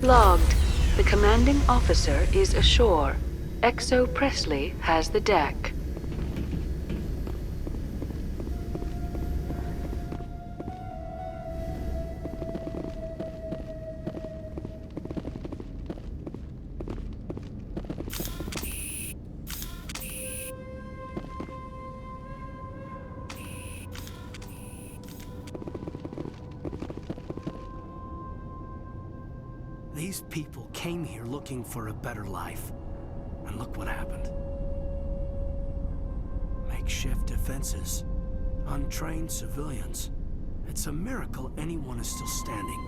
Logged. The commanding officer is ashore. Exo Presley has the deck. These people came here looking for a better life. And look what happened. Makeshift defenses. Untrained civilians. It's a miracle anyone is still standing.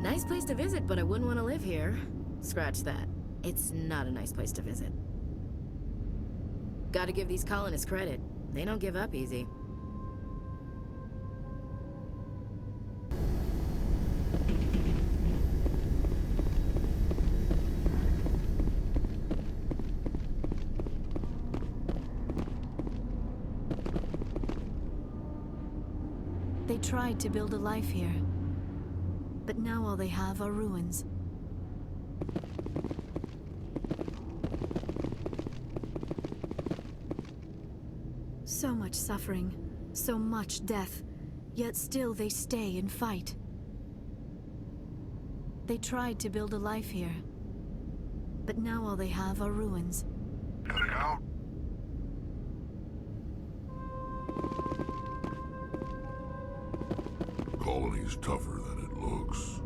Nice place to visit, but I wouldn't want to live here. Scratch that. It's not a nice place to visit. Gotta give these colonists credit. They don't give up easy. They tried to build a life here, but now all they have are ruins. So much suffering, so much death, yet still they stay and fight. They tried to build a life here. But now all they have are ruins. Getting out? Colony's tougher than it looks.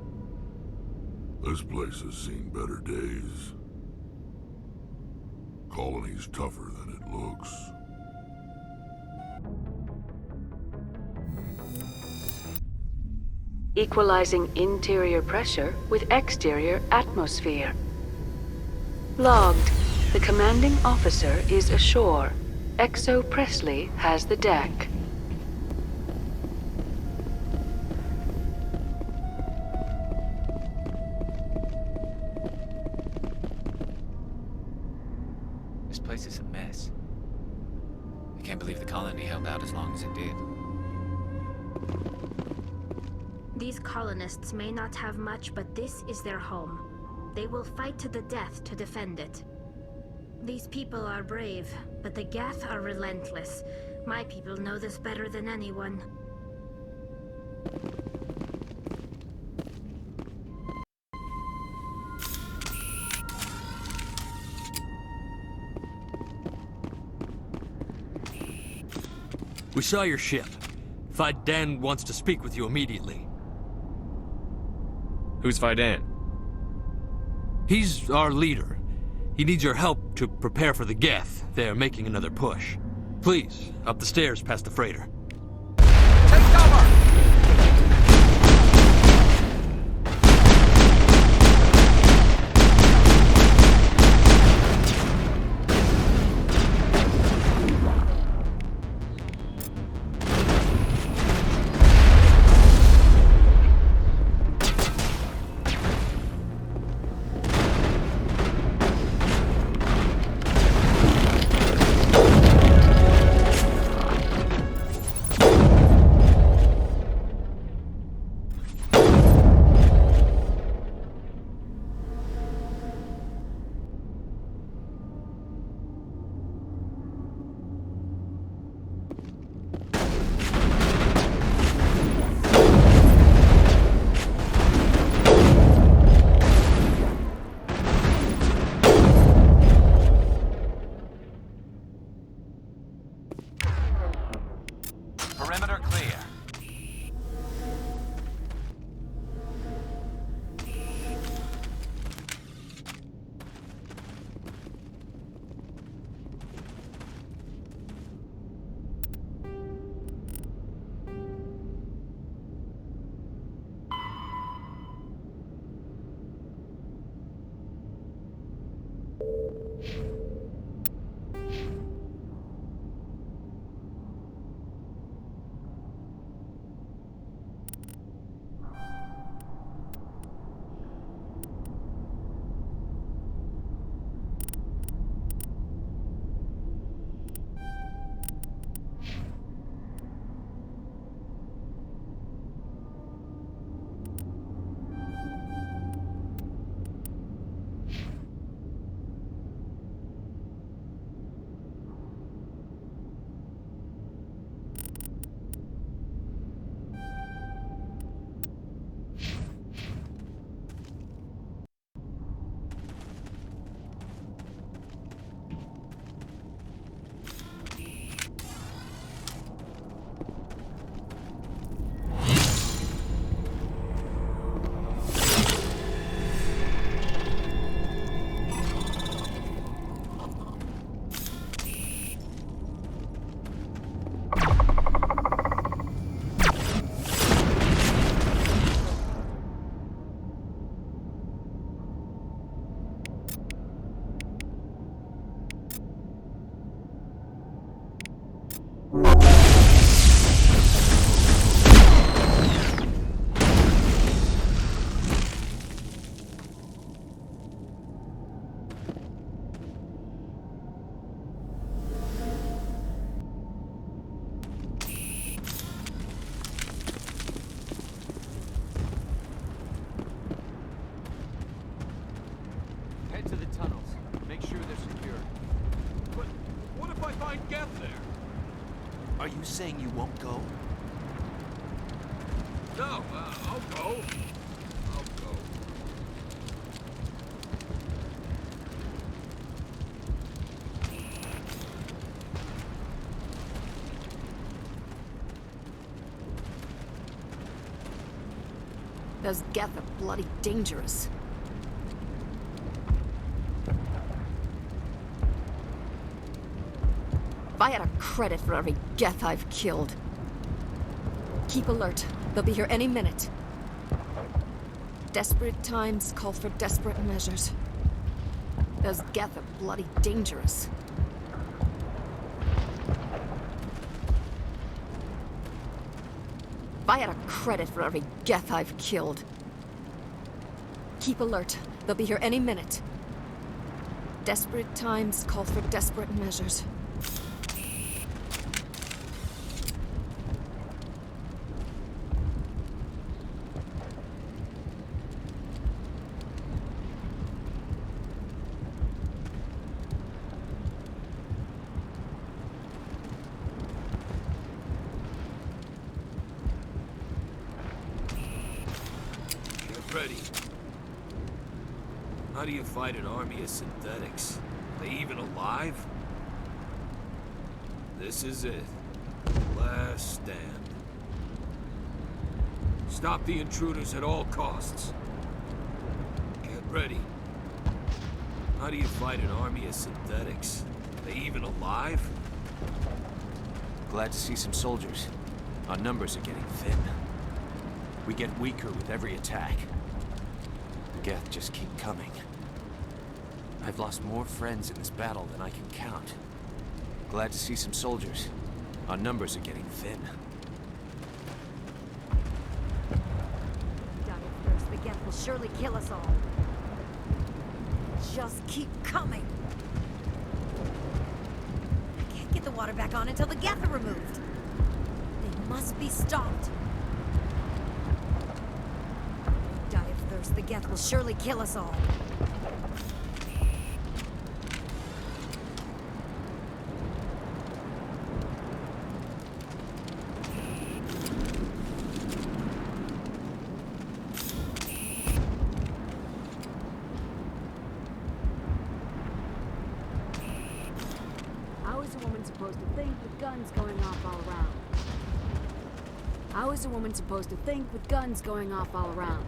This place has seen better days. Colony's tougher than it looks. Equalizing interior pressure with exterior atmosphere. Logged. The commanding officer is ashore. Exo Presley has the deck. This place is a mess. I can't believe the colony held out as long as it did. These colonists may not have much, but this is their home. They will fight to the death to defend it. These people are brave, but the Geth are relentless. My people know this better than anyone. We saw your ship. Vardet wants to speak with you immediately. Who's Vardet? He's our leader. He needs your help to prepare for the Geth. They're making another push. Please, up the stairs past the freighter. Take cover! Perimeter clear. Head to the tunnels. Make sure they're secure. But what if I find Geth there? Are you saying you won't go? No, I'll go. I'll go. Those Geth are bloody dangerous. If I had a credit for every Geth I've killed. Keep alert. They'll be here any minute. Desperate times call for desperate measures. Those Geth are bloody dangerous. If I had a credit for every Geth I've killed. Keep alert. They'll be here any minute. Desperate times call for desperate measures. Ready. How do you fight an army of synthetics? Are they even alive? This is it. Last stand. Stop the intruders at all costs. Get ready. How do you fight an army of synthetics? Are they even alive? Glad to see some soldiers. Our numbers are getting thin. We get weaker with every attack. The Geth just keep coming. I've lost more friends in this battle than I can count. Glad to see some soldiers. Our numbers are getting thin. Die first, the Geth will surely kill us all. Just keep coming. I can't get the water back on until the Geth are removed. They must be stopped. Die of thirst, the Geth will surely kill us all. How is a woman supposed to think with guns going off all around? How is a woman supposed to think with guns going off all around?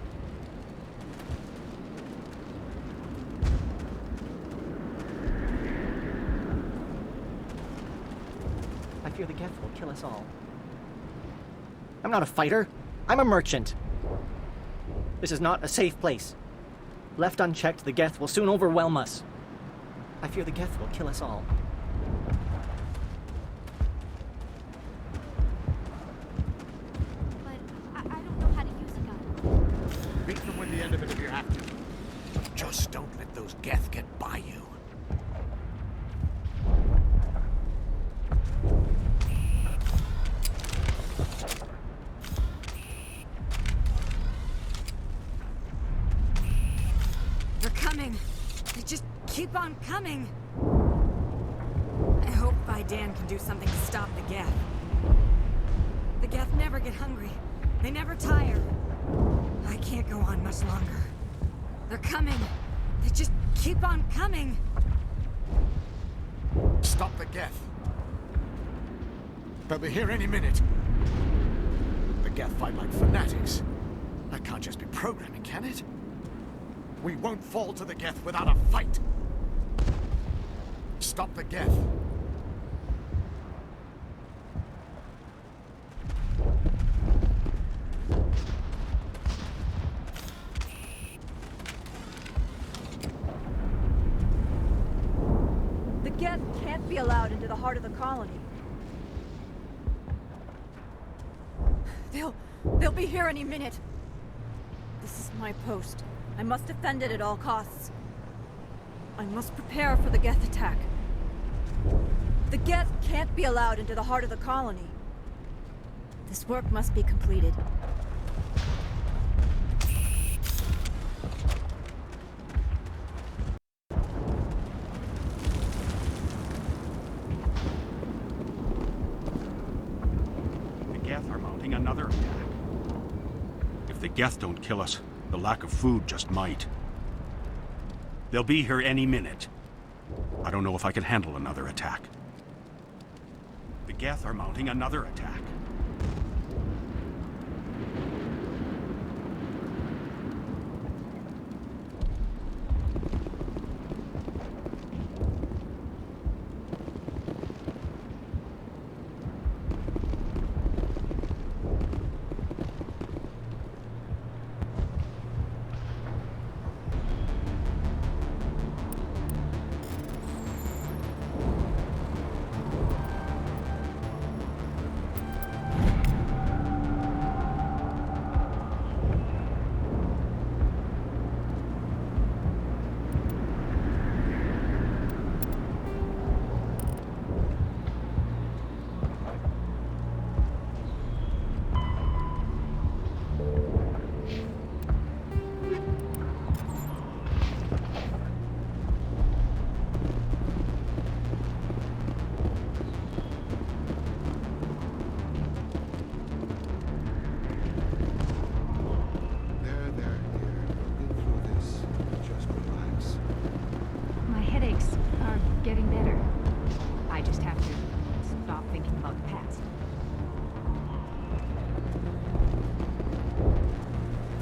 I fear the Geth will kill us all. I'm not a fighter. I'm a merchant. This is not a safe place. Left unchecked, the Geth will soon overwhelm us. I fear the Geth will kill us all. But I don't know how to use a gun. Beat them with the end of it if you have to. Just don't let those Geth get by you. They're coming. They just keep on coming. I hope Vardet can do something to stop the Geth. The Geth never get hungry. They never tire. I can't go on much longer. They're coming. They just keep on coming. Stop the Geth. They'll be here any minute. The Geth fight like fanatics. That can't just be programming, can it? We won't fall to the Geth without a fight. Stop the Geth. The Geth can't be allowed into the heart of the colony. They'll be here any minute. This is my post. I must defend it at all costs. I must prepare for the Geth attack. The Geth can't be allowed into the heart of the colony. This work must be completed. The Geth are mounting another attack. If the Geth don't kill us, the lack of food just might. They'll be here any minute. I don't know if I can handle another attack. The Geth are mounting another attack.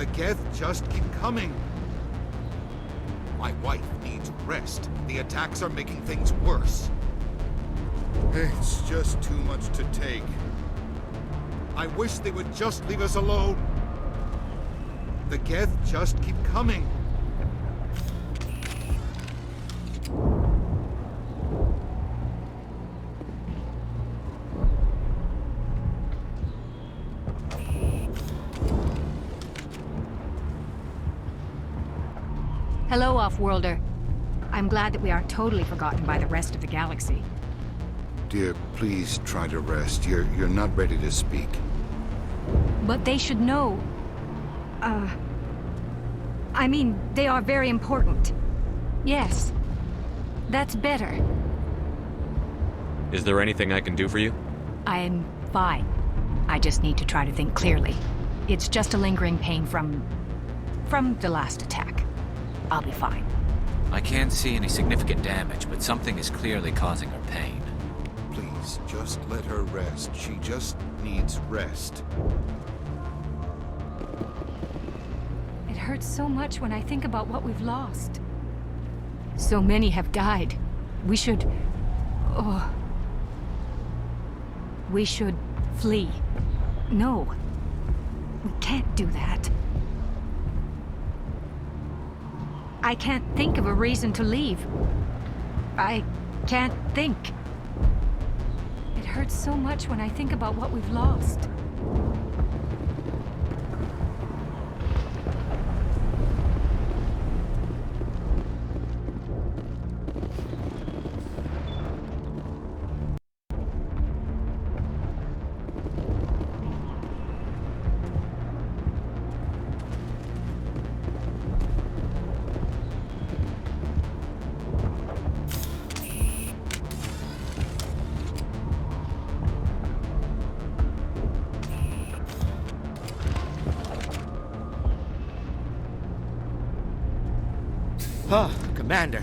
The Geth just keep coming. My wife needs rest. The attacks are making things worse. It's just too much to take. I wish they would just leave us alone. The Geth just keep coming. Hello, Off-Worlder. I'm glad that we aren't totally forgotten by the rest of the galaxy. Dear, please try to rest. You're not ready to speak. But they should know. I mean, they are very important. Yes. That's better. Is there anything I can do for you? I'm fine. I just need to try to think clearly. It's just a lingering pain from the last attack. I'll be fine. I can't see any significant damage, but something is clearly causing her pain. Please, just let her rest. She just needs rest. It hurts so much when I think about what we've lost. So many have died. We should... Oh... We should flee. No. We can't do that. I can't think of a reason to leave. I can't think. It hurts so much when I think about what we've lost. Oh, Commander.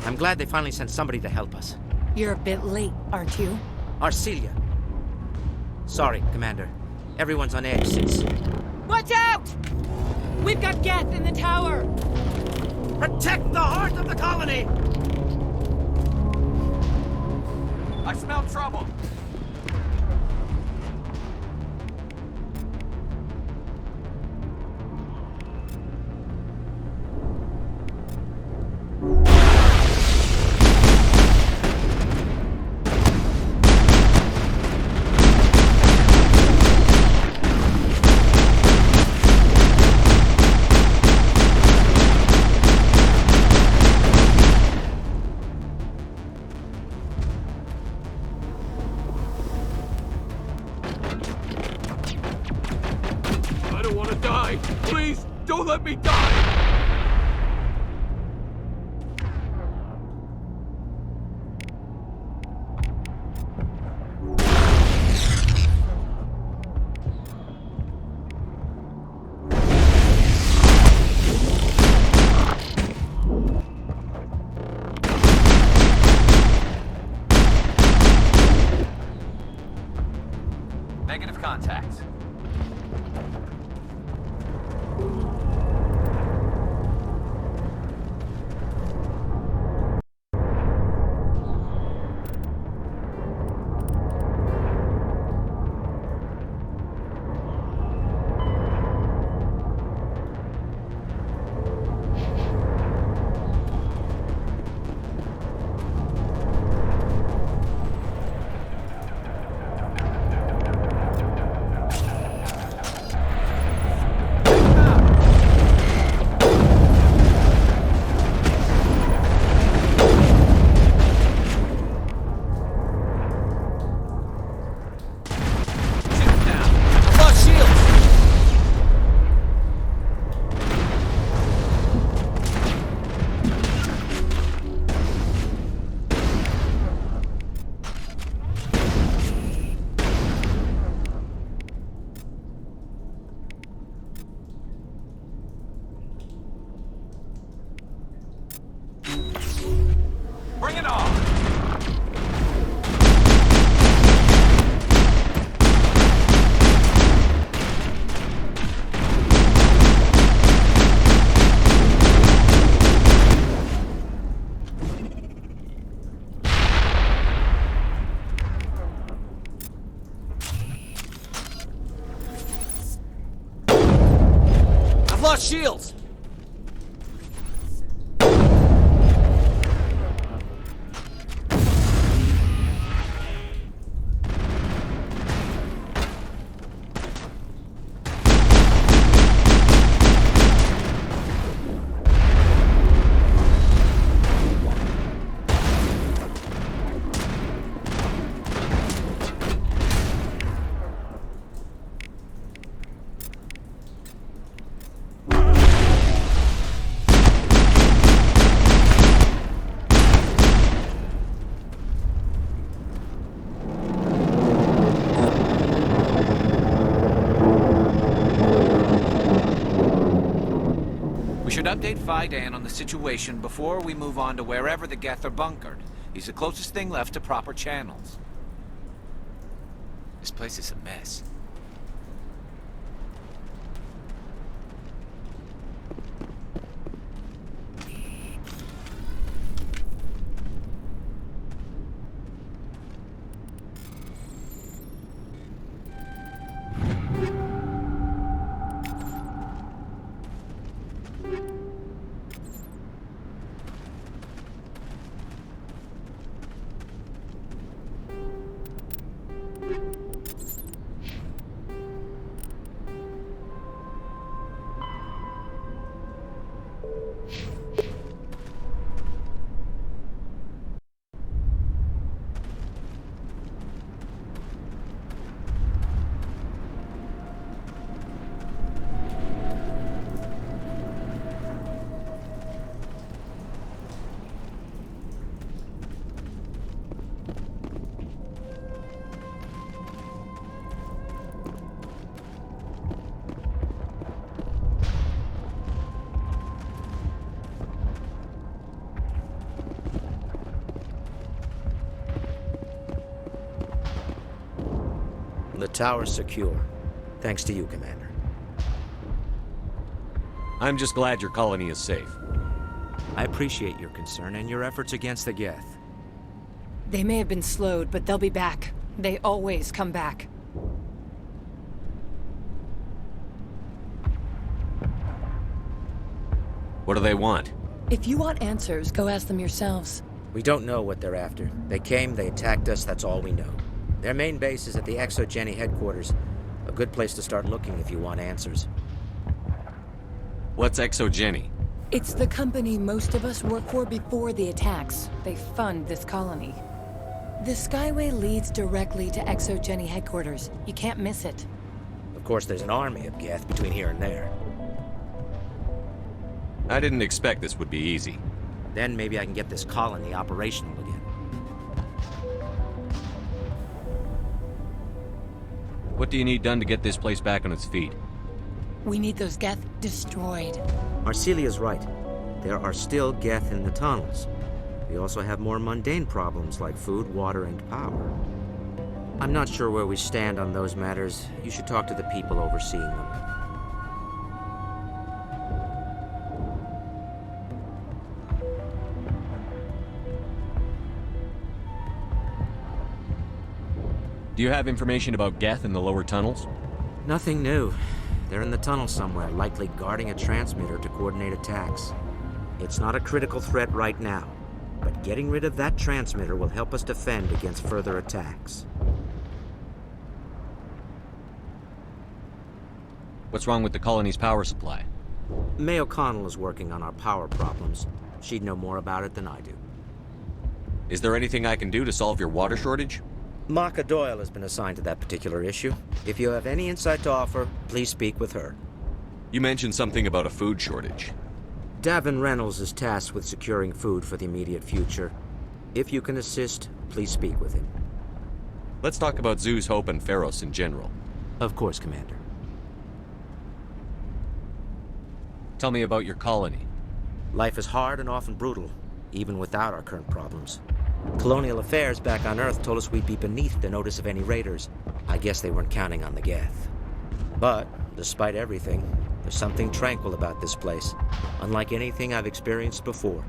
I'm glad they finally sent somebody to help us. You're a bit late, aren't you? Arcelia. Sorry, Commander. Everyone's on edge since... Watch out! We've got Geth in the tower! Protect the heart of the colony! I smell trouble! Don't let me die! Negative contact. lost shields! Update Vardet on the situation before we move on to wherever the Geth are bunkered. He's the closest thing left to proper channels. This place is a mess. The tower's secure. Thanks to you, Commander. I'm just glad your colony is safe. I appreciate your concern and your efforts against the Geth. They may have been slowed, but they'll be back. They always come back. What do they want? If you want answers, go ask them yourselves. We don't know what they're after. They came, they attacked us, that's all we know. Their main base is at the ExoGeni headquarters. A good place to start looking if you want answers. What's ExoGeni? It's the company most of us work for before the attacks. They fund this colony. The Skyway leads directly to ExoGeni headquarters. You can't miss it. Of course, there's an army of Geth between here and there. I didn't expect this would be easy. Then maybe I can get this colony operational again. What do you need done to get this place back on its feet? We need those Geth destroyed. Marcelia's right. There are still Geth in the tunnels. We also have more mundane problems like food, water, and power. I'm not sure where we stand on those matters. You should talk to the people overseeing them. Do you have information about Geth in the lower tunnels? Nothing new. They're in the tunnel somewhere, likely guarding a transmitter to coordinate attacks. It's not a critical threat right now, but getting rid of that transmitter will help us defend against further attacks. What's wrong with the colony's power supply? May O'Connell is working on our power problems. She'd know more about it than I do. Is there anything I can do to solve your water shortage? Maka Doyle has been assigned to that particular issue. If you have any insight to offer, please speak with her. You mentioned something about a food shortage. Davin Reynolds is tasked with securing food for the immediate future. If you can assist, please speak with him. Let's talk about Zoo's Hope and Feros in general. Of course, Commander. Tell me about your colony. Life is hard and often brutal, even without our current problems. Colonial affairs back on Earth told us we'd be beneath the notice of any raiders. I guess they weren't counting on the Geth. But, despite everything, there's something tranquil about this place, unlike anything I've experienced before.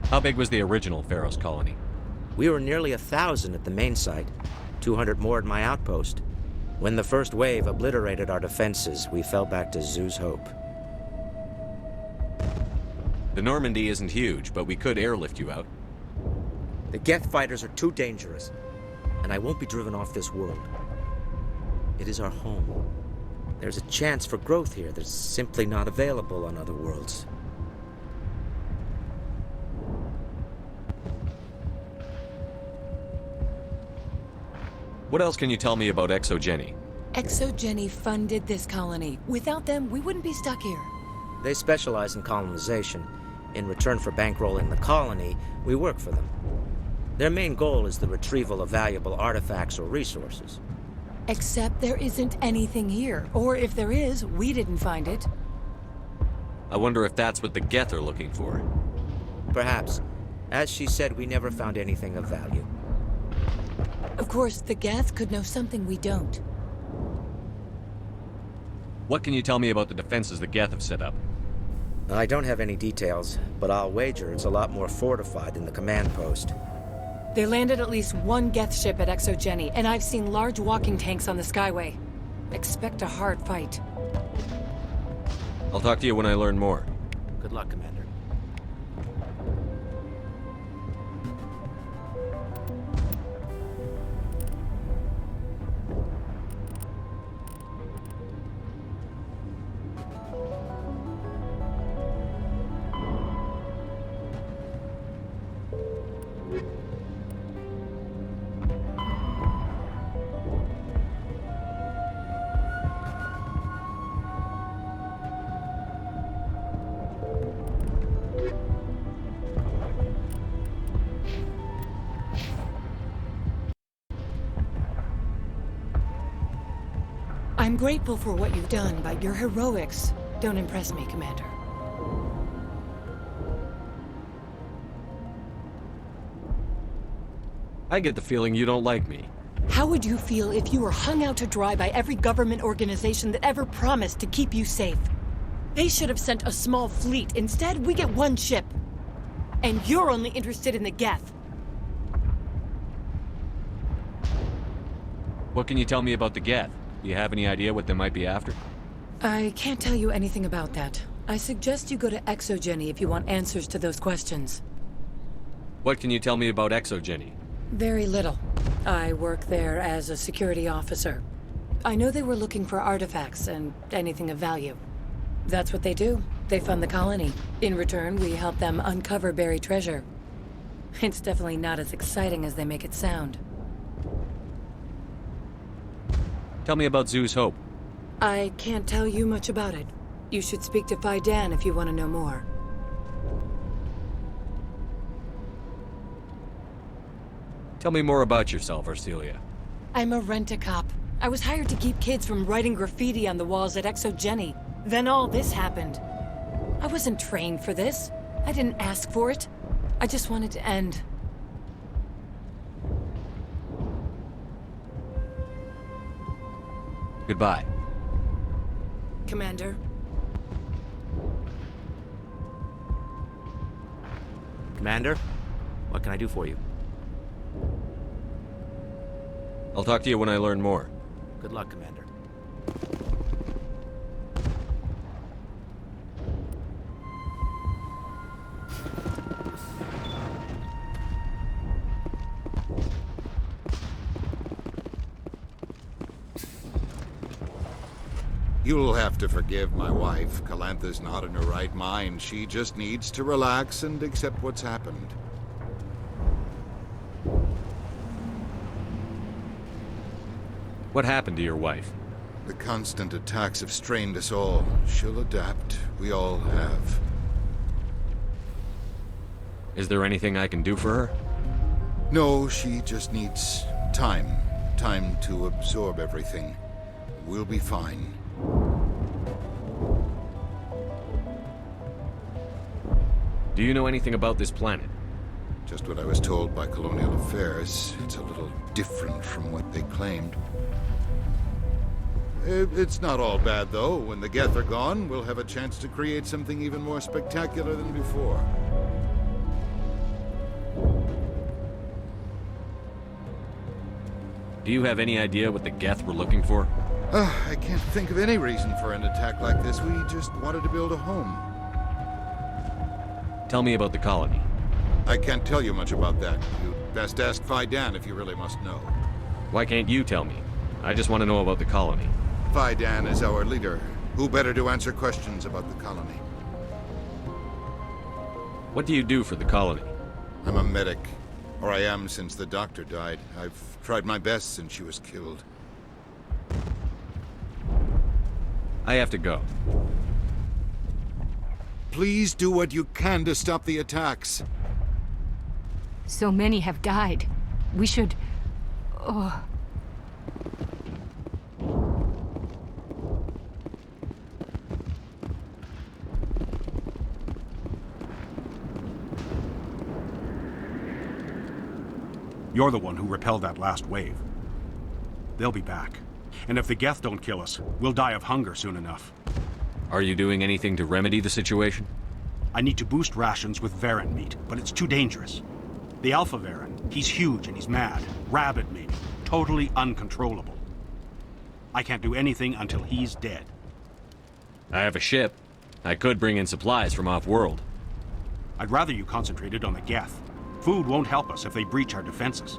How big was the original Feros colony? We were nearly 1,000 at the main site, 200 more at my outpost. When the first wave obliterated our defenses, we fell back to Zoo's Hope. The Normandy isn't huge, but we could airlift you out. The Geth fighters are too dangerous, and I won't be driven off this world. It is our home. There's a chance for growth here that's simply not available on other worlds. What else can you tell me about ExoGeni? ExoGeni funded this colony. Without them, we wouldn't be stuck here. They specialize in colonization. In return for bankrolling the colony, we work for them. Their main goal is the retrieval of valuable artifacts or resources. Except there isn't anything here. Or if there is, we didn't find it. I wonder if that's what the Geth are looking for. Perhaps. As she said, we never found anything of value. Of course, the Geth could know something we don't. What can you tell me about the defenses the Geth have set up? I don't have any details, but I'll wager it's a lot more fortified than the command post. They landed at least one Geth ship at ExoGeni, and I've seen large walking tanks on the Skyway. Expect a hard fight. I'll talk to you when I learn more. Good luck, Commander. I'm grateful for what you've done, but your heroics don't impress me, Commander. I get the feeling you don't like me. How would you feel if you were hung out to dry by every government organization that ever promised to keep you safe? They should have sent a small fleet. Instead, we get one ship. And you're only interested in the Geth. What can you tell me about the Geth? Do you have any idea what they might be after? I can't tell you anything about that. I suggest you go to ExoGeni if you want answers to those questions. What can you tell me about ExoGeni? Very little. I work there as a security officer. I know they were looking for artifacts and anything of value. That's what they do. They fund the colony. In return, we help them uncover buried treasure. It's definitely not as exciting as they make it sound. Tell me about Zoo's Hope. I can't tell you much about it. You should speak to Dan if you want to know more. Tell me more about yourself, Arcelia. I'm a rent-a-cop. I was hired to keep kids from writing graffiti on the walls at ExoGeni. Then all this happened. I wasn't trained for this. I didn't ask for it. I just wanted to end. Goodbye. Commander. Commander, what can I do for you? I'll talk to you when I learn more. Good luck, Commander. You'll have to forgive my wife. Calantha's not in her right mind. She just needs to relax and accept what's happened. What happened to your wife? The constant attacks have strained us all. She'll adapt. We all have. Is there anything I can do for her? No, she just needs time. Time to absorb everything. We'll be fine. Do you know anything about this planet? Just what I was told by Colonial Affairs. It's a little different from what they claimed. It's not all bad, though. When the Geth are gone, we'll have a chance to create something even more spectacular than before. Do you have any idea what the Geth were looking for? I can't think of any reason for an attack like this. We just wanted to build a home. Tell me about the colony. I can't tell you much about that. You'd best ask Vardet if you really must know. Why can't you tell me? I just want to know about the colony. Vardet is our leader. Who better to answer questions about the colony? What do you do for the colony? I'm a medic. Or I am since the doctor died. I've tried my best since she was killed. I have to go. Please do what you can to stop the attacks. So many have died. We should... Oh... You're the one who repelled that last wave. They'll be back. And if the Geth don't kill us, we'll die of hunger soon enough. Are you doing anything to remedy the situation? I need to boost rations with Varren meat, but it's too dangerous. The Alpha Varren, he's huge and he's mad. Rabid maybe. Totally uncontrollable. I can't do anything until he's dead. I have a ship. I could bring in supplies from off-world. I'd rather you concentrated on the Geth. Food won't help us if they breach our defenses.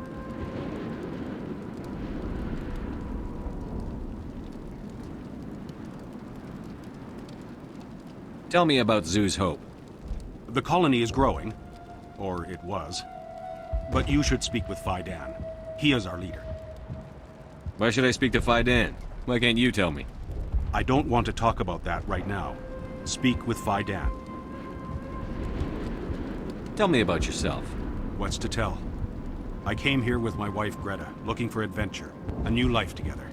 Tell me about Zoo's Hope. The colony is growing. Or it was. But you should speak with Vardet. He is our leader. Why should I speak to Vardet? Why can't you tell me? I don't want to talk about that right now. Speak with Vardet. Tell me about yourself. What's to tell? I came here with my wife Greta, looking for adventure, a new life together.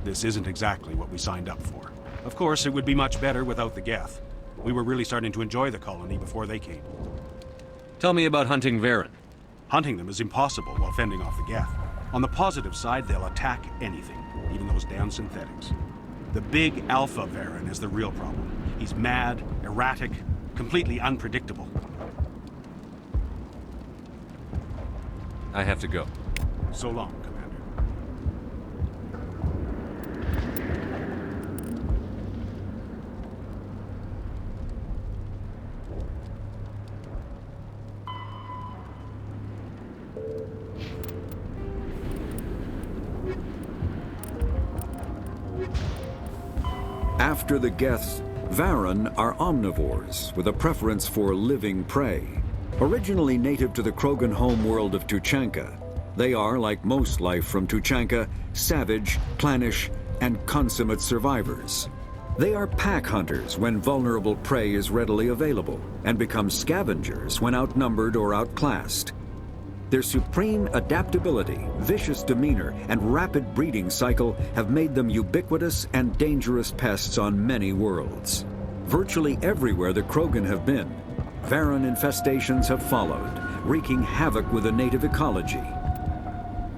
This isn't exactly what we signed up for. Of course, it would be much better without the Geth. We were really starting to enjoy the colony before they came. Tell me about hunting Varren. Hunting them is impossible while fending off the Geth. On the positive side, they'll attack anything, even those damn synthetics. The big Alpha Varren is the real problem. He's mad, erratic, completely unpredictable. I have to go. So long, Commander. After the Geths, Varren are omnivores with a preference for living prey. Originally native to the Krogan homeworld of Tuchanka, they are, like most life from Tuchanka, savage, clannish, and consummate survivors. They are pack hunters when vulnerable prey is readily available, and become scavengers when outnumbered or outclassed. Their supreme adaptability, vicious demeanor, and rapid breeding cycle have made them ubiquitous and dangerous pests on many worlds. Virtually everywhere the Krogan have been, Varren infestations have followed, wreaking havoc with the native ecology.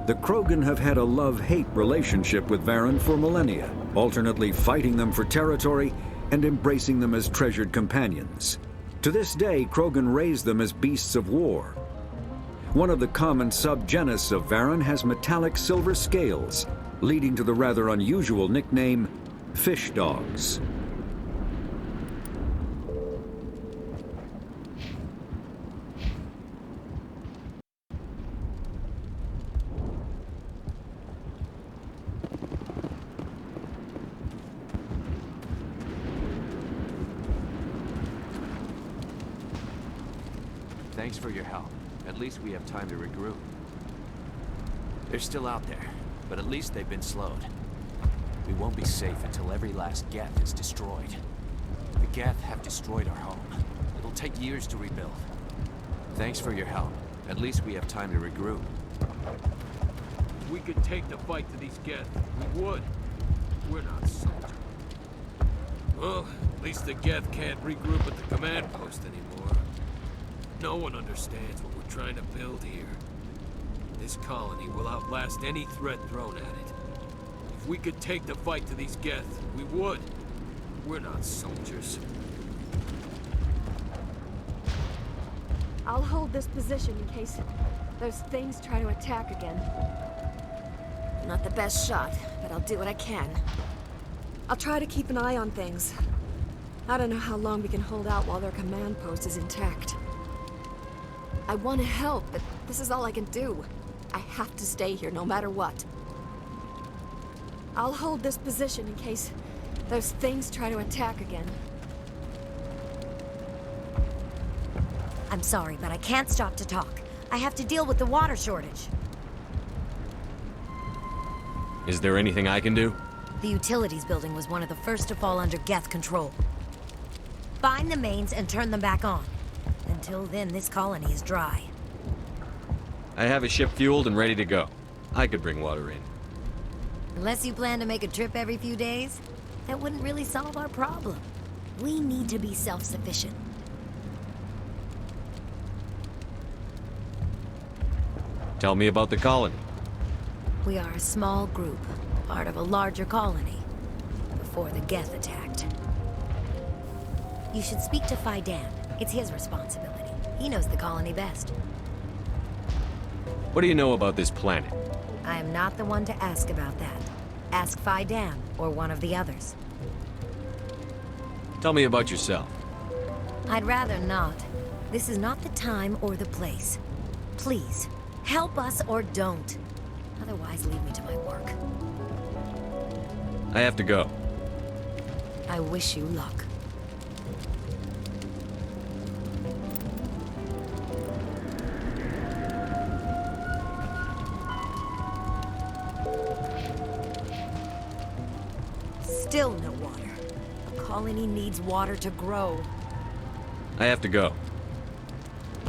The Krogan have had a love-hate relationship with Varren for millennia, alternately fighting them for territory and embracing them as treasured companions. To this day, Krogan raise them as beasts of war. One of the common subgenus of Varren has metallic silver scales, leading to the rather unusual nickname, fish dogs. Thanks for your help. At least we have time to regroup. They're still out there, but at least they've been slowed. We won't be safe until every last Geth is destroyed. The Geth have destroyed our home. It'll take years to rebuild. Thanks for your help. At least we have time to regroup. If we could take the fight to these Geth, we would. We're not soldiers. Well, at least the Geth can't regroup at the command post anymore. No one understands what we're trying to build here. This colony will outlast any threat thrown at it. If we could take the fight to these Geth, we would. We're not soldiers. I'll hold this position in case those things try to attack again. Not the best shot, but I'll do what I can. I'll try to keep an eye on things. I don't know how long we can hold out while their command post is intact. I want to help, but this is all I can do. I have to stay here no matter what. I'll hold this position in case those things try to attack again. I'm sorry, but I can't stop to talk. I have to deal with the water shortage. Is there anything I can do? The utilities building was one of the first to fall under Geth control. Find the mains and turn them back on. Until then, this colony is dry. I have a ship fueled and ready to go. I could bring water in. Unless you plan to make a trip every few days, that wouldn't really solve our problem. We need to be self-sufficient. Tell me about the colony. We are a small group, part of a larger colony, before the Geth attacked. You should speak to Faidan. It's his responsibility. He knows the colony best. What do you know about this planet? I am not the one to ask about that. Ask Faidan, or one of the others. Tell me about yourself. I'd rather not. This is not the time or the place. Please, help us or don't. Otherwise, leave me to my work. I have to go. I wish you luck. Still no water. The colony needs water to grow. I have to go.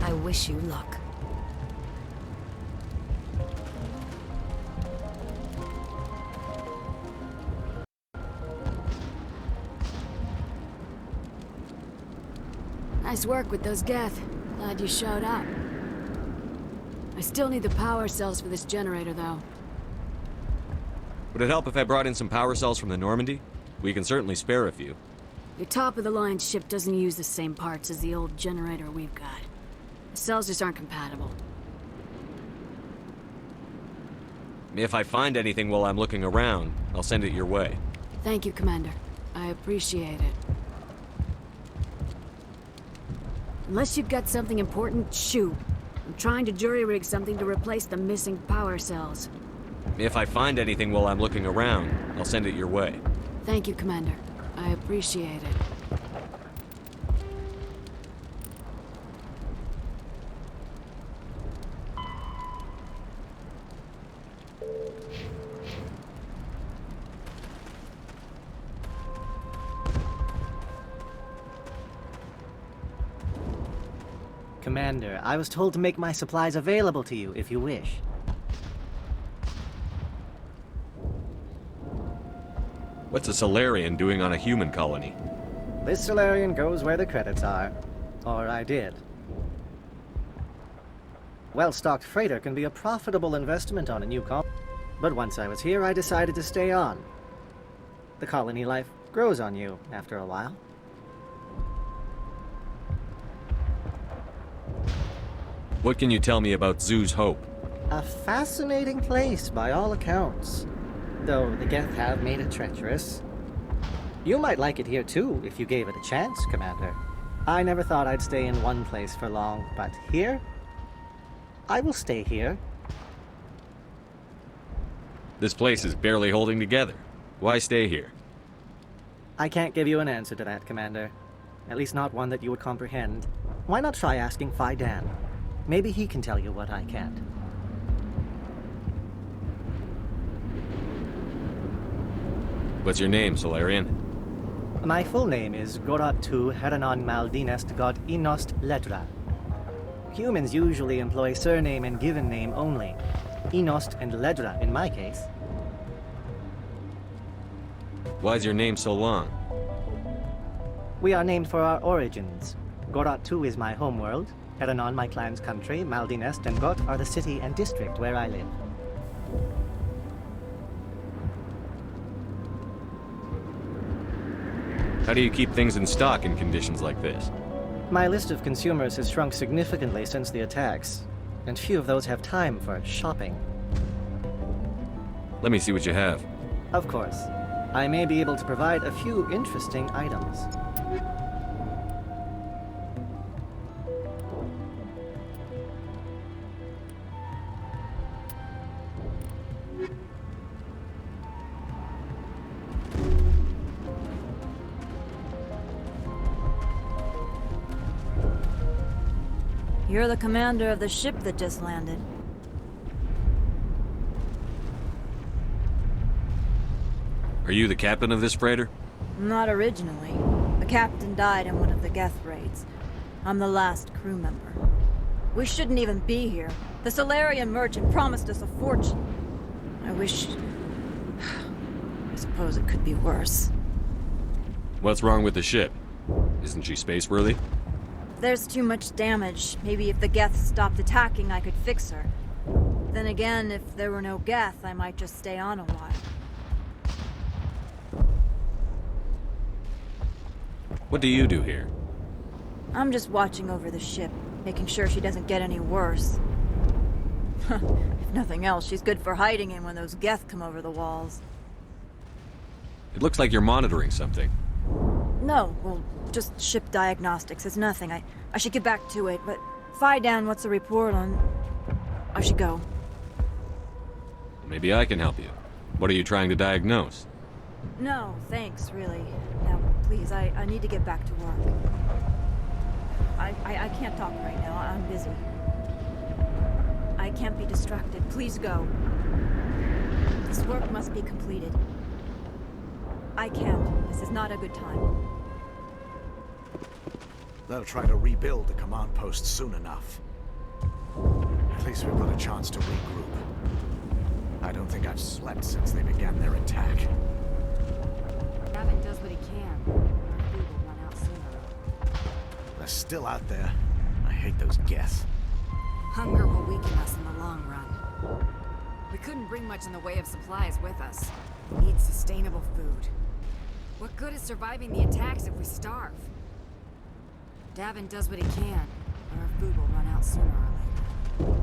I wish you luck. Nice work with those Geth. Glad you showed up. I still need the power cells for this generator, though. Would it help if I brought in some power cells from the Normandy? We can certainly spare a few. Your top-of-the-line ship doesn't use the same parts as the old generator we've got. The cells just aren't compatible. If I find anything while I'm looking around, I'll send it your way. Thank you, Commander. I appreciate it. Unless you've got something important, shoot. I'm trying to jury-rig something to replace the missing power cells. If I find anything while I'm looking around, I'll send it your way. Thank you, Commander. I appreciate it. Commander, I was told to make my supplies available to you if you wish. What's a Solarian doing on a human colony? This Solarian goes where the credits are. Or I did. Well-stocked freighter can be a profitable investment on a new colony. But once I was here, I decided to stay on. The colony life grows on you after a while. What can you tell me about Zoo's Hope? A fascinating place by all accounts. Though the Geth have made it treacherous. You might like it here too, if you gave it a chance, Commander. I never thought I'd stay in one place for long, but here? I will stay here. This place is barely holding together. Why stay here? I can't give you an answer to that, Commander. At least not one that you would comprehend. Why not try asking Faidan? Maybe he can tell you what I can't. What's your name, Solarian? My full name is Goratu Heranon Maldinest God Inost Ledra. Humans usually employ surname and given name only. Inost and Ledra in my case. Why's your name so long? We are named for our origins. Goratu is my homeworld, Heranon my clan's country, Maldinest and Got are the city and district where I live. How do you keep things in stock in conditions like this? My list of consumers has shrunk significantly since the attacks, and few of those have time for shopping. Let me see what you have. Of course. I may be able to provide a few interesting items. You're the commander of the ship that just landed. Are you the captain of this freighter? Not originally. The captain died in one of the Geth raids. I'm the last crew member. We shouldn't even be here. The Solarian merchant promised us a fortune. I wish... I suppose it could be worse. What's wrong with the ship? Isn't she space-worthy? There's too much damage. Maybe if the Geth stopped attacking, I could fix her. Then again, if there were no Geth, I might just stay on a while. What do you do here? I'm just watching over the ship, making sure she doesn't get any worse. If nothing else, she's good for hiding in when those Geth come over the walls. It looks like you're monitoring something. No, well, just ship diagnostics. It's nothing. I should get back to it, but Fidan, what's the report on... I should go. Maybe I can help you. What are you trying to diagnose? No, thanks, really. Now, please, I need to get back to work. I can't talk right now. I'm busy. I can't be distracted. Please go. This work must be completed. I can't. This is not a good time. They'll try to rebuild the command post soon enough. At least we've got a chance to regroup. I don't think I've slept since they began their attack. Gavin does what he can. Our food will run out sooner. They're still out there. I hate those Geth. Hunger will weaken us in the long run. We couldn't bring much in the way of supplies with us. We need sustainable food. What good is surviving the attacks if we starve? Davin does what he can, but our food will run out sooner or later.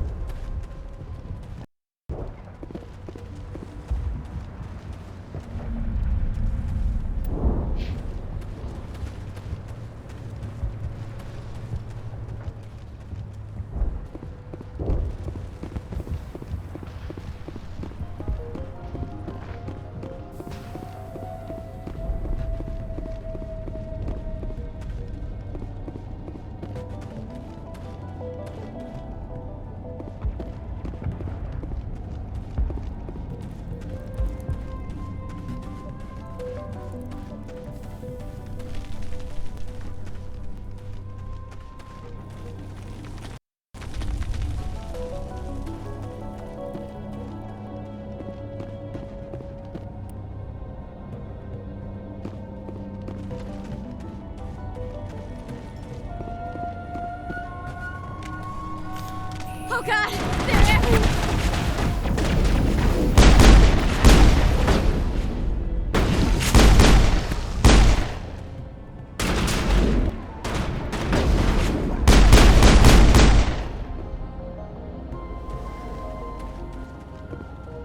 Oh god! There!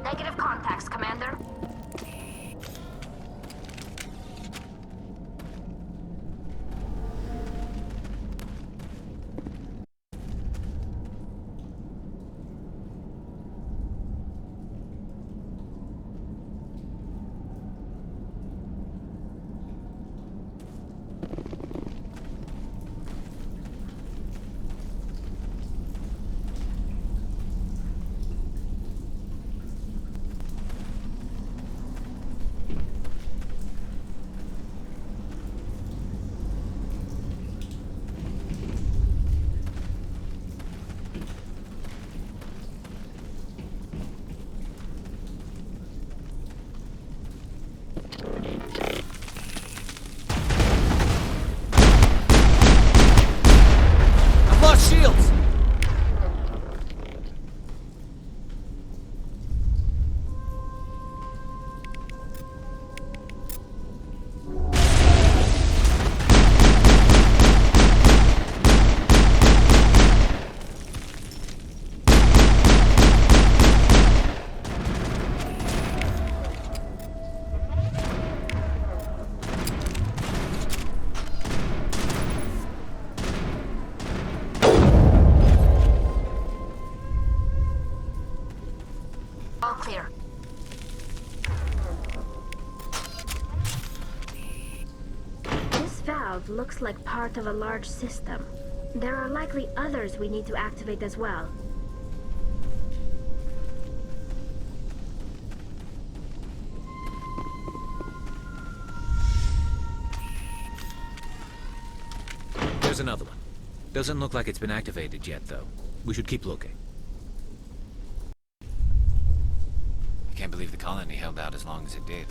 Negative contacts, Commander. valve looks like part of a large system. There are likely others we need to activate as well. There's another one. Doesn't look like it's been activated yet, though. We should keep looking. I can't believe the colony held out as long as it did.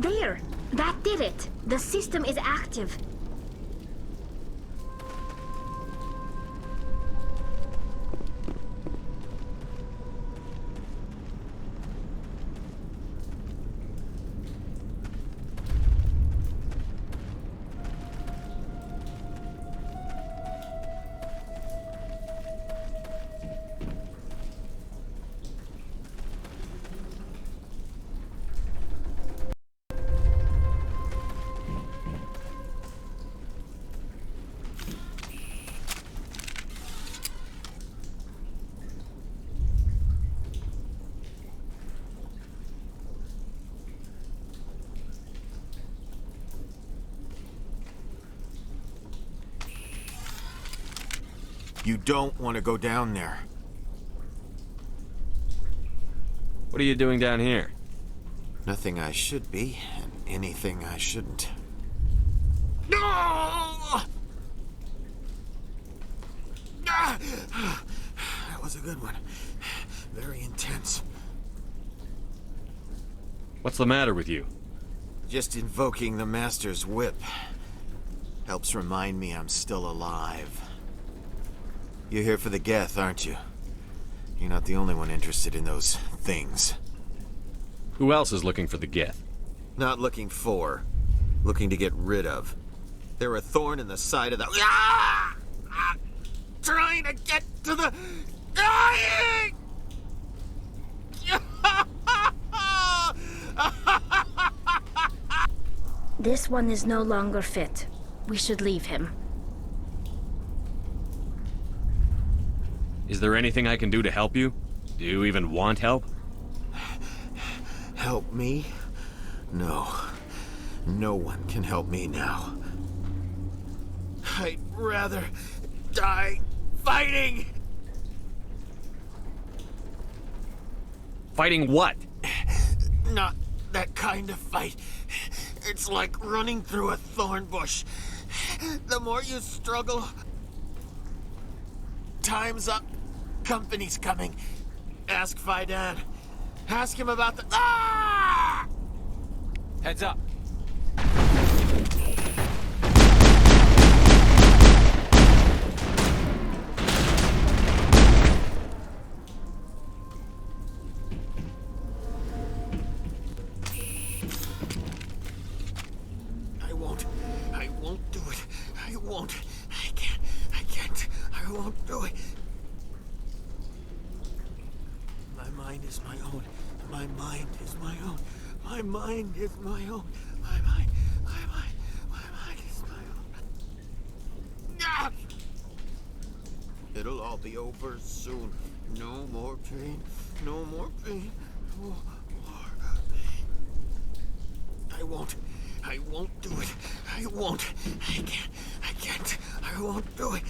There! That did it! The system is active. You don't want to go down there. What are you doing down here? Nothing I should be, and anything I shouldn't. No! That was a good one. Very intense. What's the matter with you? Just invoking the Master's whip helps remind me I'm still alive. You're here for the Geth, aren't you? You're not the only one interested in those things. Who else is looking for the Geth? Not looking for. Looking to get rid of. They're a thorn in the side of the... Ah! Trying to get to the... Dying! This one is no longer fit. We should leave him. Is there anything I can do to help you? Do you even want help? Help me? No. No one can help me now. I'd rather die fighting! Fighting what? Not that kind of fight. It's like running through a thorn bush. The more you struggle... Time's up. Company's coming. Ask Vardet. Ask him about the... Ah! Heads up. I won't do it. I won't. I can't. I won't do it. My mind is my own. My mind is my own. My mind is my own. My mind is my own. Ah! It'll all be over soon. No more pain. No more pain. No more pain. I won't do it. I won't. I can't. I won't do it.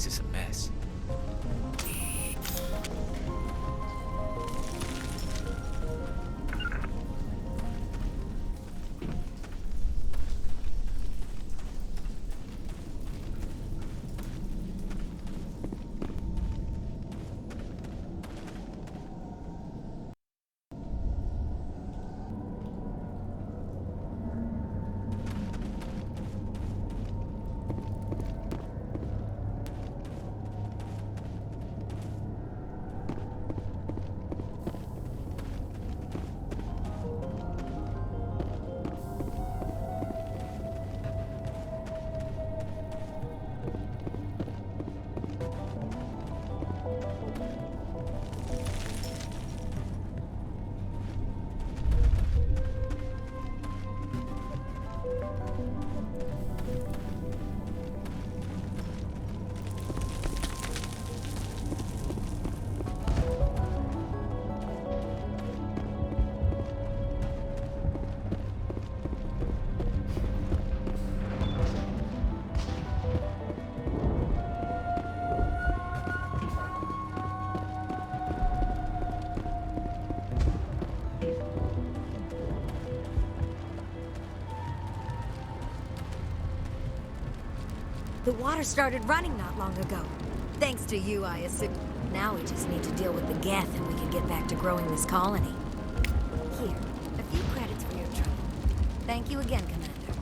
place is a mess. The water started running not long ago. Thanks to you, I assume. Now we just need to deal with the Geth and we can get back to growing this colony. Here, a few credits for your trouble. Thank you again, Commander.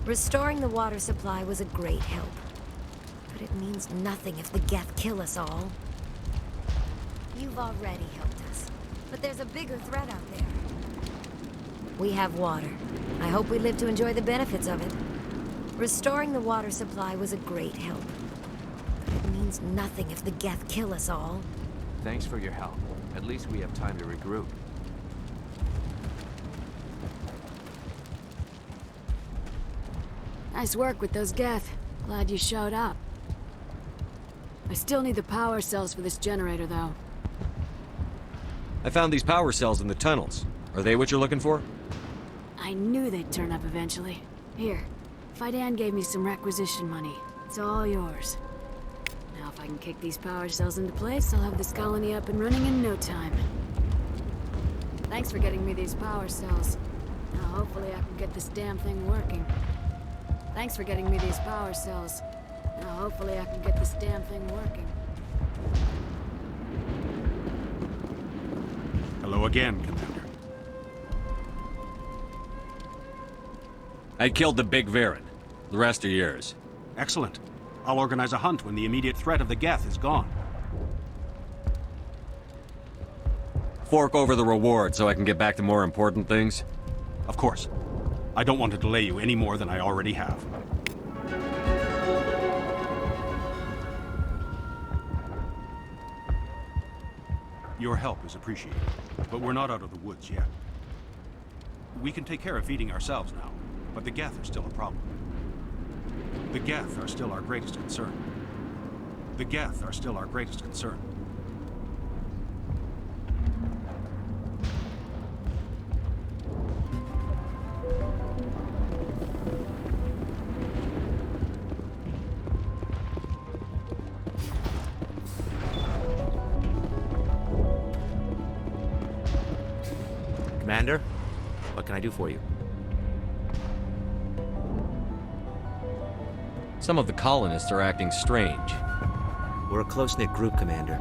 Restoring the water supply was a great help. But it means nothing if the Geth kill us all. You've already helped us. But there's a bigger threat out there. We have water. I hope we live to enjoy the benefits of it. Restoring the water supply was a great help. But it means nothing if the Geth kill us all. Thanks for your help. At least we have time to regroup. Nice work with those Geth. Glad you showed up. I still need the power cells for this generator, though. I found these power cells in the tunnels. Are they what you're looking for? I knew they'd turn up eventually. Here, Vardet gave me some requisition money. It's all yours. Now if I can kick these power cells into place, I'll have this colony up and running in no time. Thanks for getting me these power cells. Now hopefully I can get this damn thing working. Thanks for getting me these power cells. Now hopefully I can get this damn thing working. Hello again, Commander. I killed the big Varret. The rest are yours. Excellent. I'll organize a hunt when the immediate threat of the Geth is gone. Fork over the reward so I can get back to more important things? Of course. I don't want to delay you any more than I already have. Your help is appreciated, but we're not out of the woods yet. We can take care of feeding ourselves now, but the Geth are still a problem. The Geth are still our greatest concern. The Geth are still our greatest concern. Commander, what can I do for you? Some of the colonists are acting strange. We're a close-knit group, Commander.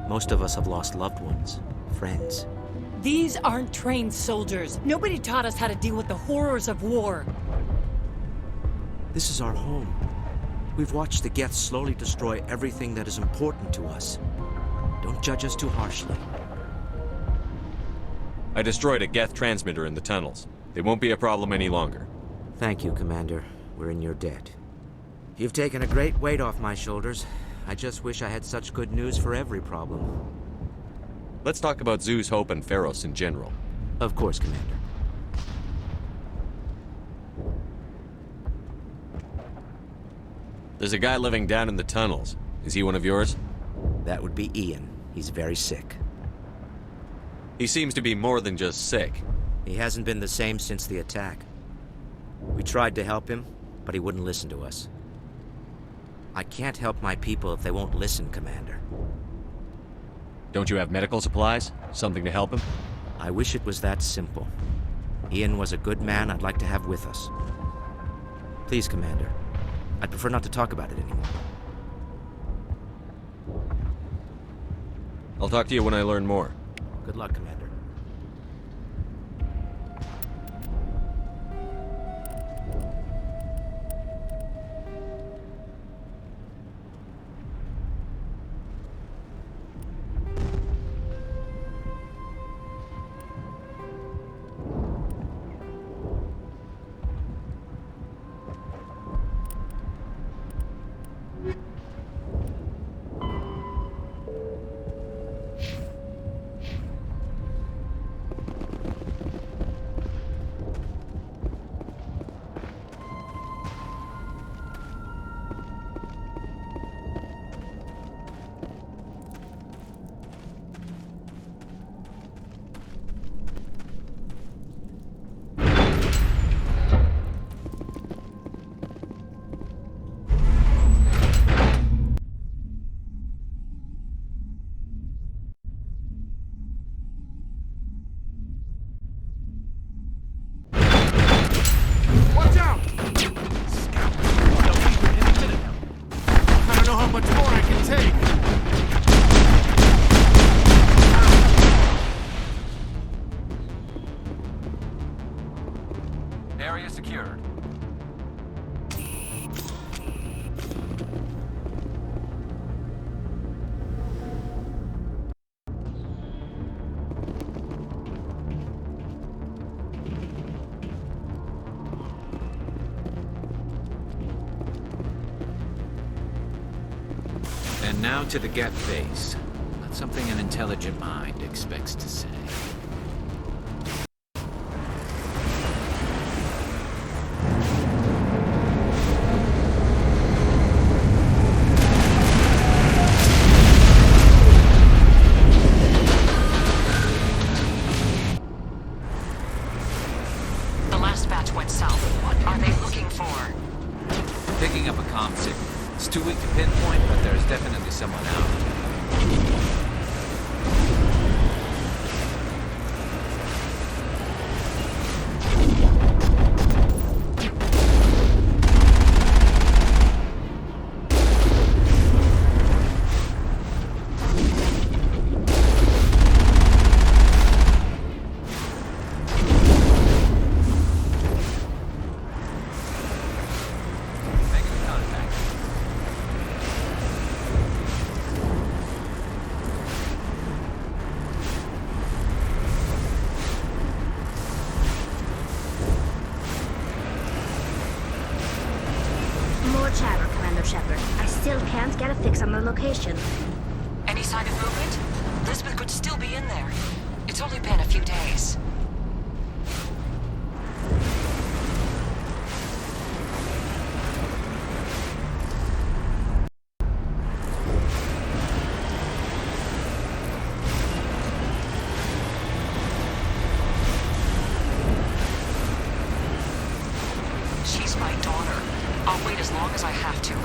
Most of us have lost loved ones, friends. These aren't trained soldiers. Nobody taught us how to deal with the horrors of war. This is our home. We've watched the Geth slowly destroy everything that is important to us. Don't judge us too harshly. I destroyed a Geth transmitter in the tunnels. They won't be a problem any longer. Thank you, Commander. We're in your debt. You've taken a great weight off my shoulders. I just wish I had such good news for every problem. Let's talk about Zoo's Hope and Feros in general. Of course, Commander. There's a guy living down in the tunnels. Is he one of yours? That would be Ian. He's very sick. He seems to be more than just sick. He hasn't been the same since the attack. We tried to help him, but he seems to be but he wouldn't listen to us. I can't help my people if they won't listen, Commander. Don't you have medical supplies? Something to help him? I wish it was that simple. Ian was a good man I'd like to have with us. Please, Commander. I'd prefer not to talk about it anymore. I'll talk to you when I learn more. Good luck, Commander. Area secured. And now to the Geth base. Not something an intelligent mind expects to say. Location. Any sign of movement? Lisbeth could still be in there. It's only been a few days. She's my daughter. I'll wait as long as I have to.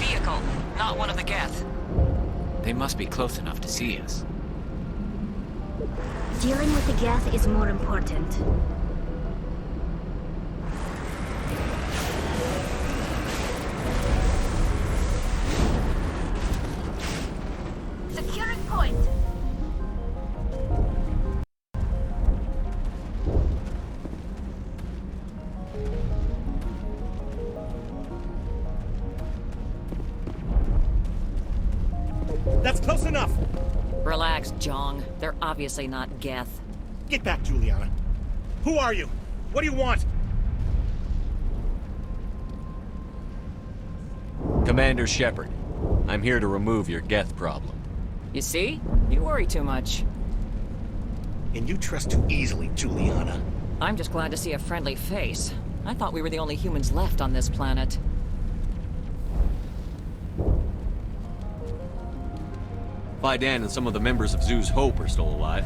vehicle, not one of the Geth. They must be close enough to see us. Dealing with the Geth is more important. Securing point. That's close enough! Relax, Jong. They're obviously not Geth. Get back, Juliana. Who are you? What do you want? Commander Shepard, I'm here to remove your Geth problem. You see? You worry too much. And you trust too easily, Juliana. I'm just glad to see a friendly face. I thought we were the only humans left on this planet. Vydan and some of the members of Zoo's Hope are still alive.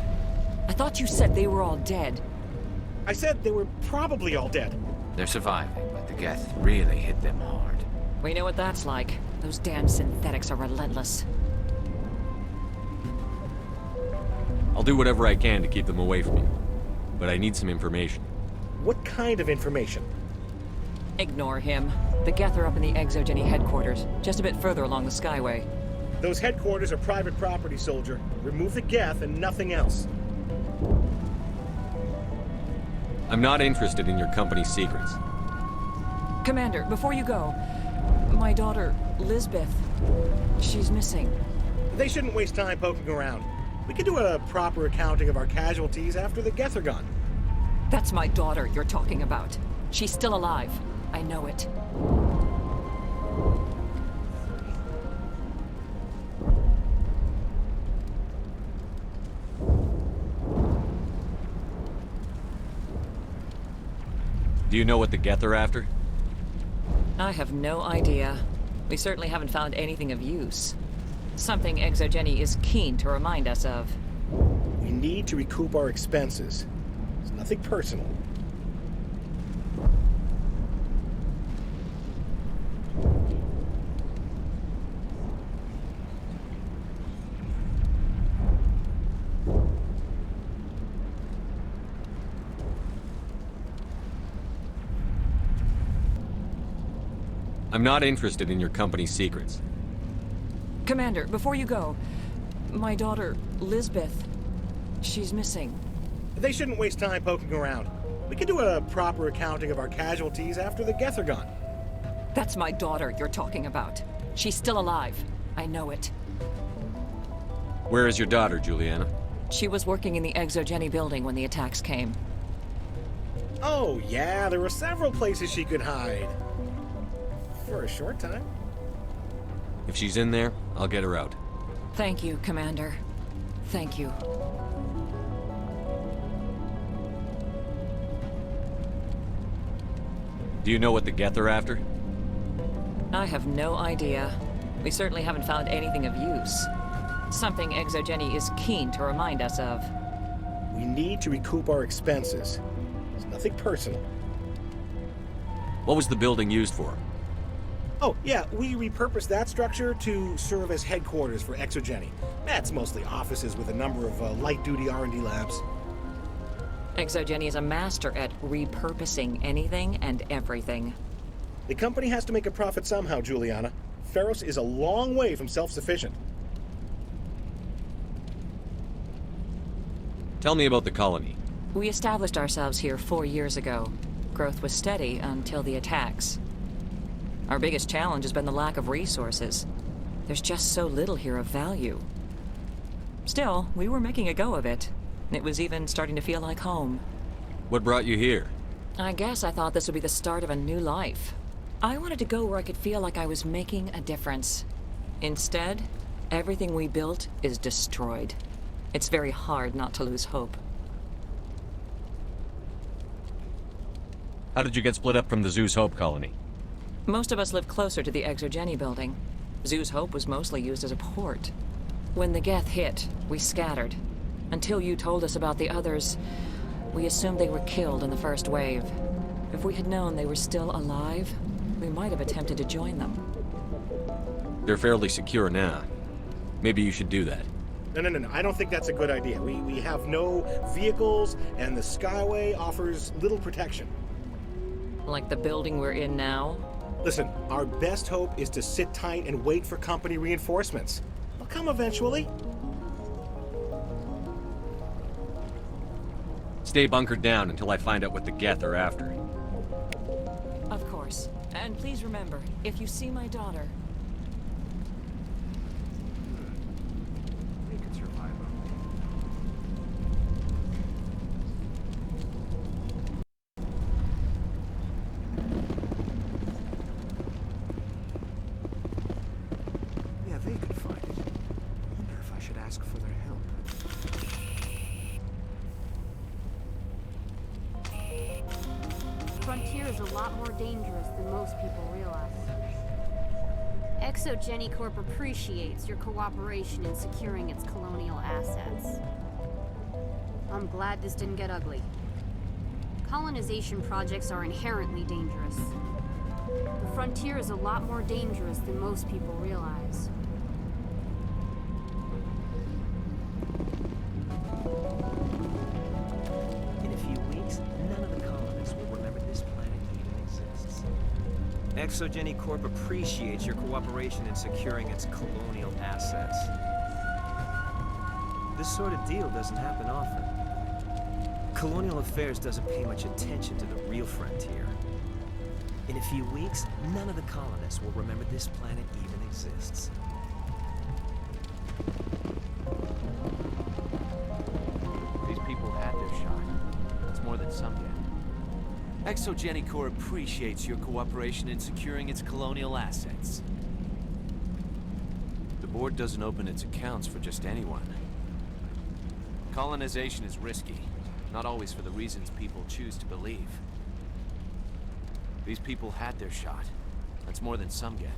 I thought you said they were all dead. I said they were probably all dead. They're surviving, but the Geth really hit them hard. We know what that's like. Those damn synthetics are relentless. I'll do whatever I can to keep them away from you. But I need some information. What kind of information? Ignore him. The Geth are up in the ExoGeni headquarters, just a bit further along the Skyway. Those headquarters are private property, soldier. Remove the Geth and nothing else. I'm not interested in your company's secrets. Commander, before you go, my daughter, Lisbeth, she's missing. They shouldn't waste time poking around. We can do a proper accounting of our casualties after the Geth are gone. That's my daughter you're talking about. She's still alive. I know it. Do you know what the Geth are after? I have no idea. We certainly haven't found anything of use. Something ExoGeni is keen to remind us of. We need to recoup our expenses. It's nothing personal. I'm not interested in your company's secrets. Commander, before you go, my daughter, Lisbeth, she's missing. They shouldn't waste time poking around. We can do a proper accounting of our casualties after the Geth are gone. That's my daughter you're talking about. She's still alive. I know it. Where is your daughter, Juliana? She was working in the ExoGeni building when the attacks came. Oh, yeah, there were several places she could hide. For a short time. If she's in there, I'll get her out. Thank you, Commander. Thank you. Do you know what the Geth are after? I have no idea. We certainly haven't found anything of use. Something ExoGeni is keen to remind us of. We need to recoup our expenses. It's nothing personal. What was the building used for? Oh, yeah, we repurposed that structure to serve as headquarters for ExoGeni. That's mostly offices with a number of light-duty R&D labs. ExoGeni is a master at repurposing anything and everything. The company has to make a profit somehow, Juliana. Feros is a long way from self-sufficient. Tell me about the colony. We established ourselves here 4 years ago. Growth was steady until the attacks. Our biggest challenge has been the lack of resources. There's just so little here of value. Still, we were making a go of it. It was even starting to feel like home. What brought you here? I guess I thought this would be the start of a new life. I wanted to go where I could feel like I was making a difference. Instead, everything we built is destroyed. It's very hard not to lose hope. How did you get split up from the Zoo's Hope colony? Most of us lived closer to the ExoGeni building. Zoo's Hope was mostly used as a port. When the Geth hit, we scattered. Until you told us about the others, we assumed they were killed in the first wave. If we had known they were still alive, we might have attempted to join them. They're fairly secure now. Maybe you should do that. No. I don't think that's a good idea. We have no vehicles, and the Skyway offers little protection. Like the building we're in now? Listen, our best hope is to sit tight and wait for company reinforcements. They'll come eventually. Stay bunkered down until I find out what the Geth are after. Of course. And please remember, if you see my daughter... We could survive. Yeah, they could find it. I wonder if I should ask for their help. Frontier is a lot more dangerous than most people realize. ExoGeni Corp appreciates your cooperation in securing its colonial assets. I'm glad this didn't get ugly. Colonization projects are inherently dangerous. The Frontier is a lot more dangerous than most people realize. In a few weeks, none of the colonists will remember this planet even exists. ExoGeni Corp appreciates your cooperation in securing its colonial assets. This sort of deal doesn't happen often. Colonial affairs doesn't pay much attention to the real frontier. In a few weeks, none of the colonists will remember this planet even exists. These people had their shot. It's more than some get. ExoGeni Corp appreciates your cooperation in securing its colonial assets. The board doesn't open its accounts for just anyone. Colonization is risky, not always for the reasons people choose to believe. These people had their shot. That's more than some get.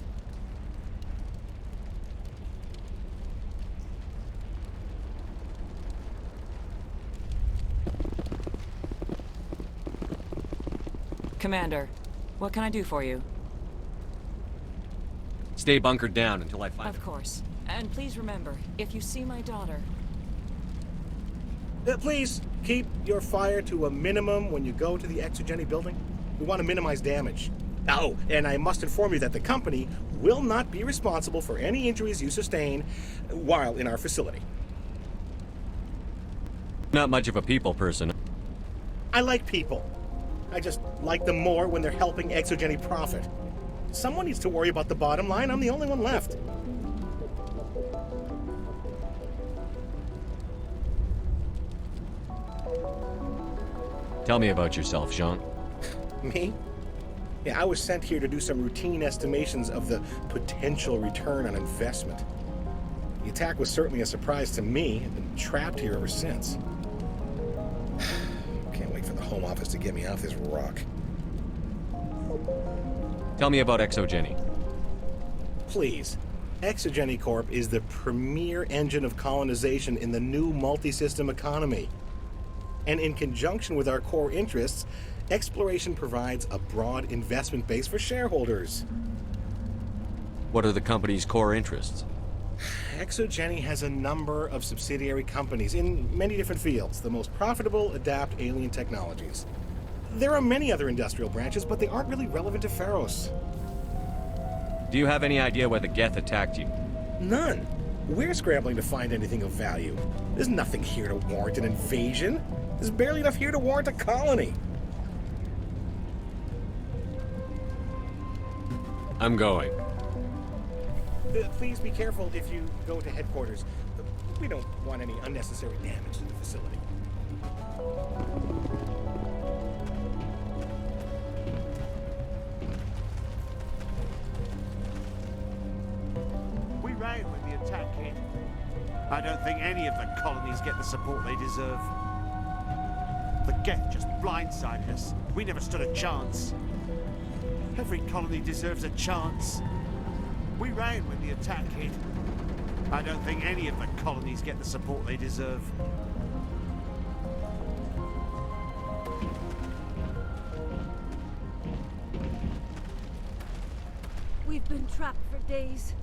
Commander, what can I do for you? Stay bunkered down until I find Of course. And please remember, if you see my daughter... Please, keep your fire to a minimum when you go to the ExoGeni building. We want to minimize damage. Oh, and I must inform you that the company will not be responsible for any injuries you sustain while in our facility. Not much of a people person. I like people. I just like them more when they're helping ExoGeni profit. Someone needs to worry about the bottom line. I'm the only one left. Tell me about yourself, Jean. Me? Yeah, I was sent here to do some routine estimations of the potential return on investment. The attack was certainly a surprise to me. I've been trapped here ever since. Can't wait for the Home Office to get me off this rock. Tell me about ExoGeni. Please. ExoGeni Corp is the premier engine of colonization in the new multi-system economy. And in conjunction with our core interests, exploration provides a broad investment base for shareholders. What are the company's core interests? ExoGeni has a number of subsidiary companies in many different fields. The most profitable adapt alien technologies. There are many other industrial branches, but they aren't really relevant to Feros. Do you have any idea why the Geth attacked you? None. We're scrambling to find anything of value. There's nothing here to warrant an invasion. There's barely enough here to warrant a colony. I'm going. Please be careful if you go to headquarters. We don't want any unnecessary damage to the facility. We ran when the attack came. I don't think any of the colonies get the support they deserve. The Geth just blindsided us. We never stood a chance. Every colony deserves a chance. We ran when the attack hit. I don't think any of the colonies get the support they deserve. We've been trapped for days.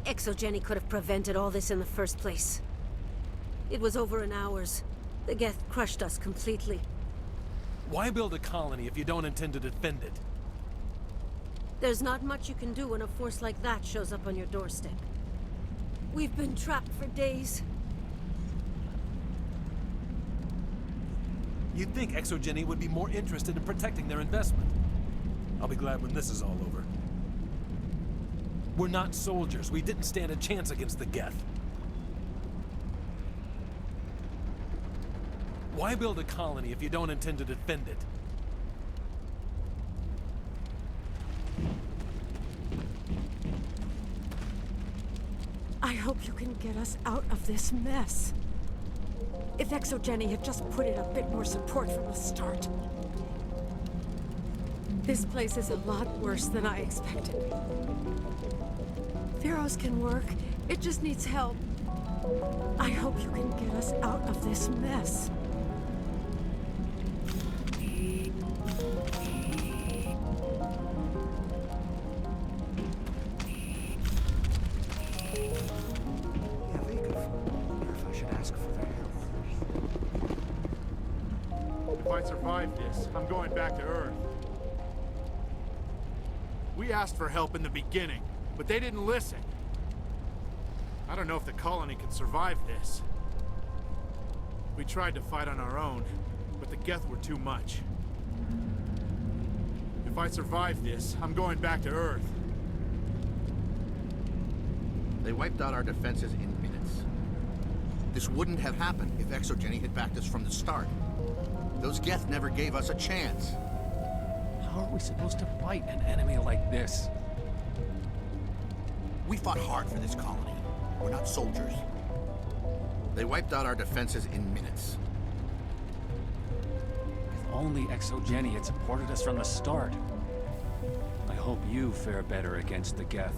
ExoGeni could have prevented all this in the first place. It was over in hours. The Geth crushed us completely. Why build a colony if you don't intend to defend it? There's not much you can do when a force like that shows up on your doorstep. We've been trapped for days. You'd think ExoGeni would be more interested in protecting their investment. I'll be glad when this is all over. We're not soldiers. We didn't stand a chance against the Geth. Why build a colony if you don't intend to defend it? I hope you can get us out of this mess. If ExoGeni had just put in a bit more support from the start. This place is a lot worse than I expected. Feros can work. It just needs help. I hope you can get us out of this mess. If I survive this, I'm going back to Earth. We asked for help in the beginning, but they didn't listen. I don't know if the colony can survive this. We tried to fight on our own, but the Geth were too much. If I survive this, I'm going back to Earth. They wiped out our defenses in minutes. This wouldn't have happened if ExoGeni had backed us from the start. Those Geth never gave us a chance. How are we supposed to fight an enemy like this? We fought hard for this colony. We're not soldiers. They wiped out our defenses in minutes. If only ExoGeni had supported us from the start. I hope you fare better against the Geth.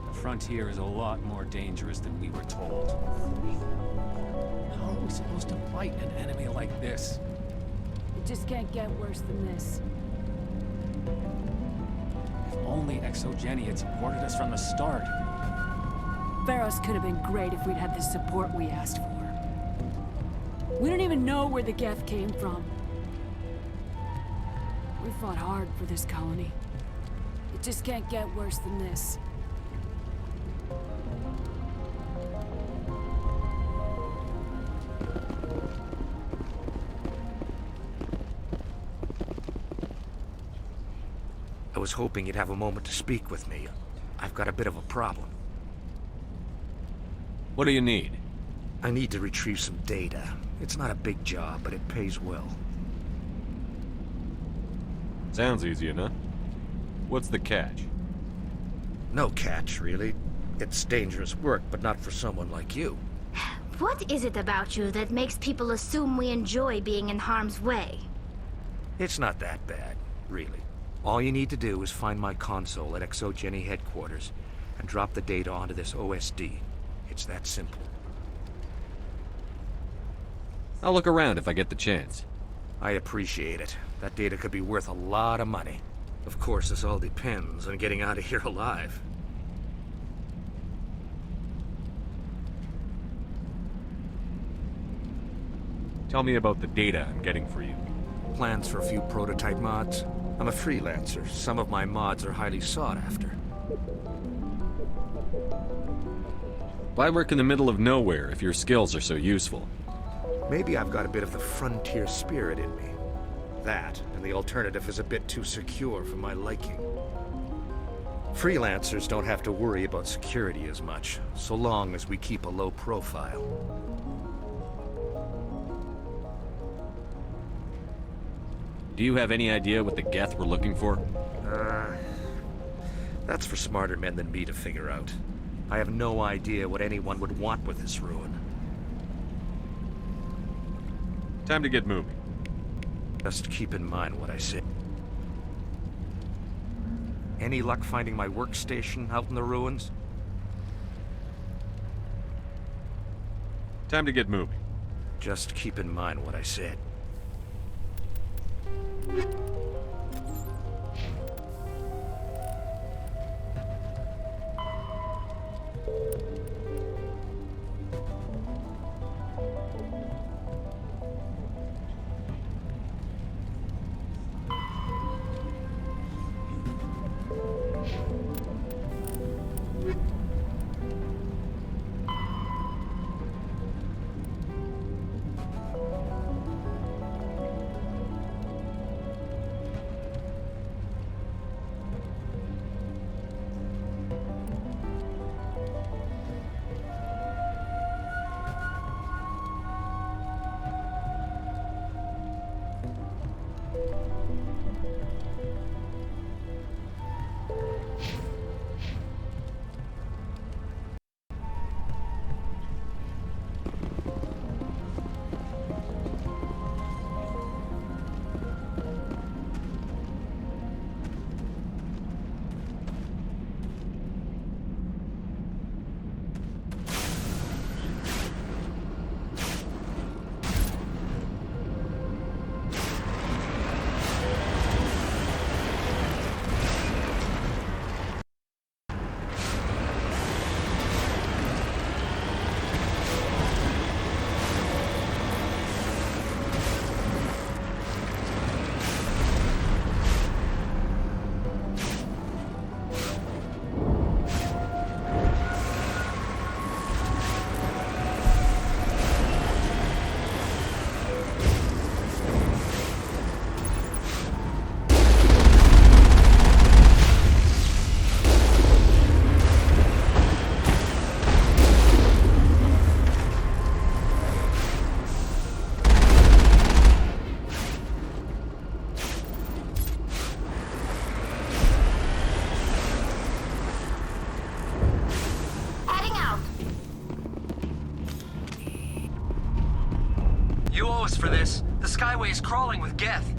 The frontier is a lot more dangerous than we were told. How are we supposed to fight an enemy like this? It just can't get worse than this. If only ExoGeni had supported us from the start. Feros could have been great if we'd had the support we asked for. We don't even know where the Geth came from. We fought hard for this colony. It just can't get worse than this. I was hoping you'd have a moment to speak with me. I've got a bit of a problem. What do you need? I need to retrieve some data. It's not a big job, but it pays well. Sounds easy enough. What's the catch? No catch, really. It's dangerous work, but not for someone like you. What is it about you that makes people assume we enjoy being in harm's way? It's not that bad, really. All you need to do is find my console at ExoGeni headquarters and drop the data onto this OSD. It's that simple. I'll look around if I get the chance. I appreciate it. That data could be worth a lot of money. Of course, this all depends on getting out of here alive. Tell me about the data I'm getting for you. Plans for a few prototype mods. I'm a freelancer. Some of my mods are highly sought after. Why work in the middle of nowhere if your skills are so useful? Maybe I've got a bit of the frontier spirit in me. That, and the alternative is a bit too secure for my liking. Freelancers don't have to worry about security as much, so long as we keep a low profile. Do you have any idea what the Geth were looking for? That's for smarter men than me to figure out. I have no idea what anyone would want with this ruin. Time to get moving. Just keep in mind what I said. Any luck finding my workstation out in the ruins? Time to get moving. Just keep in mind what I said. chance for this. The Skyway is crawling with Geth.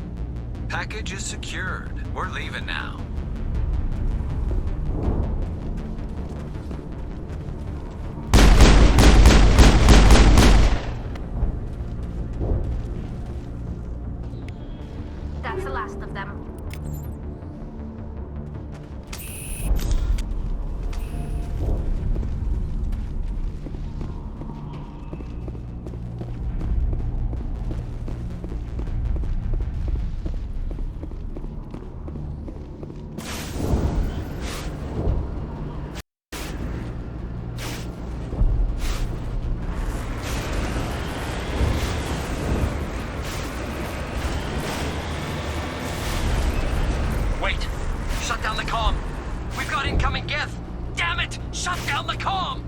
Package is secured. We're leaving now. That's the last of them. Wait! Shut down the comm! We've got incoming Geth! Damn it! Shut down the comm!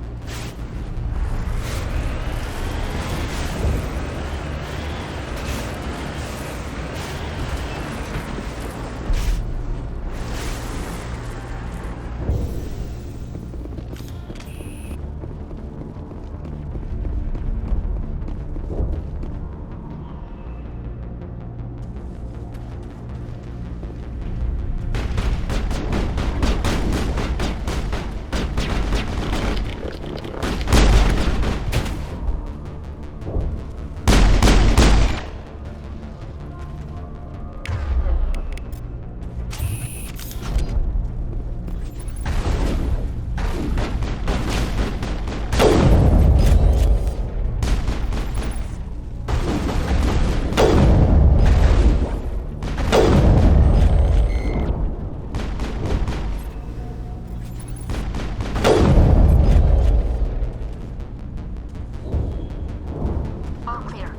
All clear.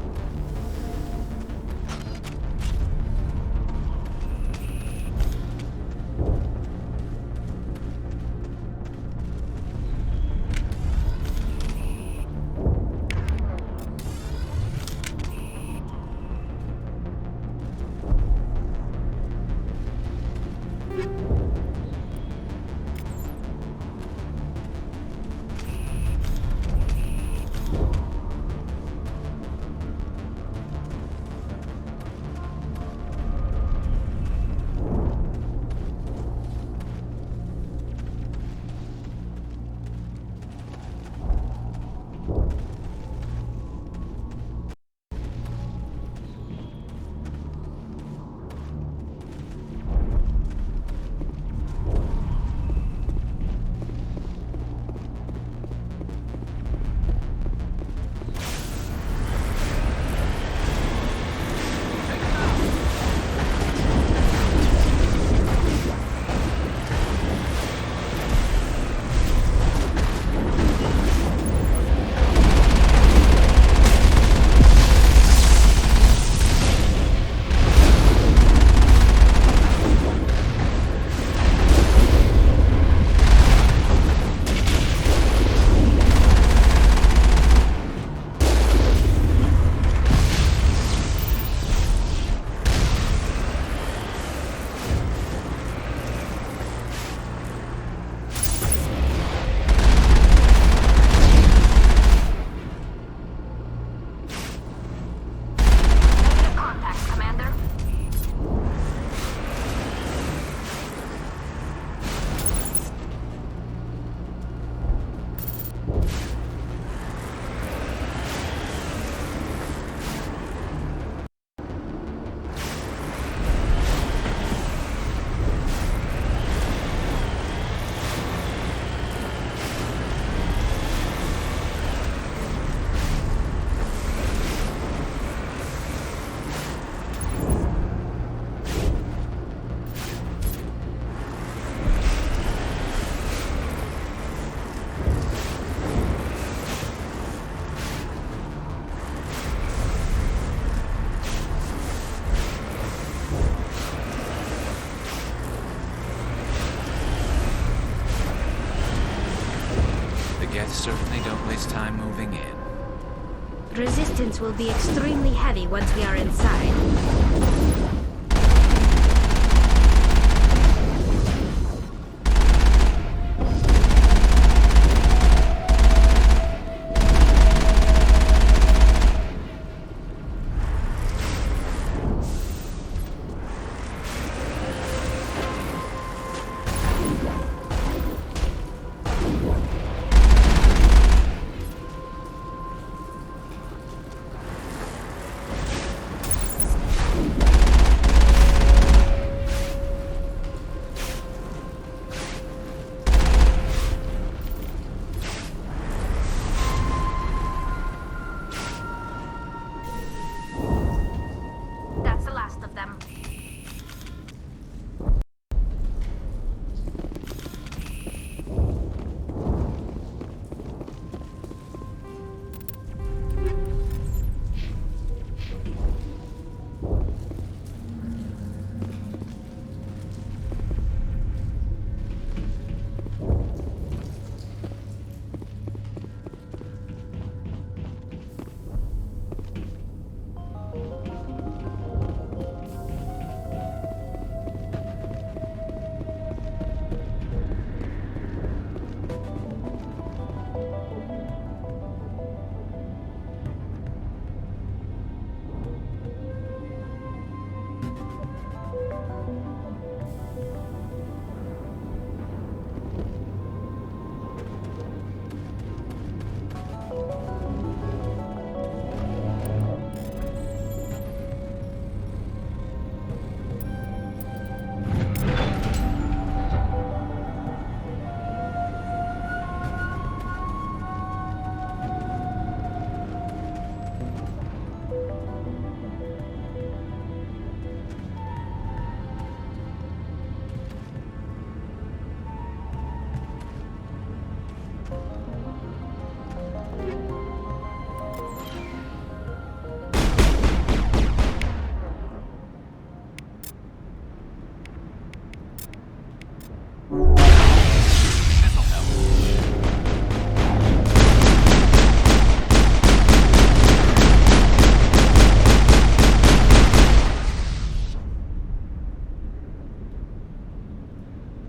Certainly don't waste time moving in. Resistance will be extremely heavy once we are inside.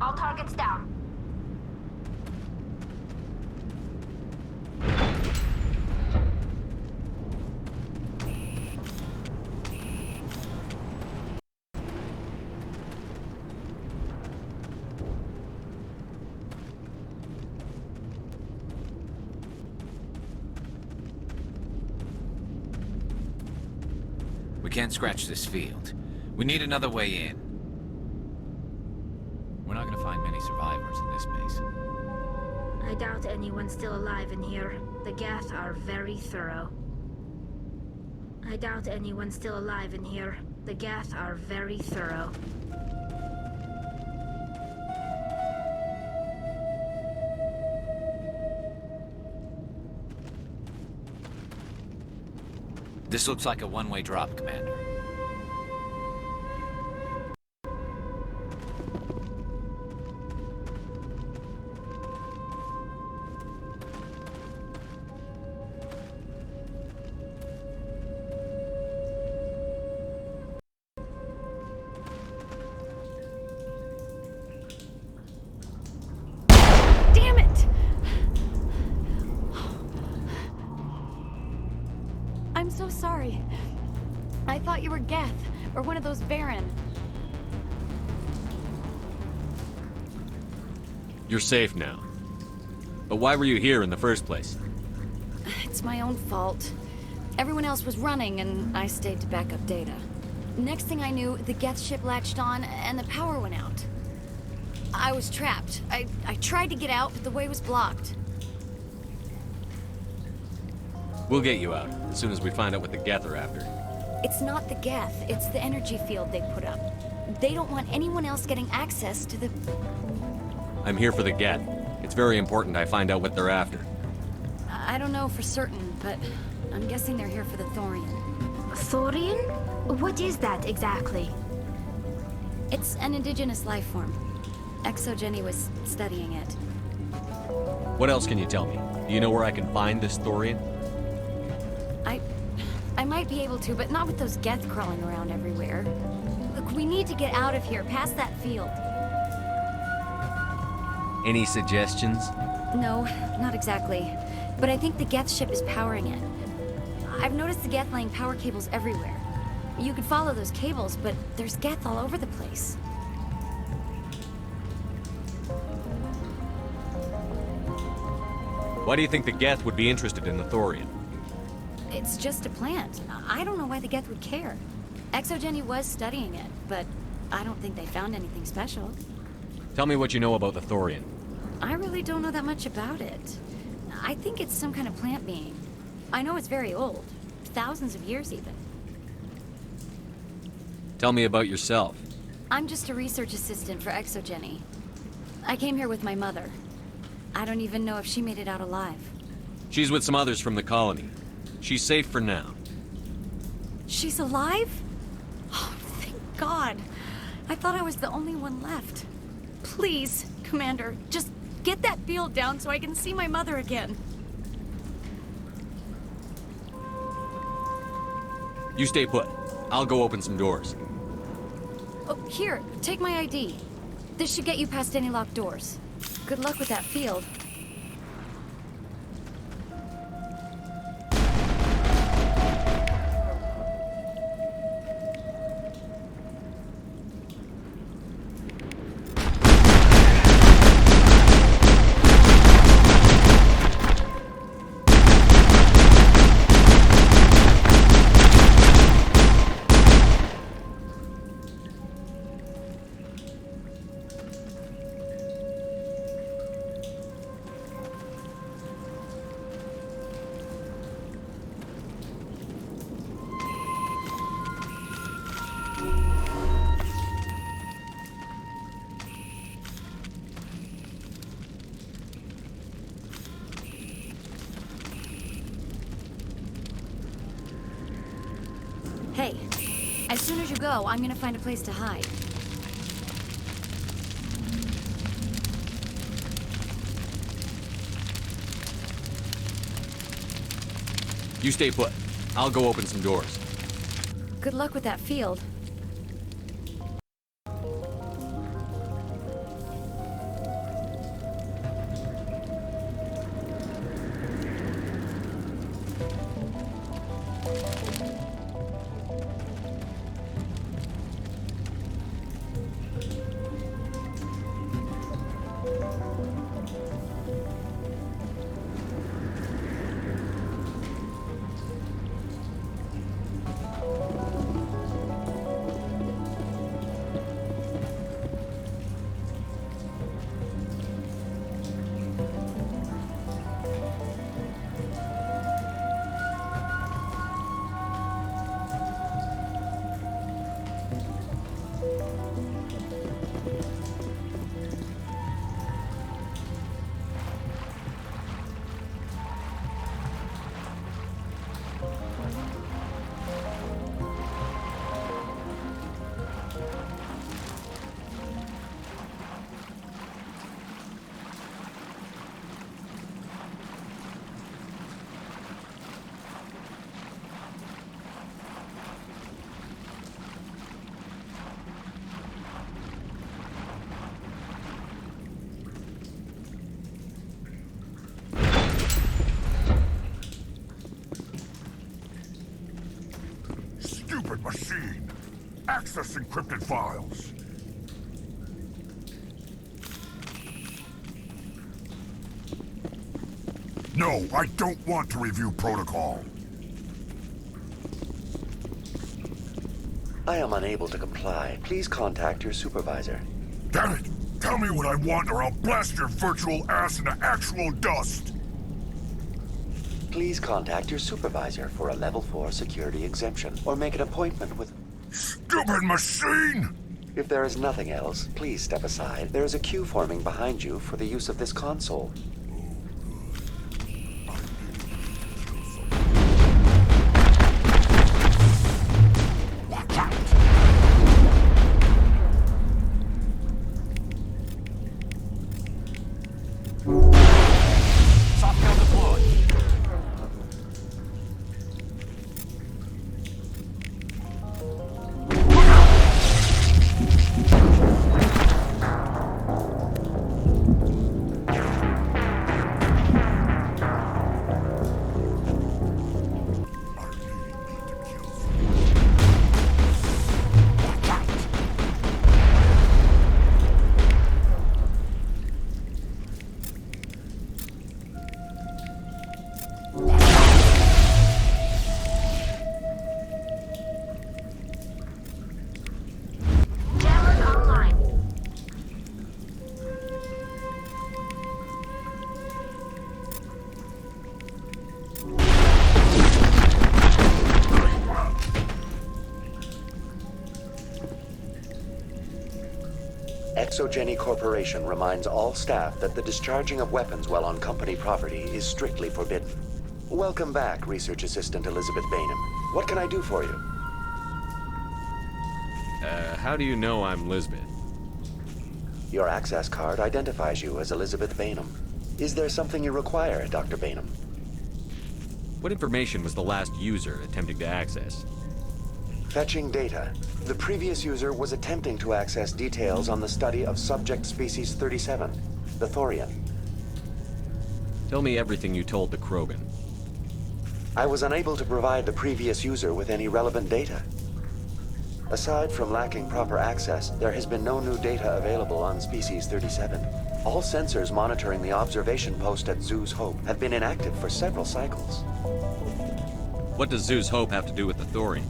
All targets down. We can't scratch this field. We need another way in. We're not gonna find many survivors in this base. I doubt anyone's still alive in here. The Geth are very thorough. I doubt anyone's still alive in here. The Geth are very thorough. This looks like a one-way drop, Commander. Damn it! I'm so sorry. I thought you were Geth, or one of those Baron. You're safe now. But why were you here in the first place? It's my own fault. Everyone else was running, and I stayed to back up data. Next thing I knew, the Geth ship latched on, and the power went out. I was trapped. I tried to get out, but the way was blocked. We'll get you out, as soon as we find out what the Geth are after. It's not the Geth, it's the energy field they put up. They don't want anyone else getting access to the... I'm here for the Geth. It's very important I find out what they're after. I don't know for certain, but I'm guessing they're here for the Thorian. Thorian? What is that exactly? It's an indigenous life form. ExoGeni was studying it. What else can you tell me? Do you know where I can find this Thorian? I might be able to, but not with those Geth crawling around everywhere. Look, we need to get out of here, past that field. Any suggestions? No, not exactly. But I think the Geth ship is powering it. I've noticed the Geth laying power cables everywhere. You could follow those cables, but there's Geth all over the place. Why do you think the Geth would be interested in the Thorian? It's just a plant. I don't know why the Geth would care. ExoGeni was studying it, but I don't think they found anything special. Tell me what you know about the Thorian. I really don't know that much about it. I think it's some kind of plant being. I know it's very old. Thousands of years, even. Tell me about yourself. I'm just a research assistant for ExoGeni. I came here with my mother. I don't even know if she made it out alive. She's with some others from the colony. She's safe for now. She's alive? Oh, thank God. I thought I was the only one left. Please, Commander, just get that field down so I can see my mother again. You stay put. I'll go open some doors. Oh, here, take my ID. This should get you past any locked doors. Good luck with that field. Hey, as soon as you go, I'm gonna find a place to hide. You stay put. I'll go open some doors. Good luck with that field. encrypted files. No, I don't want to review protocol. I am unable to comply. Please contact your supervisor. Damn it! Tell me what I want or I'll blast your virtual ass into actual dust! Please contact your supervisor for a level 4 security exemption, or make an appointment with... Stupid machine! If there is nothing else, please step aside. There is a queue forming behind you for the use of this console. ExoGeni Corporation reminds all staff that the discharging of weapons while on company property is strictly forbidden. Welcome back, Research Assistant Elizabeth Bainham. What can I do for you? How do you know I'm Lisbeth? Your access card identifies you as Elizabeth Bainham. Is there something you require, Dr. Bainham? What information was the last user attempting to access? Fetching data. The previous user was attempting to access details on the study of subject species 37, the Thorian. Tell me everything you told the Krogan. I was unable to provide the previous user with any relevant data. Aside from lacking proper access, there has been no new data available on species 37. All sensors monitoring the observation post at Zoo's Hope have been inactive for several cycles. What does Zoo's Hope have to do with the Thorian?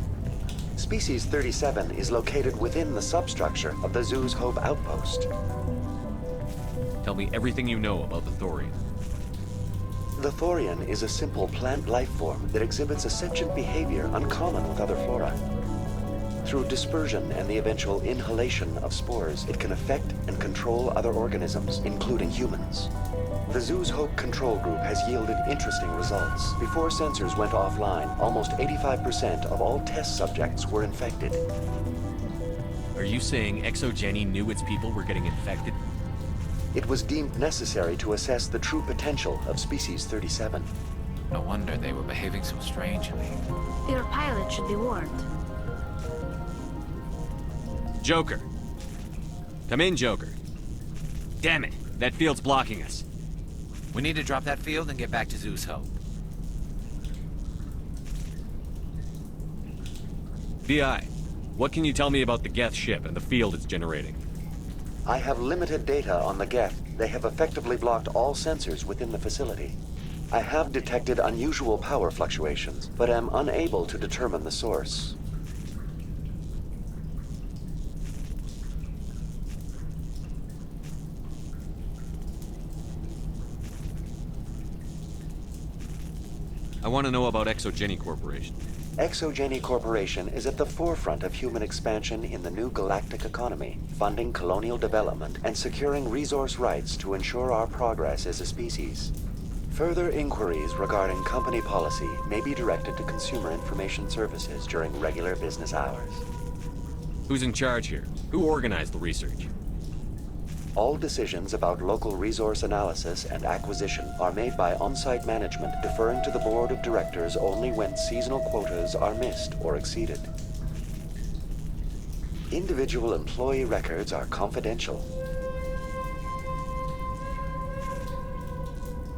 Species 37 is located within the substructure of the Zoo's Hope outpost. Tell me everything you know about the Thorian. The Thorian is a simple plant life form that exhibits a sentient behavior uncommon with other flora. Through dispersion and the eventual inhalation of spores, it can affect and control other organisms, including humans. The Zoo's Hope control group has yielded interesting results. Before sensors went offline, almost 85% of all test subjects were infected. Are you saying ExoGeni knew its people were getting infected? It was deemed necessary to assess the true potential of species 37. No wonder they were behaving so strangely. Your pilot should be warned. Joker. Come in, Joker. Damn it, that field's blocking us. We need to drop that field and get back to Zoo's Hope. VI, what can you tell me about the Geth ship and the field it's generating? I have limited data on the Geth. They have effectively blocked all sensors within the facility. I have detected unusual power fluctuations, but am unable to determine the source. I want to know about ExoGeni Corporation. ExoGeni Corporation is at the forefront of human expansion in the new galactic economy, funding colonial development and securing resource rights to ensure our progress as a species. Further inquiries regarding company policy may be directed to Consumer Information Services during regular business hours. Who's in charge here? Who organized the research? All decisions about local resource analysis and acquisition are made by on-site management, deferring to the board of directors only when seasonal quotas are missed or exceeded. Individual employee records are confidential.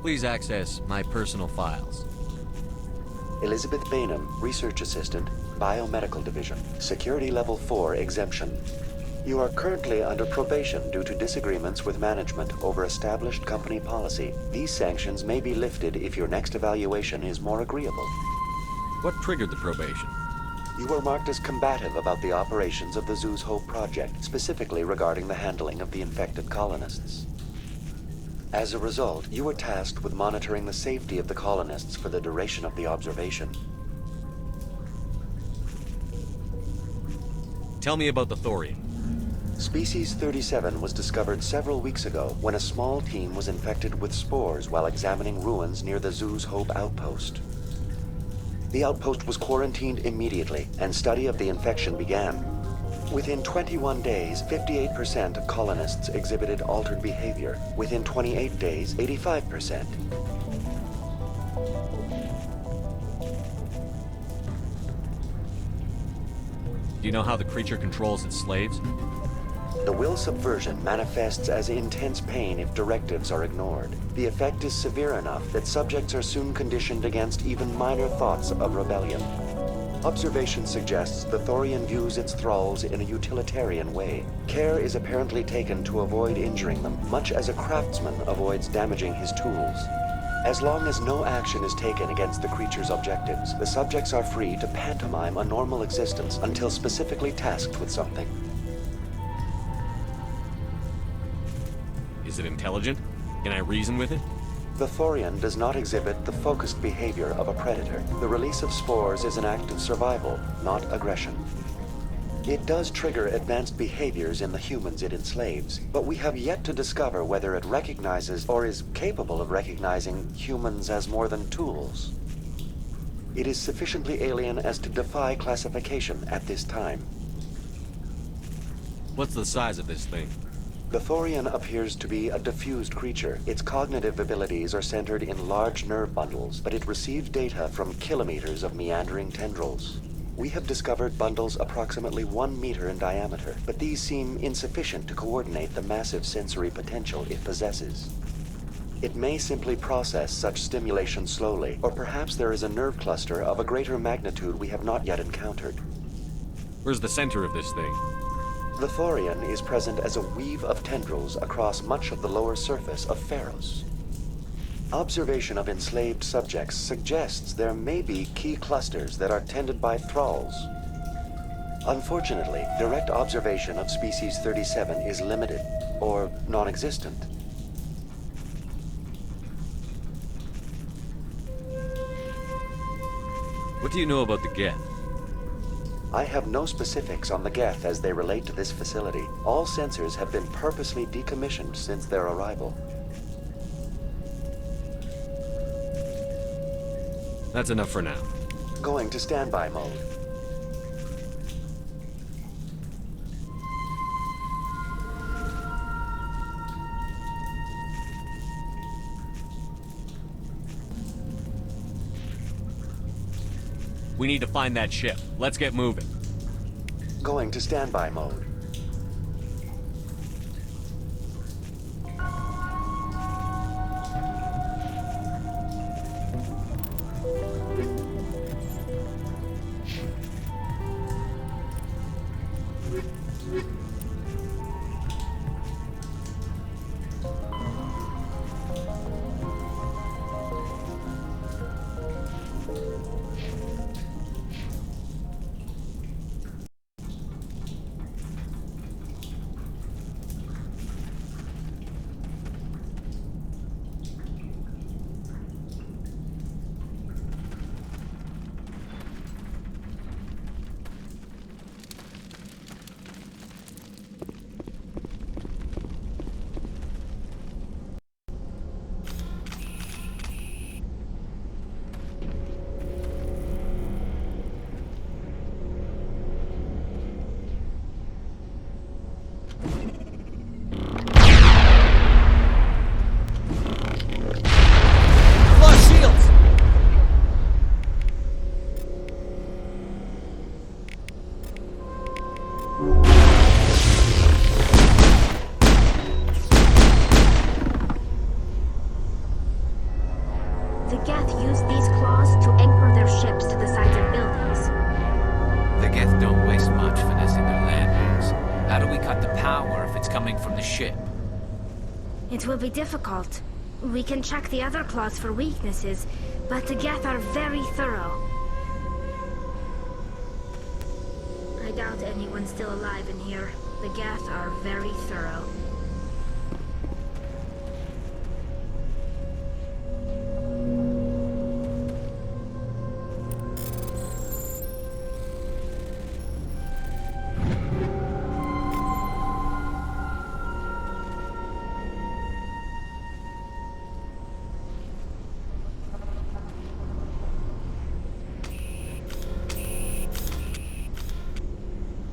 Please access my personal files. Elizabeth Bainham, Research Assistant, Biomedical Division, Security Level 4 exemption. You are currently under probation due to disagreements with management over established company policy. These sanctions may be lifted if your next evaluation is more agreeable. What triggered the probation? You were marked as combative about the operations of the Zoo's Hope project, specifically regarding the handling of the infected colonists. As a result, you were tasked with monitoring the safety of the colonists for the duration of the observation. Tell me about the Thorian. Species 37 was discovered several weeks ago when a small team was infected with spores while examining ruins near the Zoo's Hope outpost. The outpost was quarantined immediately, and study of the infection began. Within 21 days, 58% of colonists exhibited altered behavior. Within 28 days, 85%. Do you know how the creature controls its slaves? The will subversion manifests as intense pain if directives are ignored. The effect is severe enough that subjects are soon conditioned against even minor thoughts of rebellion. Observation suggests the Thorian views its thralls in a utilitarian way. Care is apparently taken to avoid injuring them, much as a craftsman avoids damaging his tools. As long as no action is taken against the creature's objectives, the subjects are free to pantomime a normal existence until specifically tasked with something. Is it intelligent? Can I reason with it? The Thorian does not exhibit the focused behavior of a predator. The release of spores is an act of survival, not aggression. It does trigger advanced behaviors in the humans it enslaves, but we have yet to discover whether it recognizes or is capable of recognizing humans as more than tools. It is sufficiently alien as to defy classification at this time. What's the size of this thing? The Thorian appears to be a diffused creature. Its cognitive abilities are centered in large nerve bundles, but it receives data from kilometers of meandering tendrils. We have discovered bundles approximately 1 meter in diameter, but these seem insufficient to coordinate the massive sensory potential it possesses. It may simply process such stimulation slowly, or perhaps there is a nerve cluster of a greater magnitude we have not yet encountered. Where's the center of this thing? The Thorian is present as a weave of tendrils across much of the lower surface of Feros. Observation of enslaved subjects suggests there may be key clusters that are tended by thralls. Unfortunately, direct observation of species 37 is limited, or non-existent. What do you know about the Geth? I have no specifics on the Geth as they relate to this facility. All sensors have been purposely decommissioned since their arrival. That's enough for now. Going to standby mode. We need to find that ship. Let's get moving. Going to standby mode. How do we cut the power if it's coming from the ship? It will be difficult. We can check the other claws for weaknesses, but the Geth are very thorough. I doubt anyone's still alive in here. The Geth are very thorough.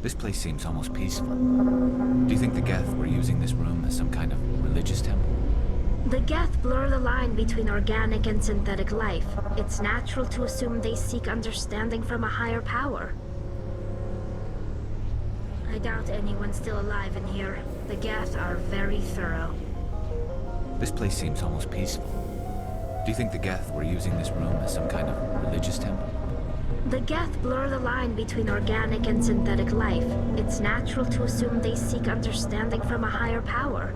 This place seems almost peaceful. Do you think the Geth were using this room as some kind of religious temple? The Geth blur the line between organic and synthetic life. It's natural to assume they seek understanding from a higher power. I doubt anyone's still alive in here. The Geth are very thorough. This place seems almost peaceful. Do you think the Geth were using this room as some kind of religious temple? The Geth blur the line between organic and synthetic life. It's natural to assume they seek understanding from a higher power.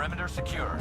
Perimeter secure.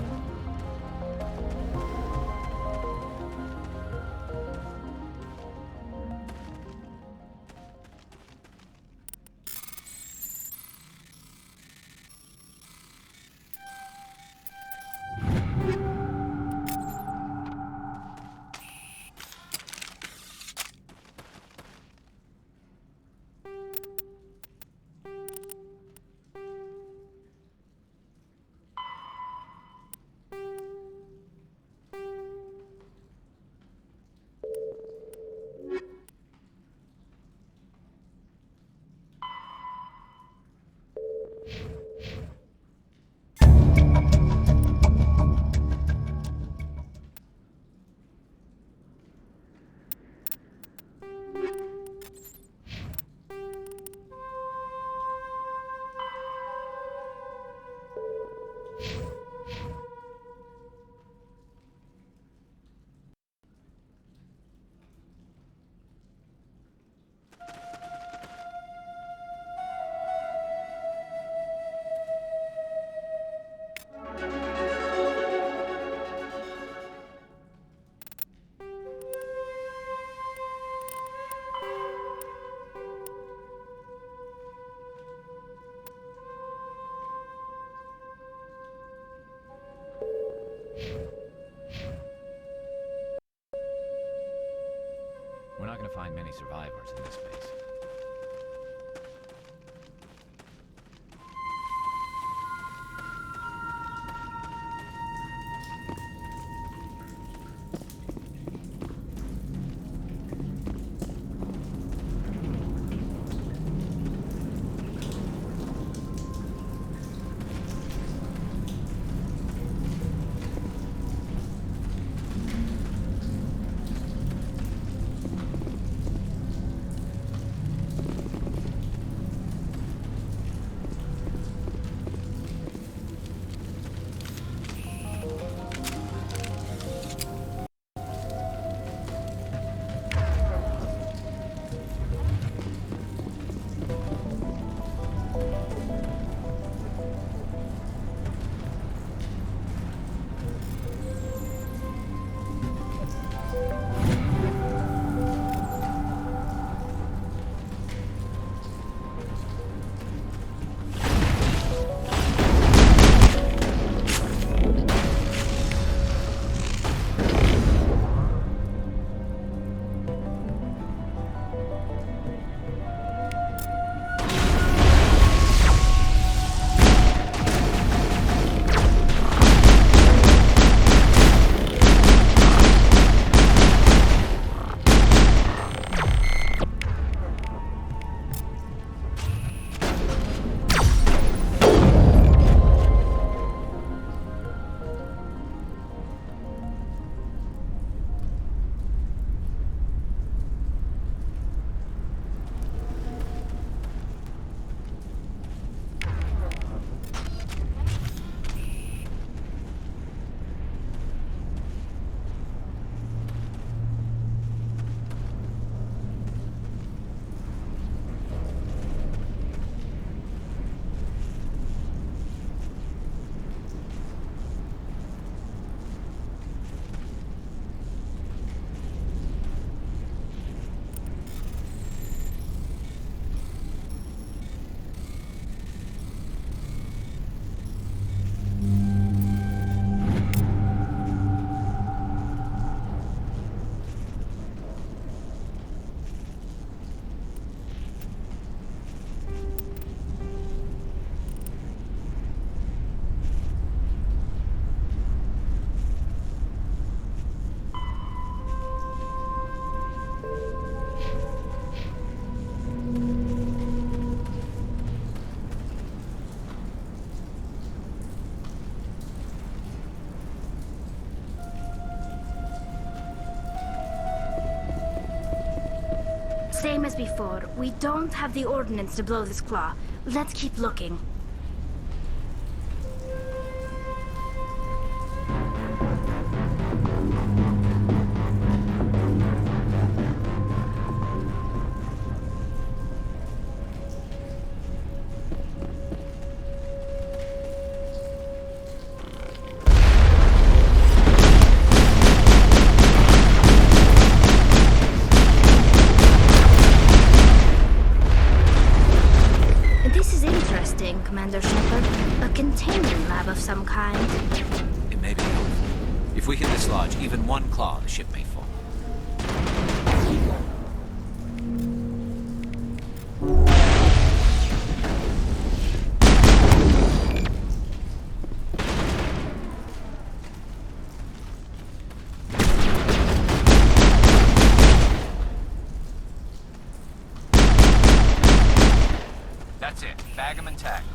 find many survivors in this space. Same as before. We don't have the ordnance to blow this claw. Let's keep looking. Commander Shepard. A containment lab of some kind. It may be helpful. If we can dislodge even one claw, the ship may fall. That's it. Bag 'em and tag 'em.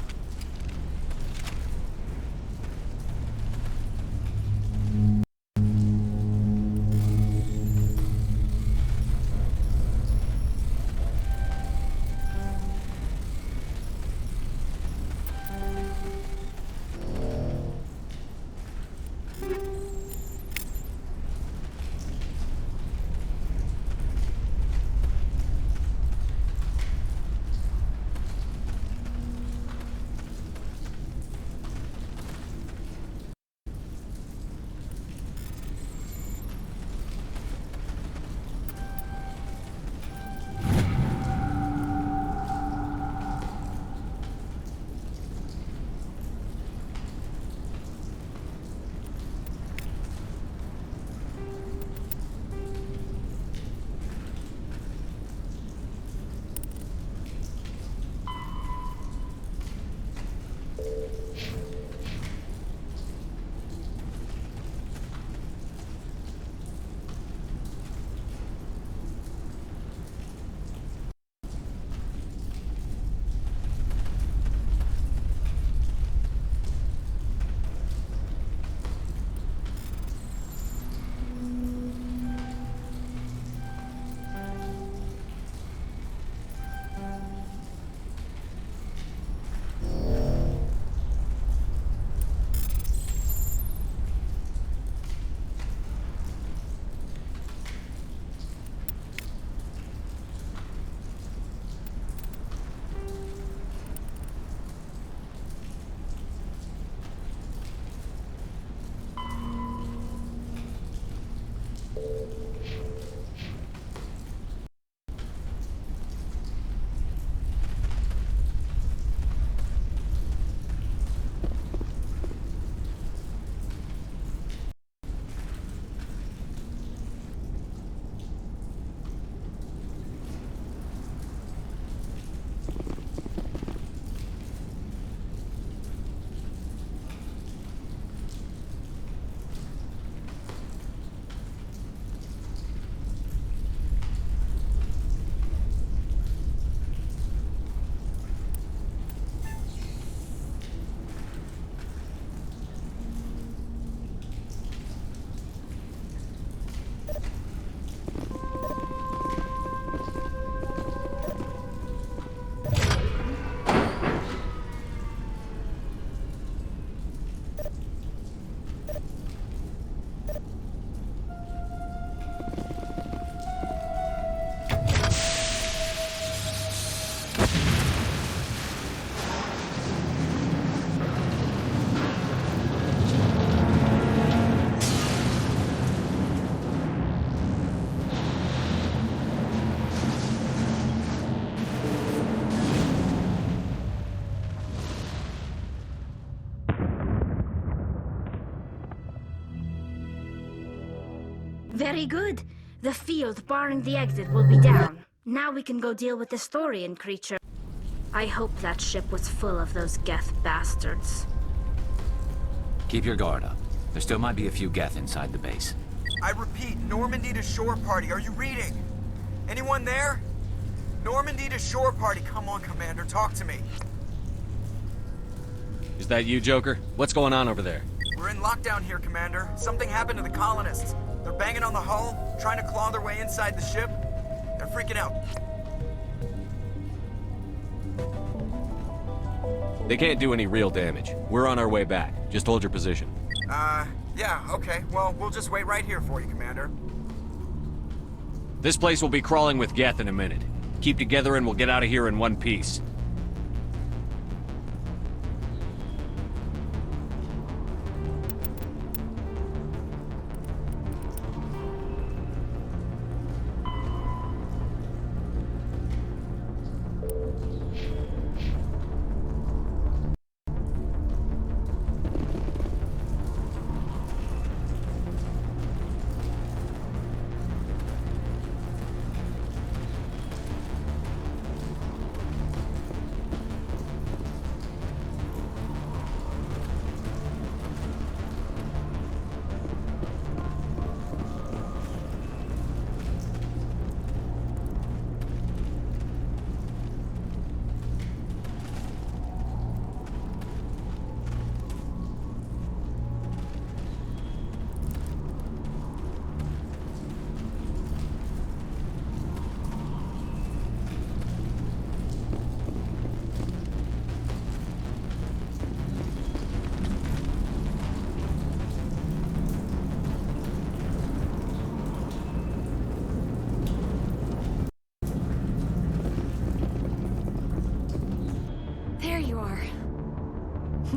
Very good. The field barring the exit will be down. Now we can go deal with this Thorian creature. I hope that ship was full of those Geth bastards. Keep your guard up. There still might be a few Geth inside the base. I repeat, Normandy to shore party. Are you reading? Anyone there? Normandy to shore party. Come on, Commander, talk to me. Is that you, Joker? What's going on over there? We're in lockdown here, Commander. Something happened to the colonists. They're banging on the hull, trying to claw their way inside the ship. They're freaking out. They can't do any real damage. We're on our way back. Just hold your position. Yeah, okay. Well, we'll just wait right here for you, Commander. This place will be crawling with Geth in a minute. Keep together and we'll get out of here in one piece.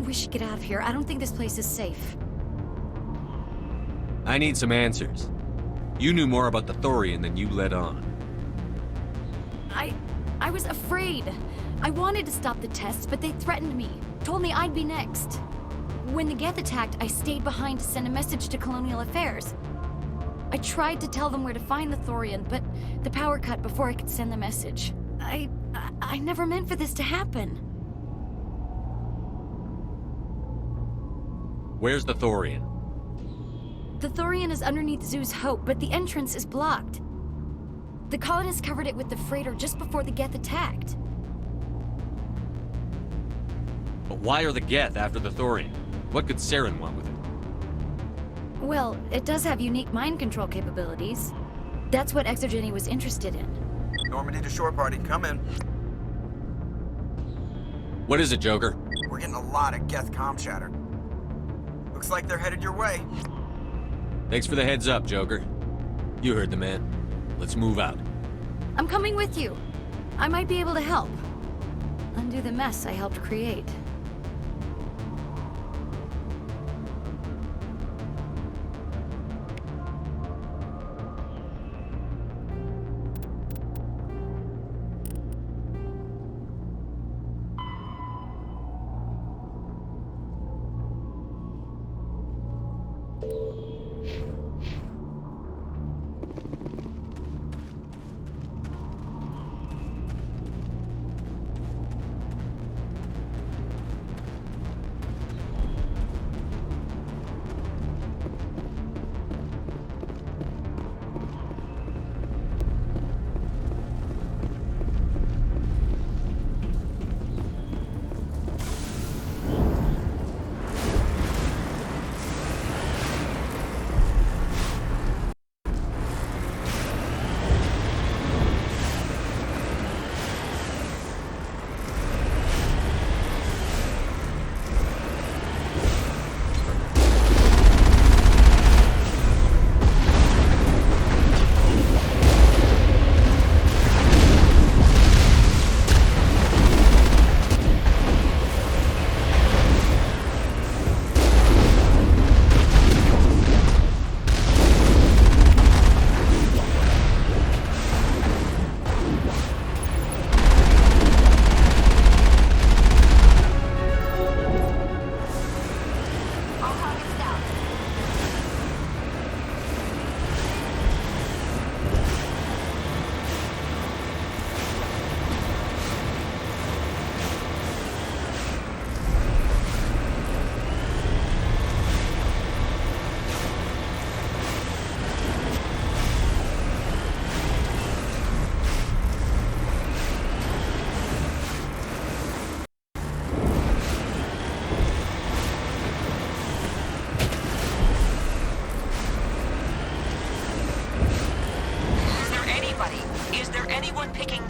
We should get out of here. I don't think this place is safe. I need some answers. You knew more about the Thorian than you let on. I was afraid. I wanted to stop the tests, but they threatened me. Told me I'd be next. When the Geth attacked, I stayed behind to send a message to Colonial Affairs. I tried to tell them where to find the Thorian, but the power cut before I could send the message. I never meant for this to happen. Where's the Thorian? The Thorian is underneath Zoo's Hope, but the entrance is blocked. The colonists covered it with the freighter just before the Geth attacked. But why are the Geth after the Thorian? What could Saren want with it? Well, it does have unique mind control capabilities. That's what ExoGeni was interested in. Normandy to shore party, come in. What is it, Joker? We're getting a lot of Geth comm chatter. Looks like they're headed your way. Thanks for the heads up, Joker. You heard the man. Let's move out. I'm coming with you. I might be able to help. Undo the mess I helped create.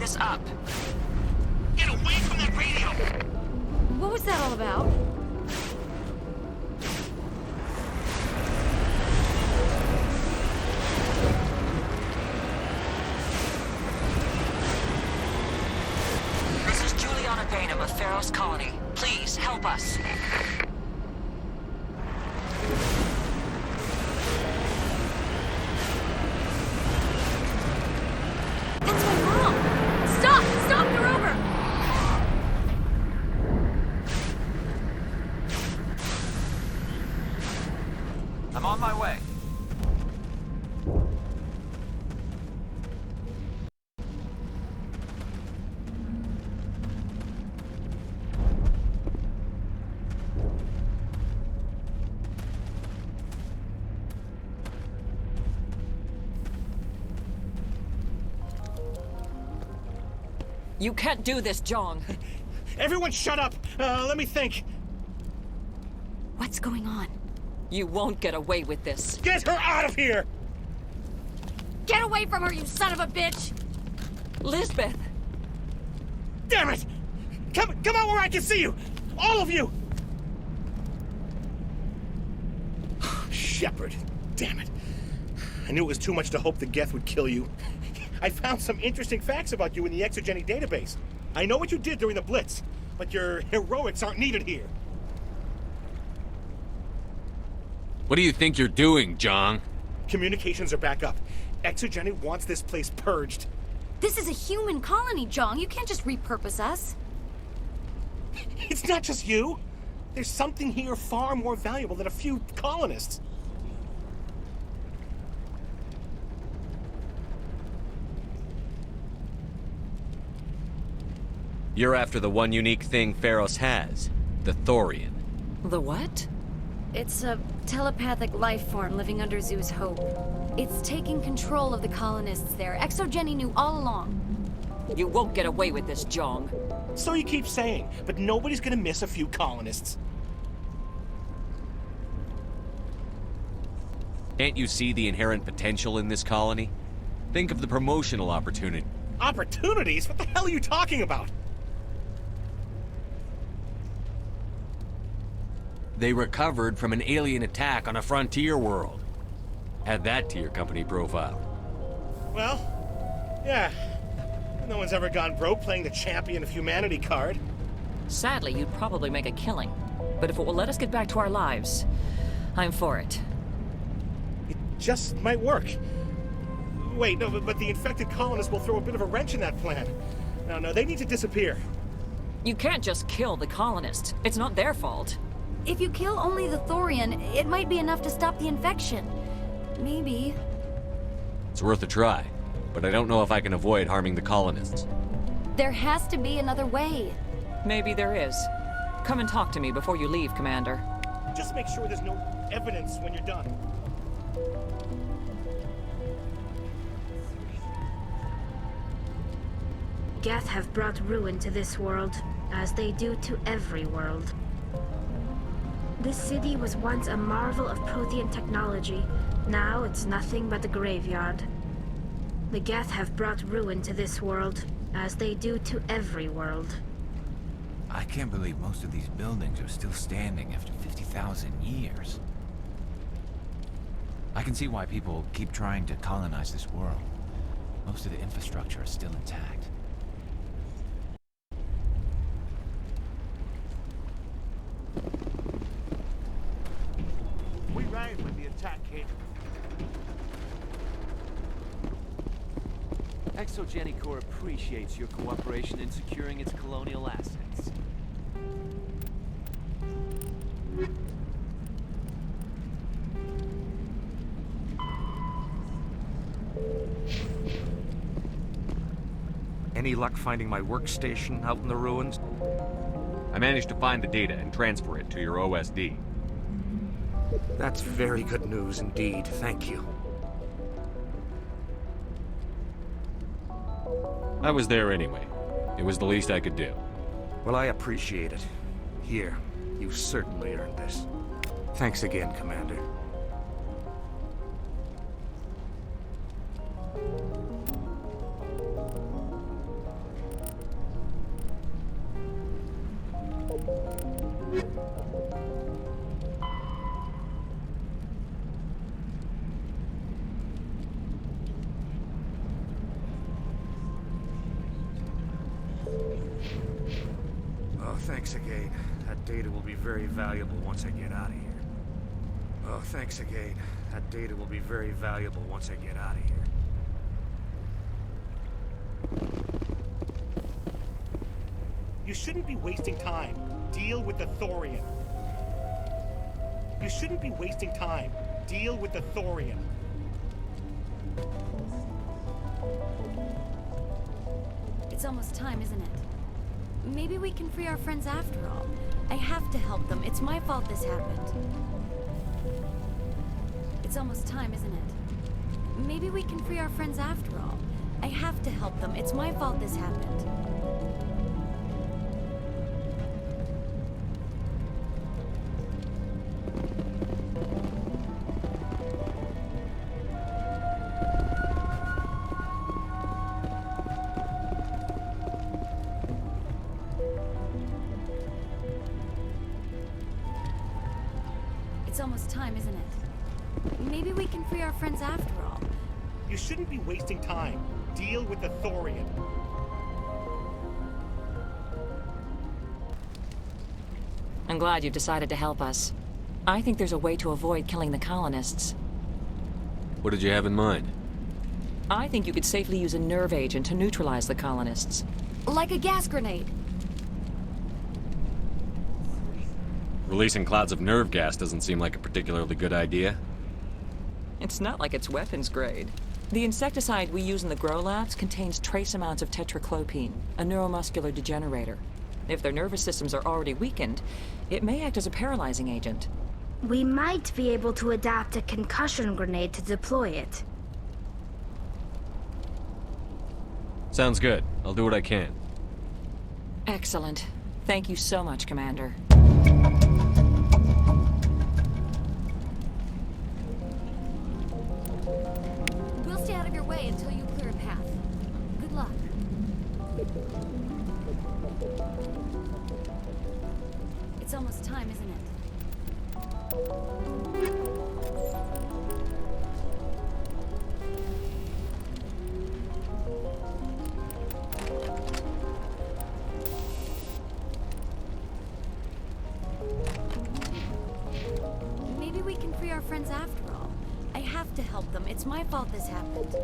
this up. Get away from that radio! What was that all about? This is Juliana Bainham of Feros Colony. Please, help us. That's my mom! Stop! Stop! They're over! I'm on my way. You can't do this, Jong. Everyone shut up! Let me think. What's going on? You won't get away with this. Get her out of here! Get away from her, you son of a bitch! Lisbeth! Damn it! Come out where I can see you! All of you! Shepard. Damn it. I knew it was too much to hope the Geth would kill you. I found some interesting facts about you in the ExoGeni database. I know what you did during the Blitz, but your heroics aren't needed here. What do you think you're doing, Jong? Communications are back up. ExoGeni wants this place purged. This is a human colony, Jong. You can't just repurpose us. It's not just you. There's something here far more valuable than a few colonists. You're after the one unique thing Feros has, the Thorian. The what? It's a telepathic life form living under Zoo's hope. It's taking control of the colonists there. ExoGeni knew all along. You won't get away with this, Jong. So you keep saying, but nobody's gonna miss a few colonists. Can't you see the inherent potential in this colony? Think of the promotional opportunity. Opportunities? What the hell are you talking about? They recovered from an alien attack on a frontier world. Add that to your company profile. Well, yeah. No one's ever gone broke playing the champion of humanity card. Sadly, you'd probably make a killing. But if it will let us get back to our lives, I'm for it. It just might work. Wait, no, but the infected colonists will throw a bit of a wrench in that plan. No, they need to disappear. You can't just kill the colonists. It's not their fault. If you kill only the Thorian, it might be enough to stop the infection. Maybe. It's worth a try, but I don't know if I can avoid harming the colonists. There has to be another way. Maybe there is. Come and talk to me before you leave, Commander. Just make sure there's no evidence when you're done. Geth have brought ruin to this world, as they do to every world. This city was once a marvel of Prothean technology. Now it's nothing but a graveyard. The Geth have brought ruin to this world, as they do to every world. I can't believe most of these buildings are still standing after 50,000 years. I can see why people keep trying to colonize this world. Most of the infrastructure is still intact. We ran when the attack hit. ExoGeni Corp appreciates your cooperation in securing its colonial assets. Any luck finding my workstation out in the ruins? I managed to find the data and transfer it to your OSD. That's very good news indeed. Thank you. I was there anyway. It was the least I could do. Well, I appreciate it. Here, you certainly earned this. Thanks again, Commander. thanks again. That data will be very valuable once I get out of here. Oh, thanks again. That data will be very valuable once I get out of here. You shouldn't be wasting time. Deal with the Thorian. You shouldn't be wasting time. Deal with the Thorian. It's almost time, isn't it? Maybe we can free our friends after all. I have to help them. It's my fault this happened. It's almost time, isn't it? Maybe we can free our friends after all. I have to help them. It's my fault this happened. It's almost time, isn't it? Maybe we can free our friends after all. You shouldn't be wasting time. Deal with the Thorian. I'm glad you've decided to help us. I think there's a way to avoid killing the colonists. What did you have in mind? I think you could safely use a nerve agent to neutralize the colonists. Like a gas grenade. Releasing clouds of nerve gas doesn't seem like a particularly good idea. It's not like it's weapons grade. The insecticide we use in the grow labs contains trace amounts of tetraclopine, a neuromuscular degenerator. If their nervous systems are already weakened, it may act as a paralyzing agent. We might be able to adapt a concussion grenade to deploy it. Sounds good. I'll do what I can. Excellent. Thank you so much, Commander. We'll stay out of your way until you clear a path. Good luck. It's almost time, isn't it? Maybe we can free our friends after all. I have to help them. It's my fault this happened.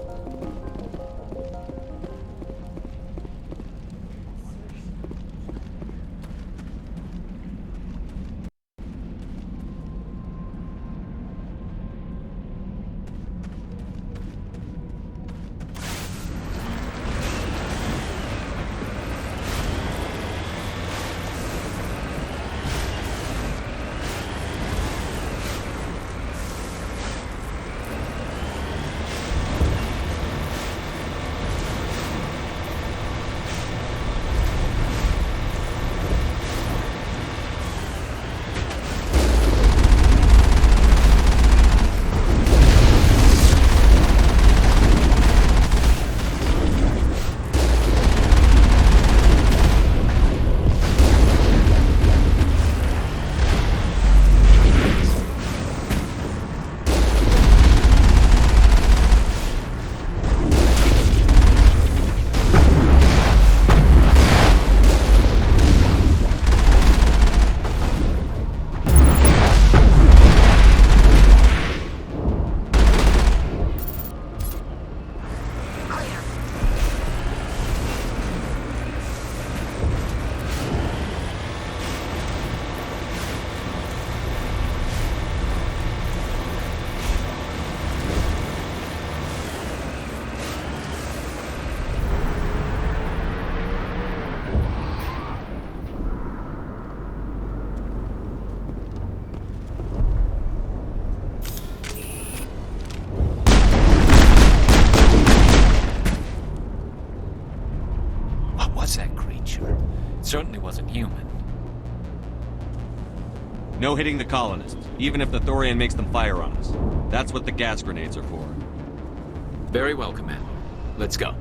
Certainly wasn't human. No hitting the colonists, even if the Thorian makes them fire on us. That's what the gas grenades are for. Very well, Commander. Let's go.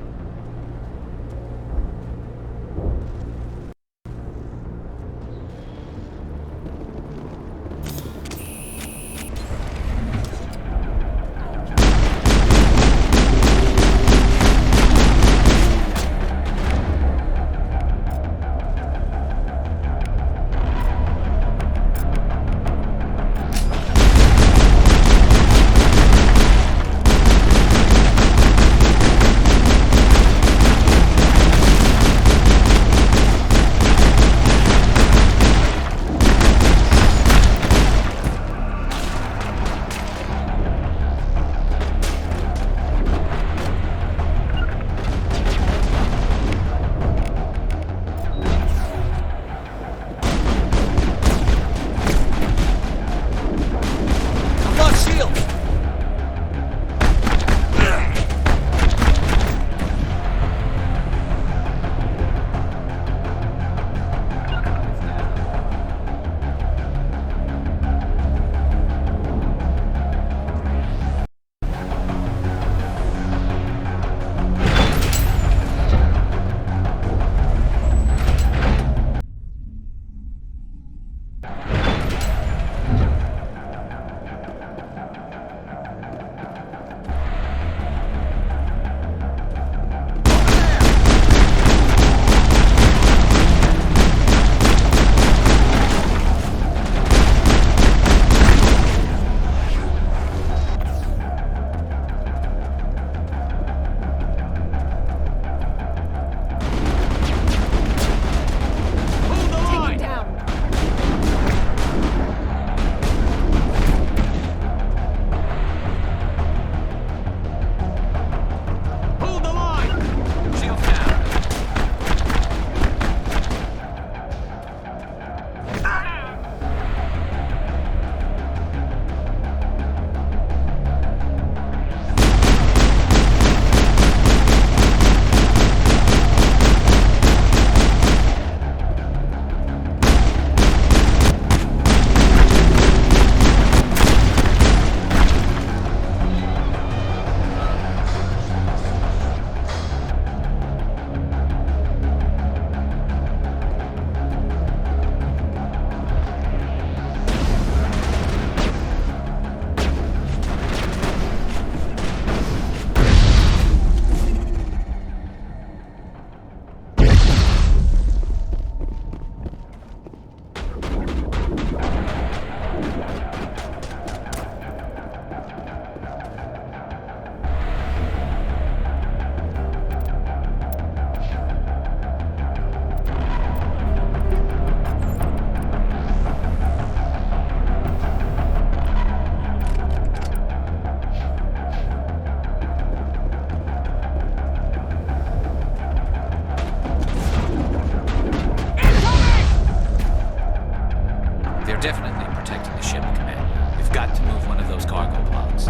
those cargo pods.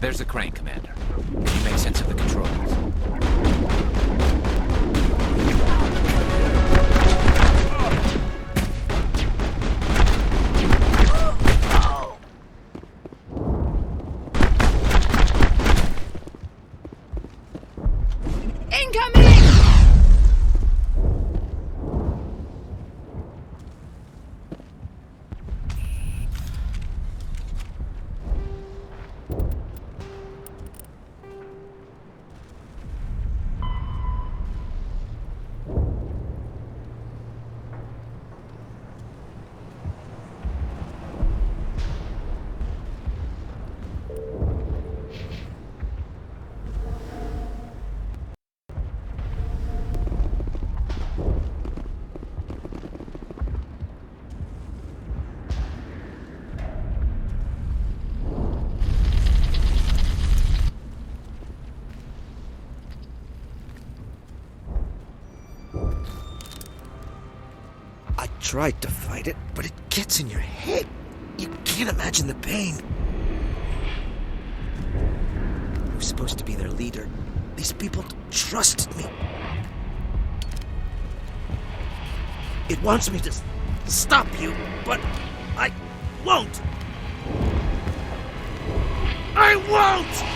There's a crane, Commander. Can you make sense of the controls? I tried to fight it, but it gets in your head. You can't imagine the pain. I was supposed to be their leader. These people trusted me. It wants me to stop you, but I won't. I won't!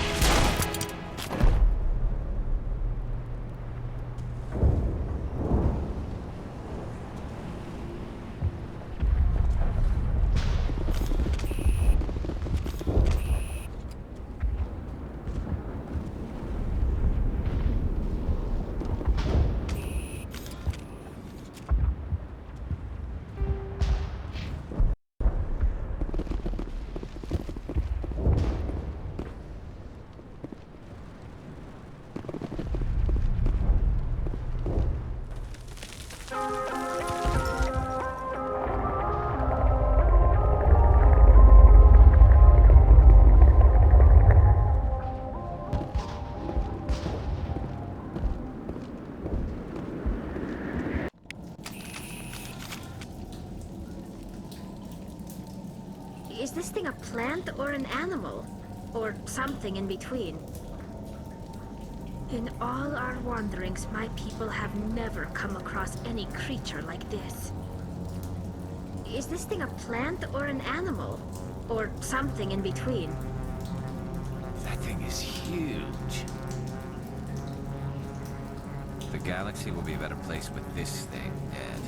Is this thing a plant or an animal? Or something in between? In all our wanderings, my people have never come across any creature like this. Is this thing a plant or an animal? Or something in between? That thing is huge. The galaxy will be a better place with this thing dead.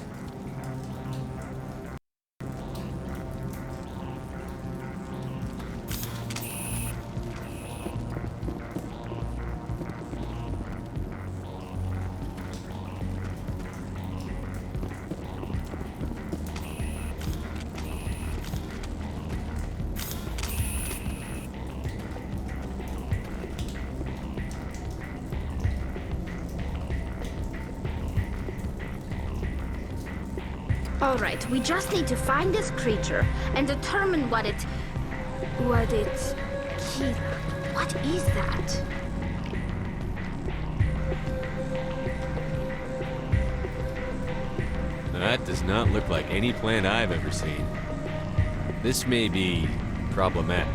Alright, we just need to find this creature and determine what it... What is that? That does not look like any plant I've ever seen. This may be problematic.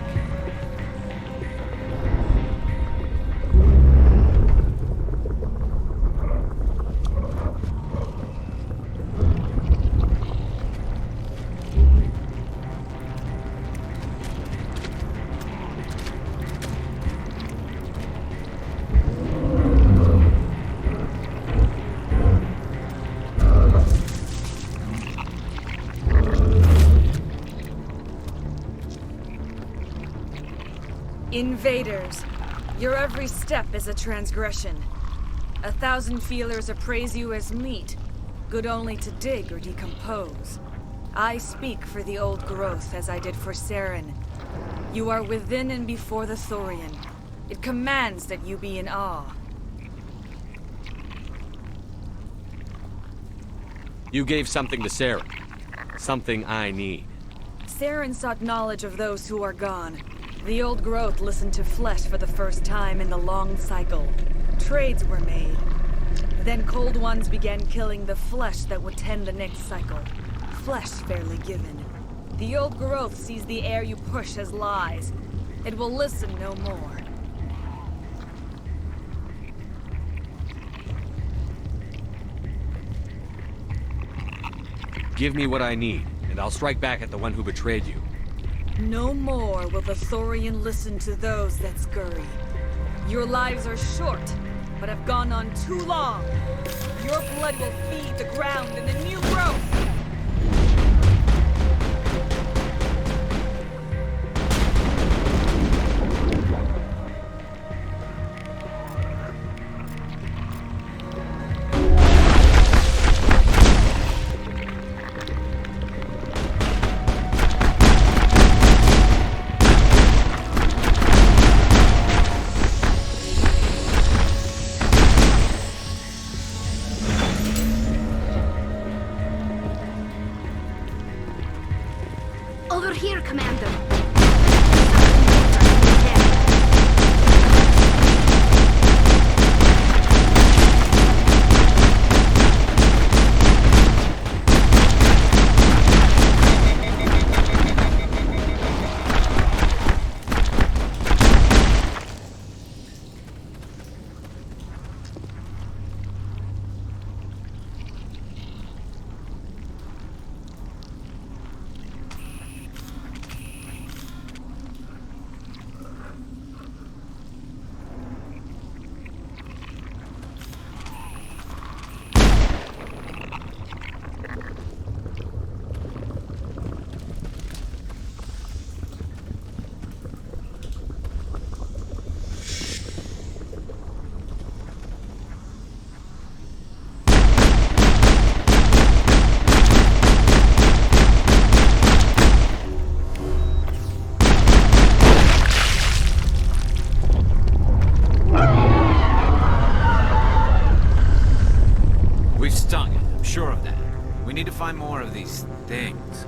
Invaders, your every step is a transgression. 1,000 feelers appraise you as meat, good only to dig or decompose. I speak for the old growth as I did for Saren. You are within and before the Thorian. It commands that you be in awe. You gave something to Saren. Something I need. Saren sought knowledge of those who are gone. The old growth listened to flesh for the first time in the long cycle. Trades were made. Then cold ones began killing the flesh that would tend the next cycle. Flesh fairly given. The old growth sees the air you push as lies. It will listen no more. Give me what I need, and I'll strike back at the one who betrayed you. No more will the Thorian listen to those that scurry. Your lives are short, but have gone on too long. Your blood will feed the ground and the new growth. Over here, Commander. Find more of these things.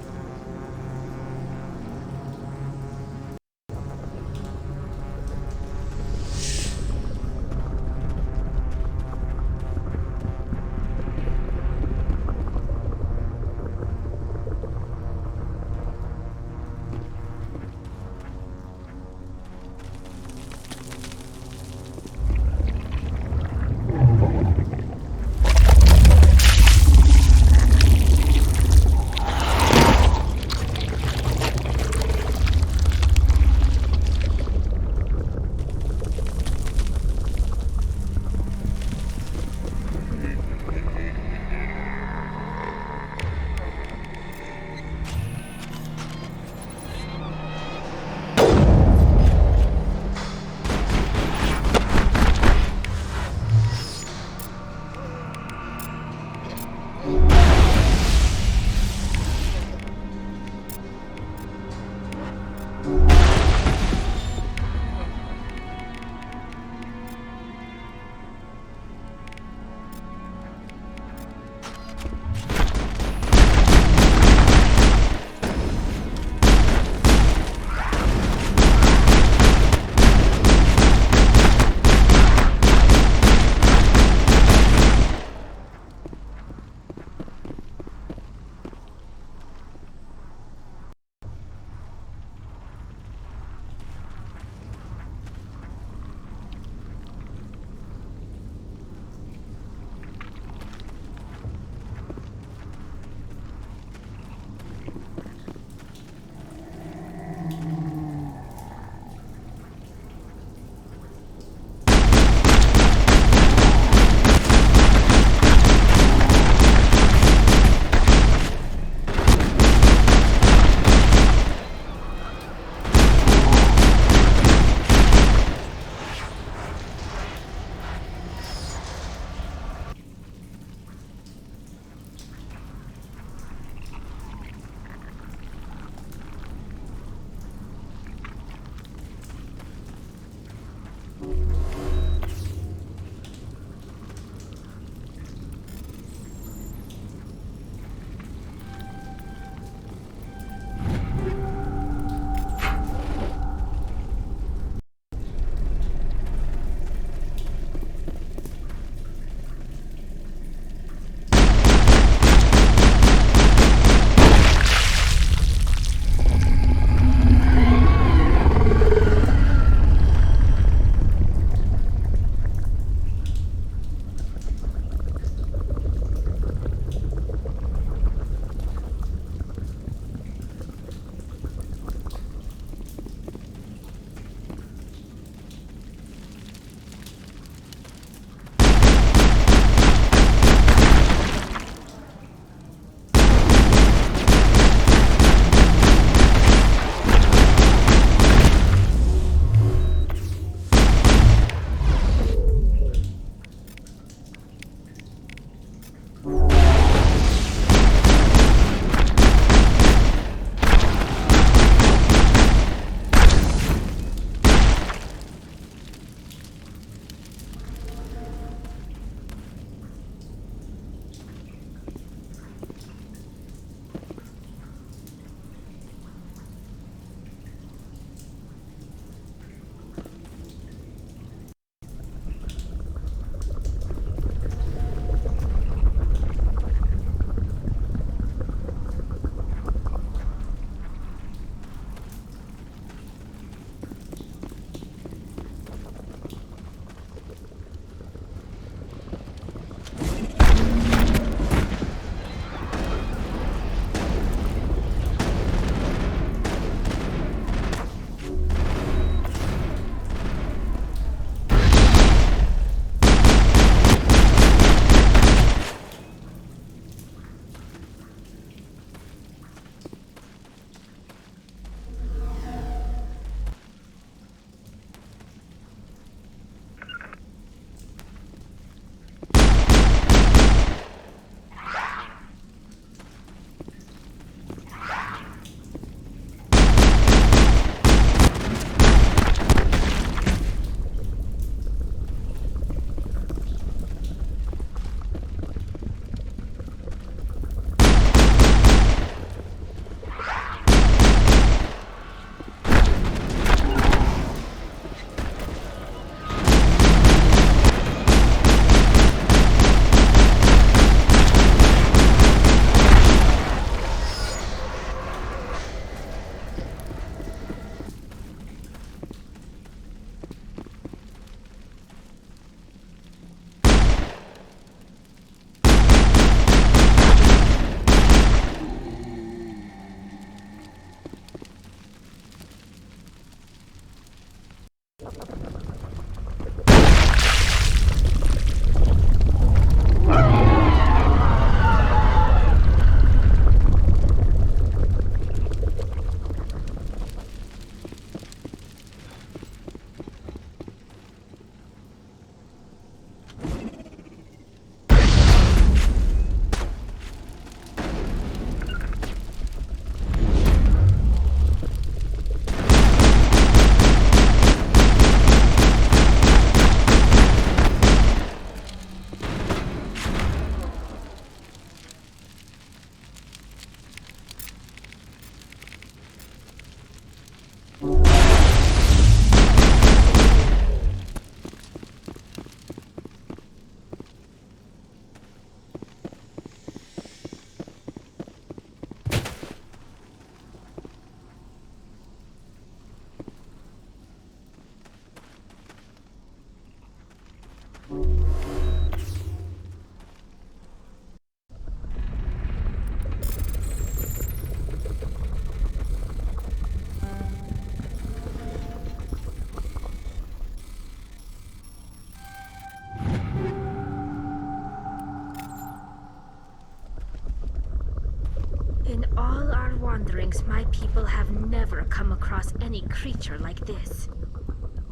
In all our wanderings, my people have never come across any creature like this.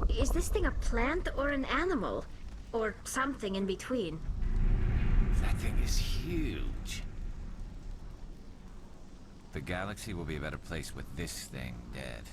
Is this thing a plant or an animal? Or something in between? That thing is huge. The galaxy will be a better place with this thing dead.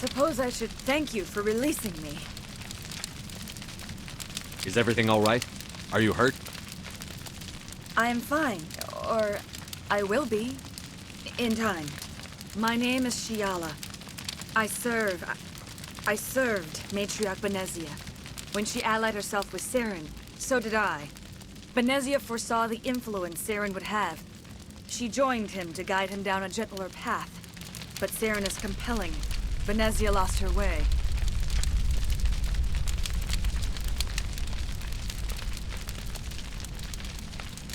suppose I should thank you for releasing me. Is everything all right? Are you hurt? I am fine, or I will be, in time. My name is Shiala. I served Matriarch Benezia. When she allied herself with Saren, so did I. Benezia foresaw the influence Saren would have. She joined him to guide him down a gentler path. But Saren is compelling. Benezia lost her way.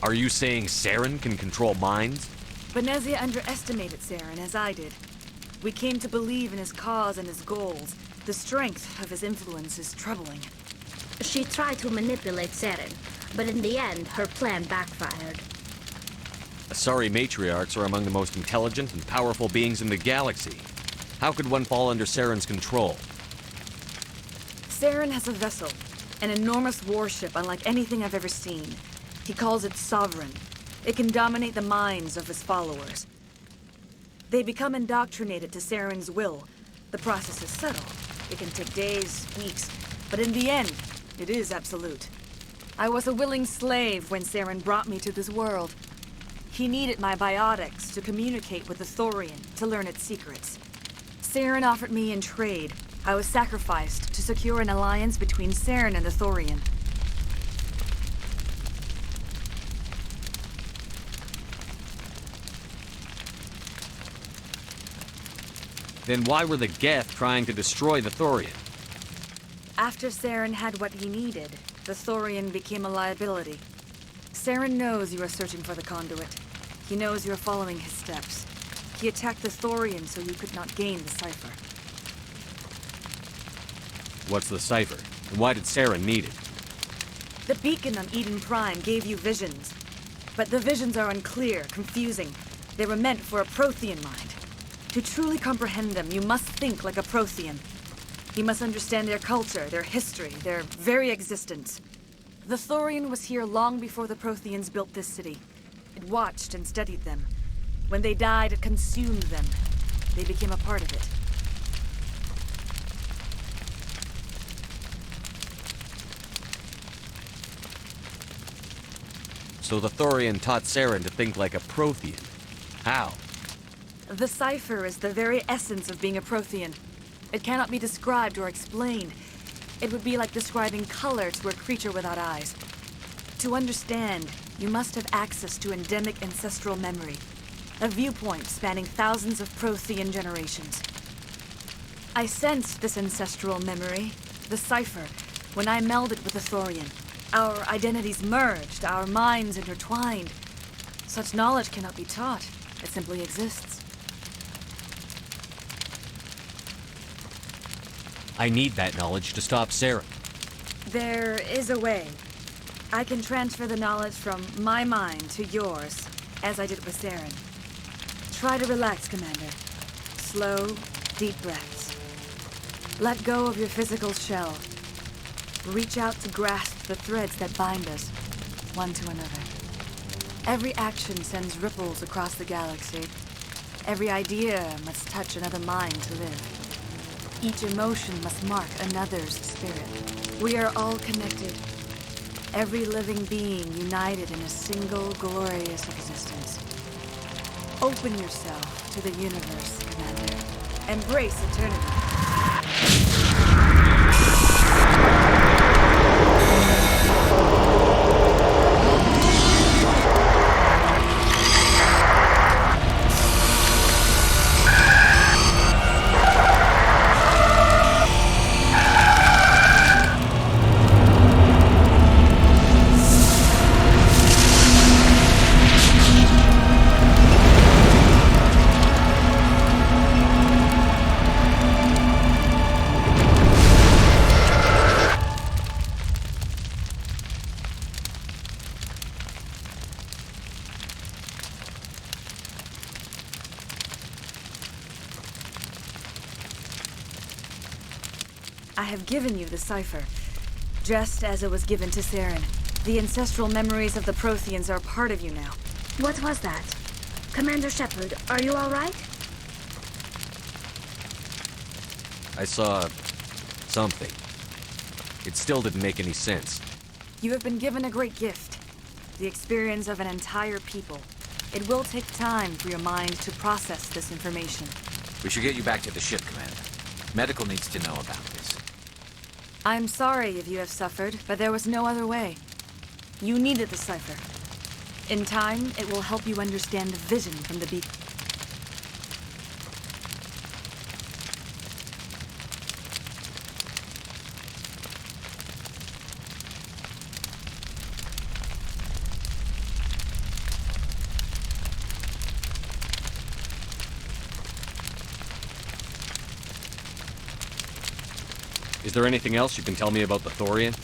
Are you saying Saren can control minds? Benezia underestimated Saren, as I did. We came to believe in his cause and his goals. The strength of his influence is troubling. She tried to manipulate Saren, but in the end, her plan backfired. Asari matriarchs are among the most intelligent and powerful beings in the galaxy. How could one fall under Saren's control? Saren has a vessel, an enormous warship unlike anything I've ever seen. He calls it Sovereign. It can dominate the minds of his followers. They become indoctrinated to Saren's will. The process is subtle. It can take days, weeks, but in the end, it is absolute. I was a willing slave when Saren brought me to this world. He needed my biotics to communicate with the Thorian, to learn its secrets. Saren offered me in trade. I was sacrificed to secure an alliance between Saren and the Thorian. Then why were the Geth trying to destroy the Thorian? After Saren had what he needed, the Thorian became a liability. Saren knows you are searching for the conduit. He knows you are following his steps. He attacked the Thorian so you could not gain the cipher. What's the cipher? And why did Saren need it? The beacon on Eden Prime gave you visions. But the visions are unclear, confusing. They were meant for a Prothean mind. To truly comprehend them, you must think like a Prothean. You must understand their culture, their history, their very existence. The Thorian was here long before the Protheans built this city. It watched and studied them. When they died, it consumed them. They became a part of it. So the Thorian taught Saren to think like a Prothean. How? The cipher is the very essence of being a Prothean. It cannot be described or explained. It would be like describing color to a creature without eyes. To understand, you must have access to endemic ancestral memory. A viewpoint spanning thousands of Prothean generations. I sensed this ancestral memory, the cipher, when I melded with the Thorian. Our identities merged, our minds intertwined. Such knowledge cannot be taught. It simply exists. I need that knowledge to stop Saren. There is a way. I can transfer the knowledge from my mind to yours, as I did with Saren. Try to relax, Commander. Slow, deep breaths. Let go of your physical shell. Reach out to grasp the threads that bind us, one to another. Every action sends ripples across the galaxy. Every idea must touch another mind to live. Each emotion must mark another's spirit. We are all connected. Every living being united in a single glorious existence. Open yourself to the universe, Commander. Embrace eternity. I have given you the cipher, just as it was given to Saren. The ancestral memories of the Protheans are part of you now. What was that? Commander Shepard, are you all right? I saw... something. It still didn't make any sense. You have been given a great gift. The experience of an entire people. It will take time for your mind to process this information. We should get you back to the ship, Commander. Medical needs to know about this. I'm sorry if you have suffered, but there was no other way. You needed the cipher. In time, it will help you understand the vision from the beacon. Is there anything else you can tell me about the Thorian?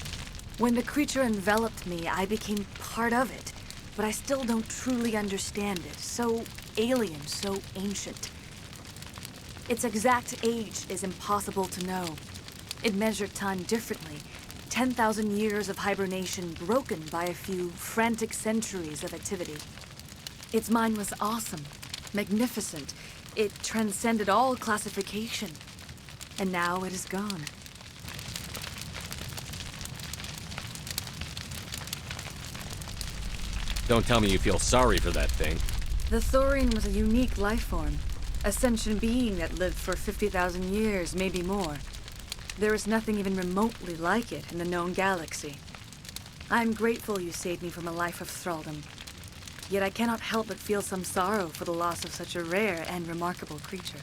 When the creature enveloped me, I became part of it, but I still don't truly understand it. So alien, so ancient. Its exact age is impossible to know. It measured time differently. 10,000 years of hibernation broken by a few frantic centuries of activity. Its mind was awesome, magnificent. It transcended all classification. And now it is gone. Don't tell me you feel sorry for that thing. The Thorian was a unique life form. A sentient being that lived for 50,000 years, maybe more. There is nothing even remotely like it in the known galaxy. I'm grateful you saved me from a life of thraldom. Yet I cannot help but feel some sorrow for the loss of such a rare and remarkable creature.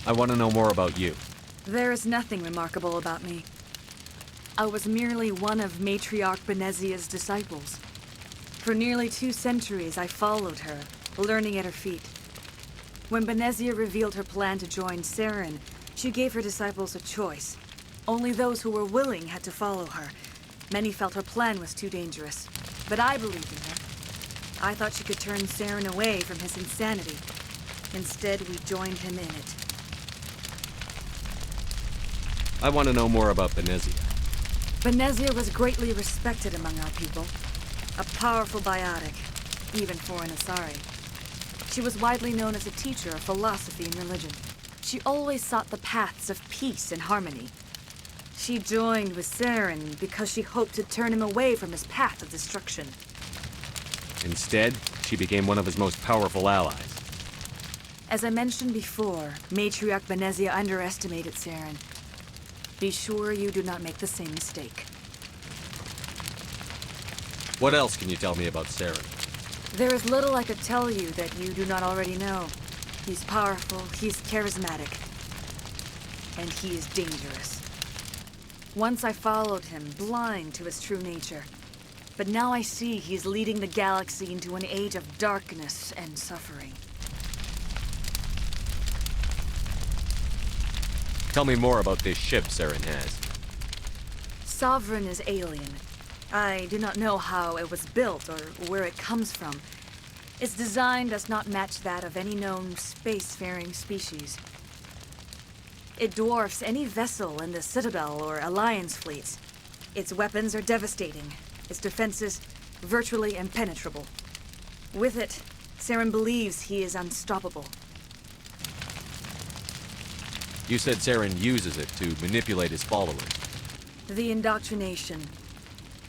I want to know more about you. There is nothing remarkable about me. I was merely one of Matriarch Benezia's disciples. For nearly 2 centuries, I followed her, learning at her feet. When Benezia revealed her plan to join Saren, she gave her disciples a choice. Only those who were willing had to follow her. Many felt her plan was too dangerous, but I believed in her. I thought she could turn Saren away from his insanity. Instead, we joined him in it. I want to know more about Benezia. Benezia was greatly respected among our people. A powerful biotic, even for an Asari. She was widely known as a teacher of philosophy and religion. She always sought the paths of peace and harmony. She joined with Saren because she hoped to turn him away from his path of destruction. Instead, she became one of his most powerful allies. As I mentioned before, Matriarch Benezia underestimated Saren. Be sure you do not make the same mistake. What else can you tell me about Saren? There is little I could tell you that you do not already know. He's powerful, he's charismatic, and he is dangerous. Once I followed him, blind to his true nature. But now I see he's leading the galaxy into an age of darkness and suffering. Tell me more about this ship Saren has. Sovereign is alien. I do not know how it was built or where it comes from. Its design does not match that of any known spacefaring species. It dwarfs any vessel in the Citadel or Alliance fleets. Its weapons are devastating. Its defenses virtually impenetrable. With it, Saren believes he is unstoppable. You said Saren uses it to manipulate his followers. The indoctrination.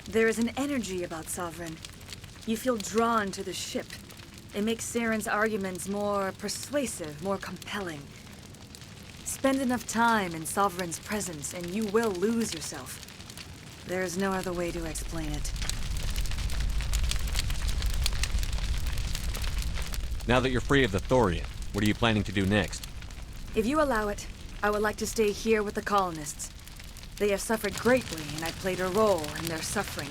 There is an energy about Sovereign. You feel drawn to the ship. It makes Saren's arguments more persuasive, more compelling. Spend enough time in Sovereign's presence and you will lose yourself. There is no other way to explain it. Now that you're free of the Thorian, what are you planning to do next? If you allow it, I would like to stay here with the colonists. They have suffered greatly, and I played a role in their suffering.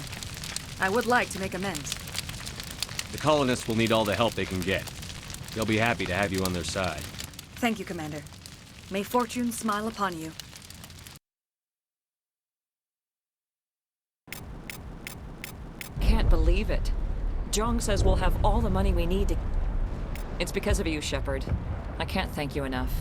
I would like to make amends. The colonists will need all the help they can get. They'll be happy to have you on their side. Thank you, Commander. May fortune smile upon you. Can't believe it. Jong says we'll have all the money we need to... It's because of you, Shepard. I can't thank you enough.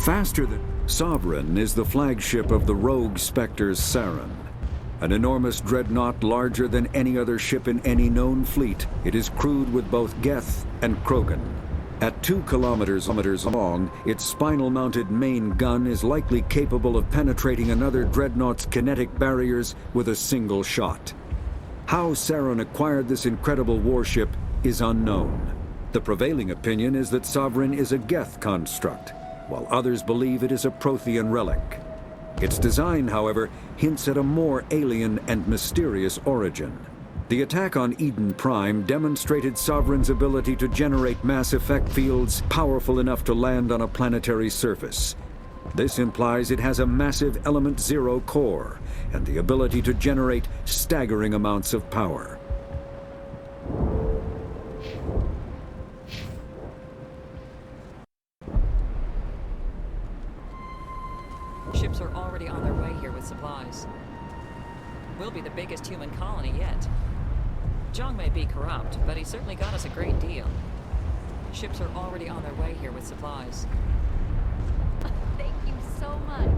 Faster than... Sovereign is the flagship of the rogue Spectres Saren. An enormous dreadnought larger than any other ship in any known fleet, it is crewed with both Geth and Krogan. At 2 kilometers long, its spinal-mounted main gun is likely capable of penetrating another dreadnought's kinetic barriers with a single shot. How Saren acquired this incredible warship is unknown. The prevailing opinion is that Sovereign is a Geth construct, while others believe it is a Prothean relic. Its design, however, hints at a more alien and mysterious origin. The attack on Eden Prime demonstrated Sovereign's ability to generate mass effect fields powerful enough to land on a planetary surface. This implies it has a massive Element Zero core and the ability to generate staggering amounts of power. Ships are already on their way here with supplies. We'll be the biggest human colony yet. Zhang may be corrupt, but he certainly got us a great deal. Ships are already on their way here with supplies. Thank you so much.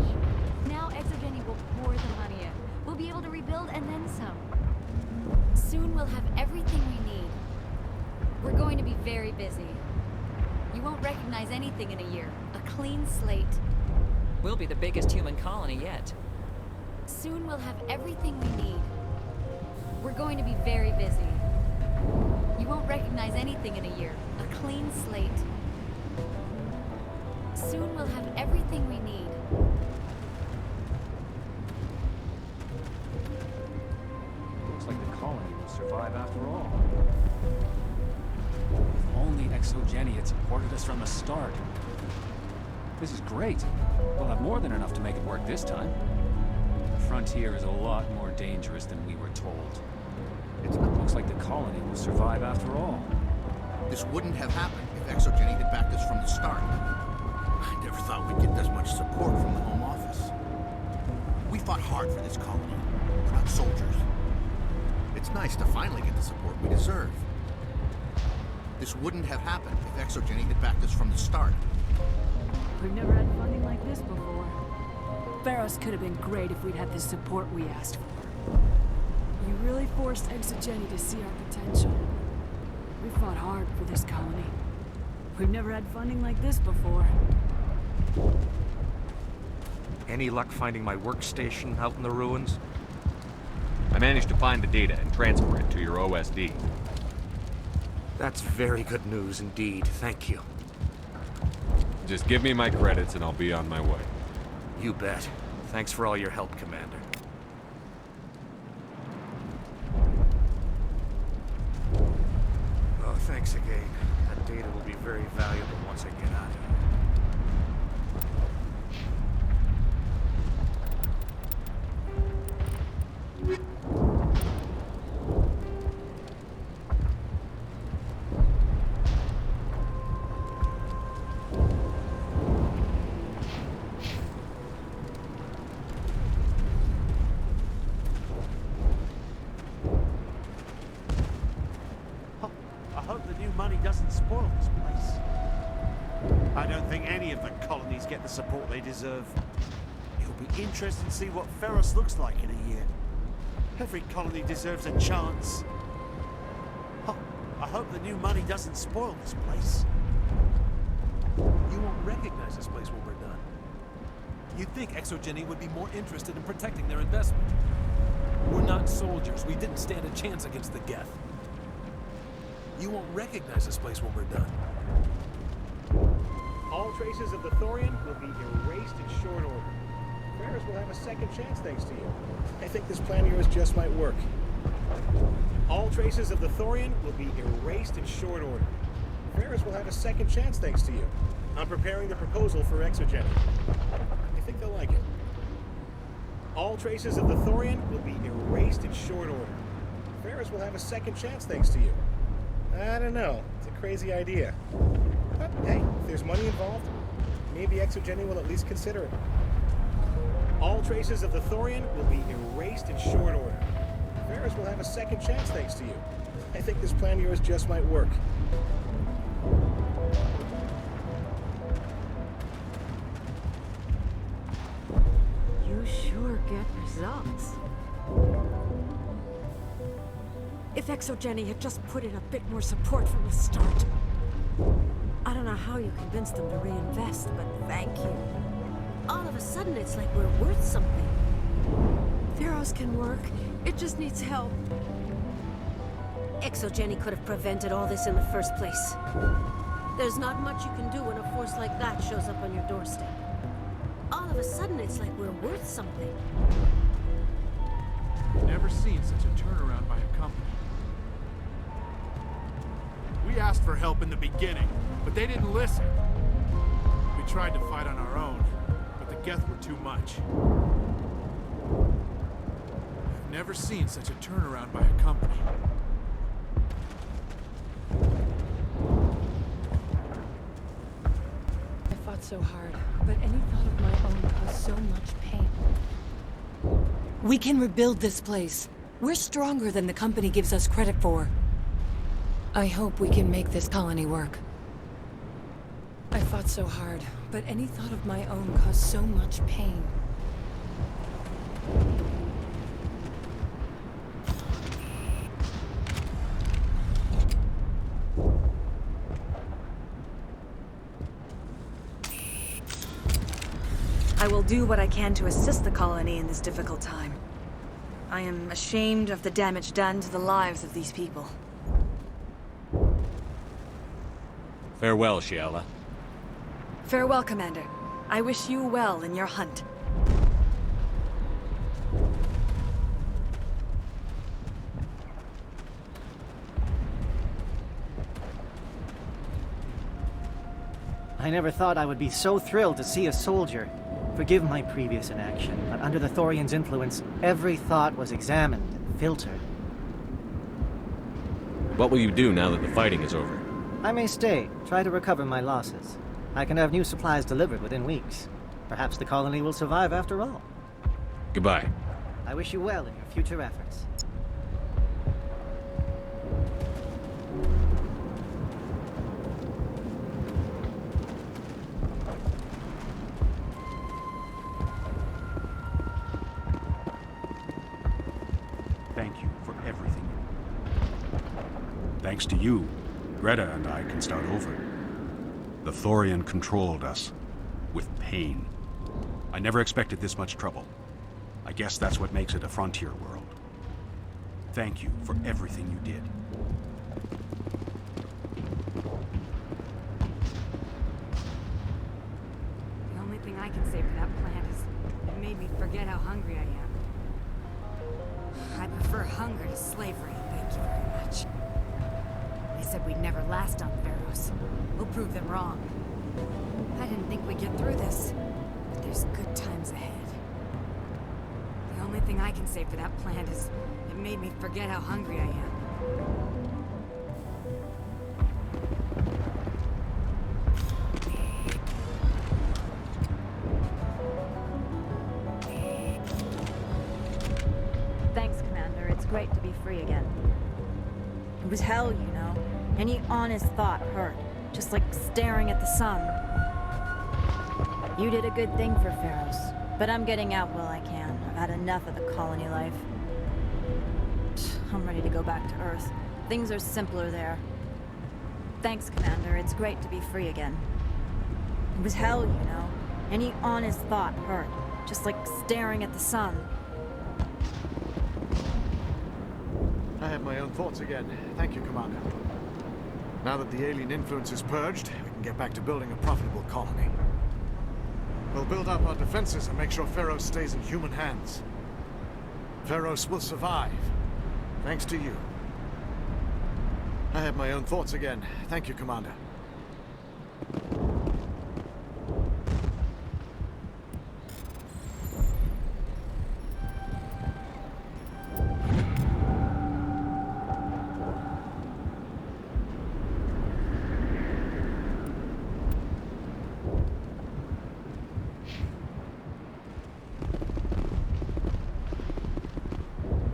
Now ExoGeni will pour the money in. We'll be able to rebuild and then some. Soon we'll have everything we need. We're going to be very busy. You won't recognize anything in a year. A clean slate. We'll be the biggest human colony yet. Soon we'll have everything we need. We're going to be very busy. You won't recognize anything in a year. A clean slate. Soon we'll have everything we need. Looks like the colony will survive after all. If only ExoGeni had supported us from the start. This is great. We'll have more than enough to make it work this time. The frontier is a lot more dangerous than we were told. It looks like the colony will survive after all. This wouldn't have happened if ExoGeni had backed us from the start. I never thought we'd get this much support from the Home Office. We fought hard for this colony. We're not soldiers. It's nice to finally get the support we deserve. This wouldn't have happened if ExoGeni had backed us from the start. We've never had funding like this before. Feros could have been great if we'd had the support we asked for. You really forced ExoGeni to see our potential. We fought hard for this colony. We've never had funding like this before. Any luck finding my workstation out in the ruins? I managed to find the data and transfer it to your OSD. That's very good news indeed. Thank you. Just give me my credits and I'll be on my way. You bet. Thanks for all your help, Commander. Oh, thanks again. That data will be very valuable once I get out of here. Get the support they deserve. It'll be interesting to see what Feros looks like in a year. Every colony deserves a chance. I hope the new money doesn't spoil this place. You won't recognize this place when we're done. You'd think ExoGeni would be more interested in protecting their investment. We're not soldiers. We didn't stand a chance against the Geth. You won't recognize this place when we're done. All traces of the Thorian will be erased in short order. Feros will have a second chance thanks to you. I think this plan of yours just might work. All traces of the Thorian will be erased in short order. Feros will have a second chance thanks to you. I'm preparing the proposal for ExoGeni. I think they'll like it. All traces of the Thorian will be erased in short order. Feros will have a second chance thanks to you. I don't know. It's a crazy idea. But hey, if there's money involved, maybe ExoGeni will at least consider it. All traces of the Thorian will be erased in short order. Feros will have a second chance thanks to you. I think this plan of yours just might work. ExoGeni had just put in a bit more support from the start. I don't know how you convinced them to reinvest, but thank you. All of a sudden, it's like we're worth something. Feros can work. It just needs help. ExoGeni could have prevented all this in the first place. There's not much you can do when a force like that shows up on your doorstep. All of a sudden, it's like we're worth something. Never seen such a turnaround by a company. We asked for help in the beginning, but they didn't listen. We tried to fight on our own, but the Geth were too much. I've never seen such a turnaround by a company. I fought so hard, but any thought of my own caused so much pain. We can rebuild this place. We're stronger than the company gives us credit for. I hope we can make this colony work. I fought so hard, but any thought of my own caused so much pain. I will do what I can to assist the colony in this difficult time. I am ashamed of the damage done to the lives of these people. Farewell, Shiala. Farewell, Commander. I wish you well in your hunt. I never thought I would be so thrilled to see a soldier. Forgive my previous inaction, but under the Thorian's influence, every thought was examined and filtered. What will you do now that the fighting is over? I may stay, try to recover my losses. I can have new supplies delivered within weeks. Perhaps the colony will survive after all. Goodbye. I wish you well in your future efforts. Thank you for everything. Thanks to you, Greta and I can start over. The Thorian controlled us. With pain. I never expected this much trouble. I guess that's what makes it a frontier world. Thank you for everything you did. The only thing I can say for that plant is it made me forget how hungry I am. I prefer hunger to slavery, thank you very much. They said we'd never last on Feros. We'll prove them wrong. I didn't think we'd get through this, but there's good times ahead. The only thing I can say for that plant is it made me forget how hungry I am. Thanks, Commander. It's great to be free again. It was hell, you know. Any honest thought hurt. Just like staring at the sun. You did a good thing for Feros, but I'm getting out while I can. I've had enough of the colony life. I'm ready to go back to Earth. Things are simpler there. Thanks, Commander. It's great to be free again. It was hell, you know. Any honest thought hurt. Just like staring at the sun. I have my own thoughts again. Thank you, Commander. Now that the alien influence is purged, we can get back to building a profitable colony. We'll build up our defenses and make sure Feros stays in human hands. Feros will survive, thanks to you. I have my own thoughts again. Thank you, Commander.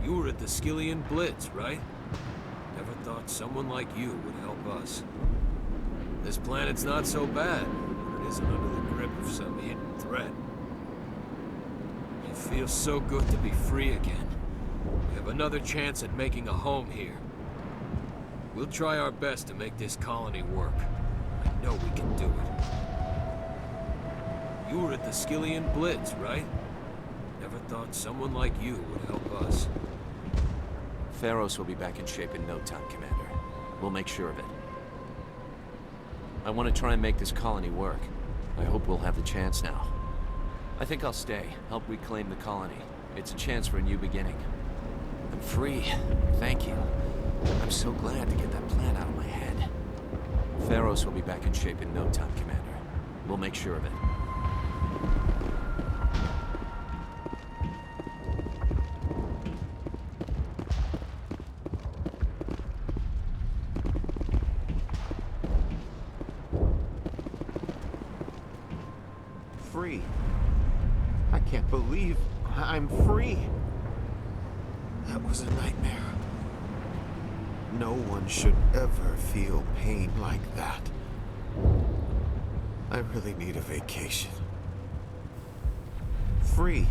You were at the Skillian Blitz, right? Never thought someone like you would help us. This planet's not so bad, but it isn't under the grip of some hidden threat. It feels so good to be free again. We have another chance at making a home here. We'll try our best to make this colony work. I know we can do it. You were at the Skillian Blitz, right? Never thought someone like you would help us. Feros will be back in shape in no time, Commander. We'll make sure of it. I want to try and make this colony work. I hope we'll have the chance now. I think I'll stay, help reclaim the colony. It's a chance for a new beginning. I'm free. Thank you. I'm so glad to get that plan out of my head. Feros will be back in shape in no time, Commander. We'll make sure of it. Free. I can't believe I'm free. That was a nightmare. No one should ever feel pain like that. I really need a vacation. Free.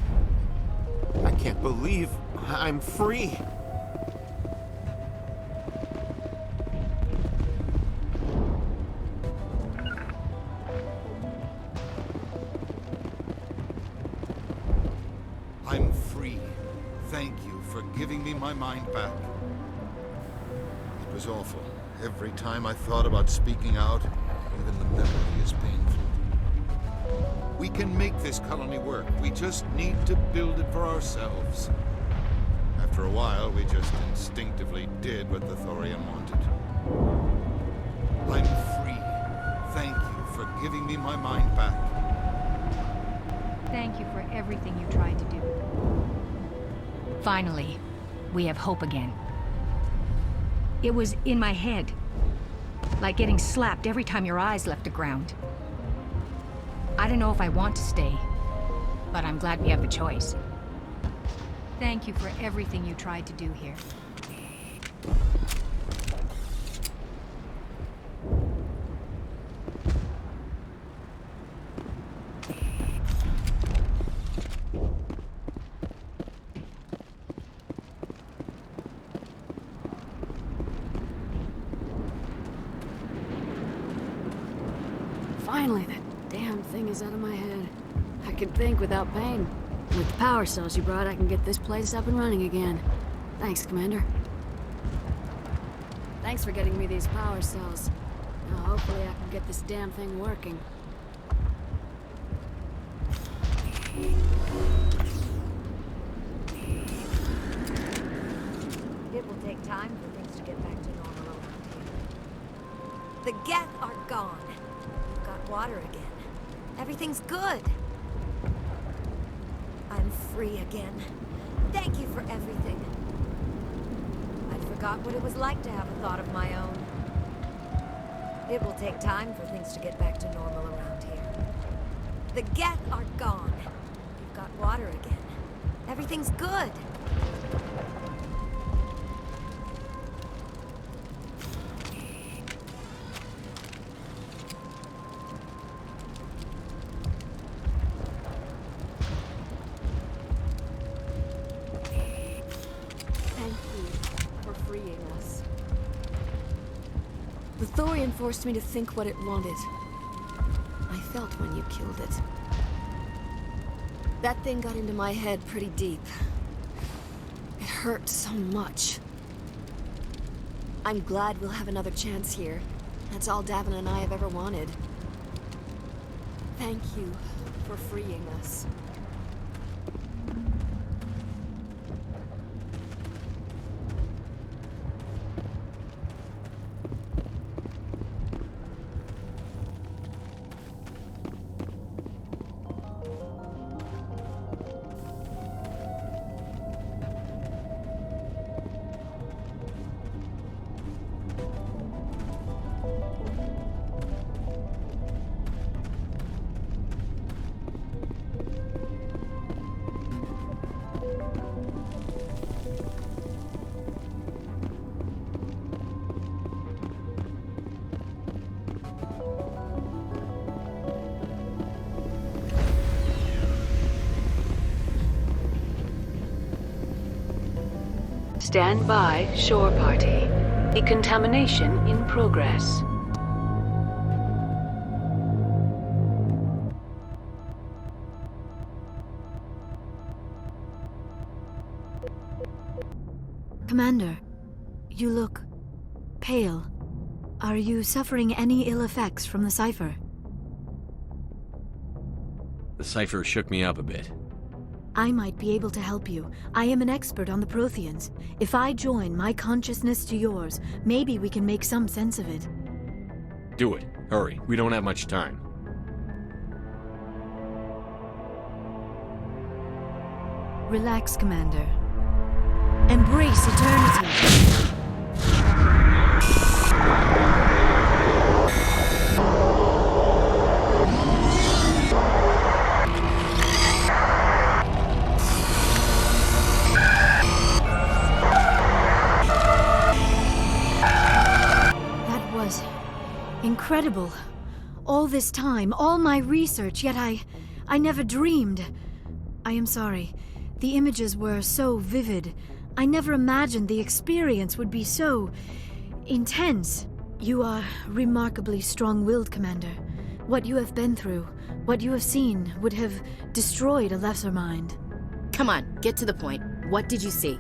I can't believe I'm free. I'm free. Thank you for giving me my mind back. It was awful. Every time I thought about speaking out, even the memory is painful. We can make this colony work. We just need to build it for ourselves. After a while, we just instinctively did what the Thorian wanted. I'm free. Thank you for giving me my mind back. Thank you for everything you tried to do. Finally, we have hope again. It was in my head. Like getting slapped every time your eyes left the ground. I don't know if I want to stay, but I'm glad we have the choice. Thank you for everything you tried to do here. Finally, that damn thing is out of my head. I can think without pain. With the power cells you brought, I can get this place up and running again. Thanks, Commander. Thanks for getting me these power cells. Now, hopefully I can get this damn thing working. It will take time for things to get back to normal around here. The Geth are gone. We've got water again. Everything's good. I'm free again. Thank you for everything. I'd forgot what it was like to have a thought of my own. It will take time for things to get back to normal around here. The Geth are gone. We've got water again. Everything's good. The Thorian forced me to think what it wanted. I felt when you killed it. That thing got into my head pretty deep. It hurt so much. I'm glad we'll have another chance here. That's all Davin and I have ever wanted. Thank you for freeing us. Stand by, shore party. Decontamination in progress. Commander, you look pale. Are you suffering any ill effects from the cipher? The cipher shook me up a bit. I might be able to help you. I am an expert on the Protheans. If I join my consciousness to yours, maybe we can make some sense of it. Do it. Hurry. We don't have much time. Relax, Commander. Embrace eternity. That was incredible. All this time, all my research, yet I never dreamed. I am sorry. The images were so vivid. I never imagined the experience would be so intense. You are remarkably strong-willed, Commander. What you have been through, what you have seen, would have destroyed a lesser mind. Come on, get to the point. What did you see?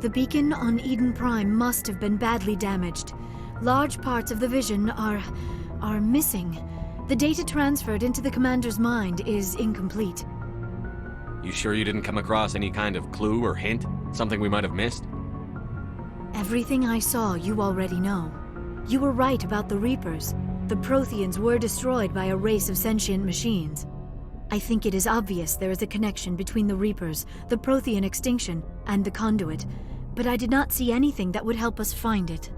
The beacon on Eden Prime must have been badly damaged. Large parts of the vision are missing. The data transferred into the Commander's mind is incomplete. You sure you didn't come across any kind of clue or hint? Something we might have missed? Everything I saw, you already know. You were right about the Reapers. The Protheans were destroyed by a race of sentient machines. I think it is obvious there is a connection between the Reapers, the Prothean extinction, and the Conduit, but I did not see anything that would help us find it.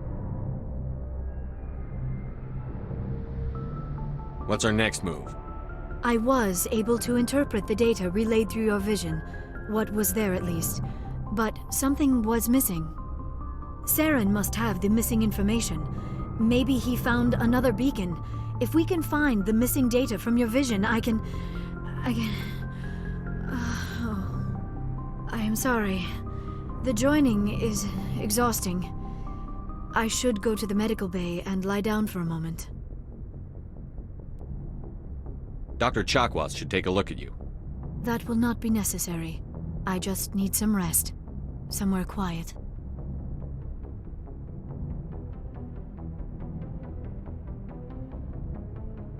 What's our next move? I was able to interpret the data relayed through your vision, what was there at least, but something was missing. Saren must have the missing information. Maybe he found another beacon. If we can find the missing data from your vision, I can... I am sorry. The joining is exhausting. I should go to the medical bay and lie down for a moment. Dr. Chakwas should take a look at you. That will not be necessary. I just need some rest. Somewhere quiet.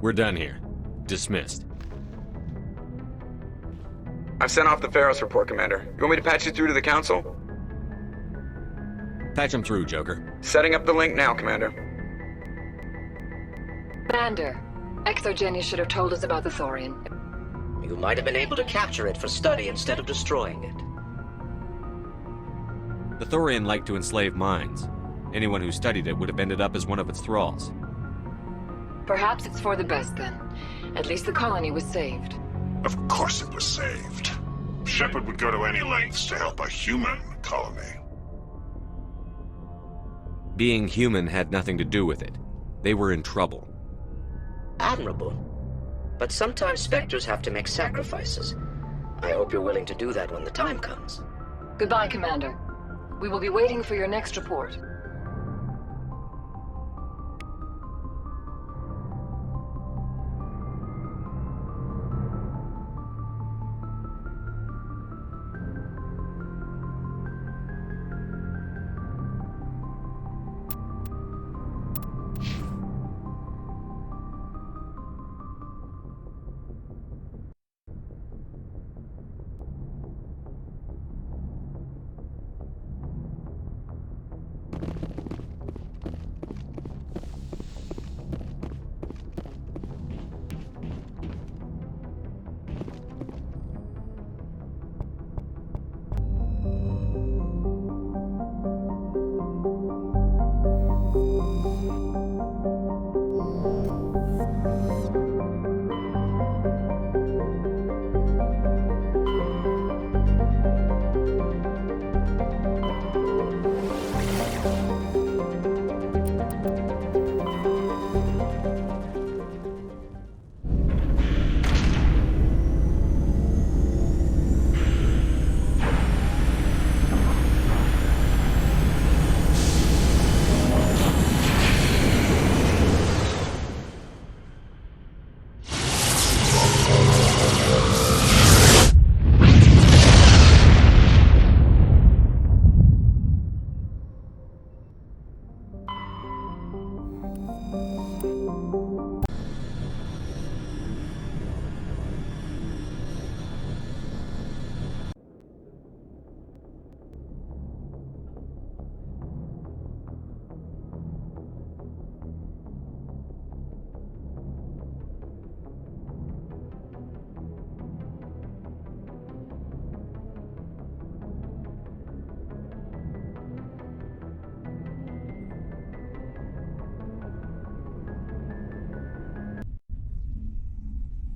We're done here. Dismissed. I've sent off the Feros report, Commander. You want me to patch you through to the Council? Patch him through, Joker. Setting up the link now, Commander. Commander, ExoGeni should have told us about the Thorian. You might have been able to capture it for study instead of destroying it. The Thorian liked to enslave minds. Anyone who studied it would have ended up as one of its thralls. Perhaps it's for the best then. At least the colony was saved. Of course it was saved. Shepard would go to any lengths to help a human colony. Being human had nothing to do with it. They were in trouble. Admirable. But sometimes Spectres have to make sacrifices. I hope you're willing to do that when the time comes. Goodbye, Commander. We will be waiting for your next report.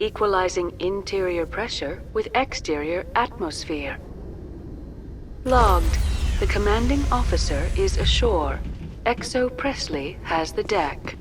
equalizing interior pressure with exterior atmosphere. Logged. The commanding officer is ashore. Exo Presley has the deck.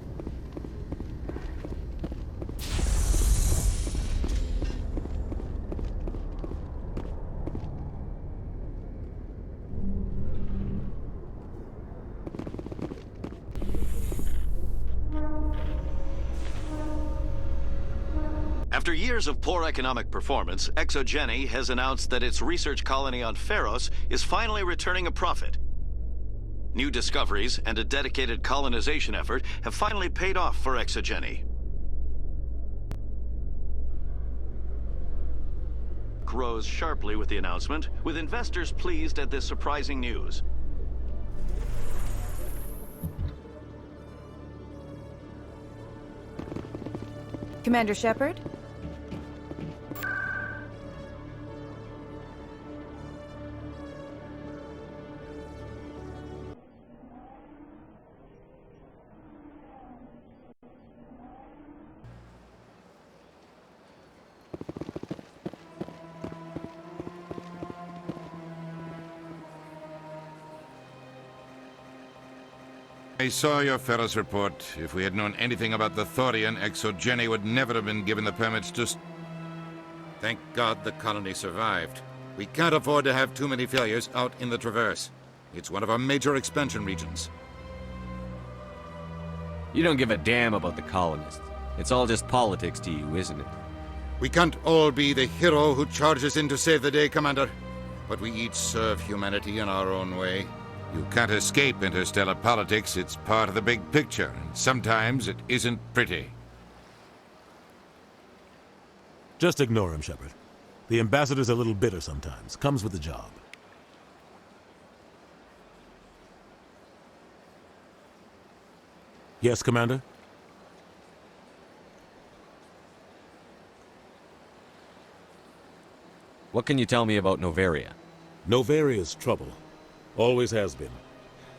After years of poor economic performance, ExoGeni has announced that its research colony on Feros is finally returning a profit. New discoveries and a dedicated colonization effort have finally paid off for ExoGeni. Rose sharply with the announcement, with investors pleased at this surprising news. Commander Shepard? I saw your Feros report. If we had known anything about the Thorian, ExoGeni would never have been given the permits to... Thank God the colony survived. We can't afford to have too many failures out in the Traverse. It's one of our major expansion regions. You don't give a damn about the colonists. It's all just politics to you, isn't it? We can't all be the hero who charges in to save the day, Commander. But we each serve humanity in our own way. You can't escape interstellar politics. It's part of the big picture, and sometimes it isn't pretty. Just ignore him, Shepard. The ambassador's a little bitter sometimes. Comes with the job. Yes, Commander? What can you tell me about Noveria? Novaria's trouble. Always has been.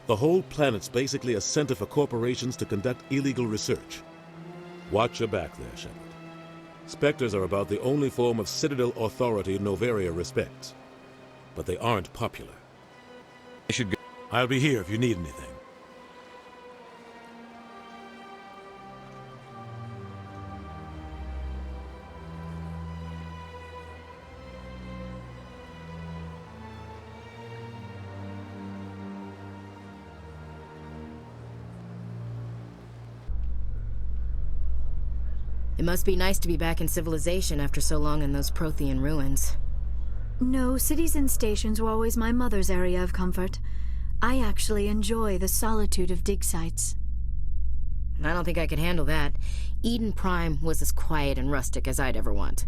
The whole planet's basically a center for corporations to conduct illegal research. Watch your back there, Shepard. Spectres are about the only form of Citadel authority Noveria respects. But they aren't popular. I should go. I'll be here if you need anything. It must be nice to be back in civilization after so long in those Prothean ruins. No, cities and stations were always my mother's area of comfort. I actually enjoy the solitude of dig sites. I don't think I could handle that. Eden Prime was as quiet and rustic as I'd ever want.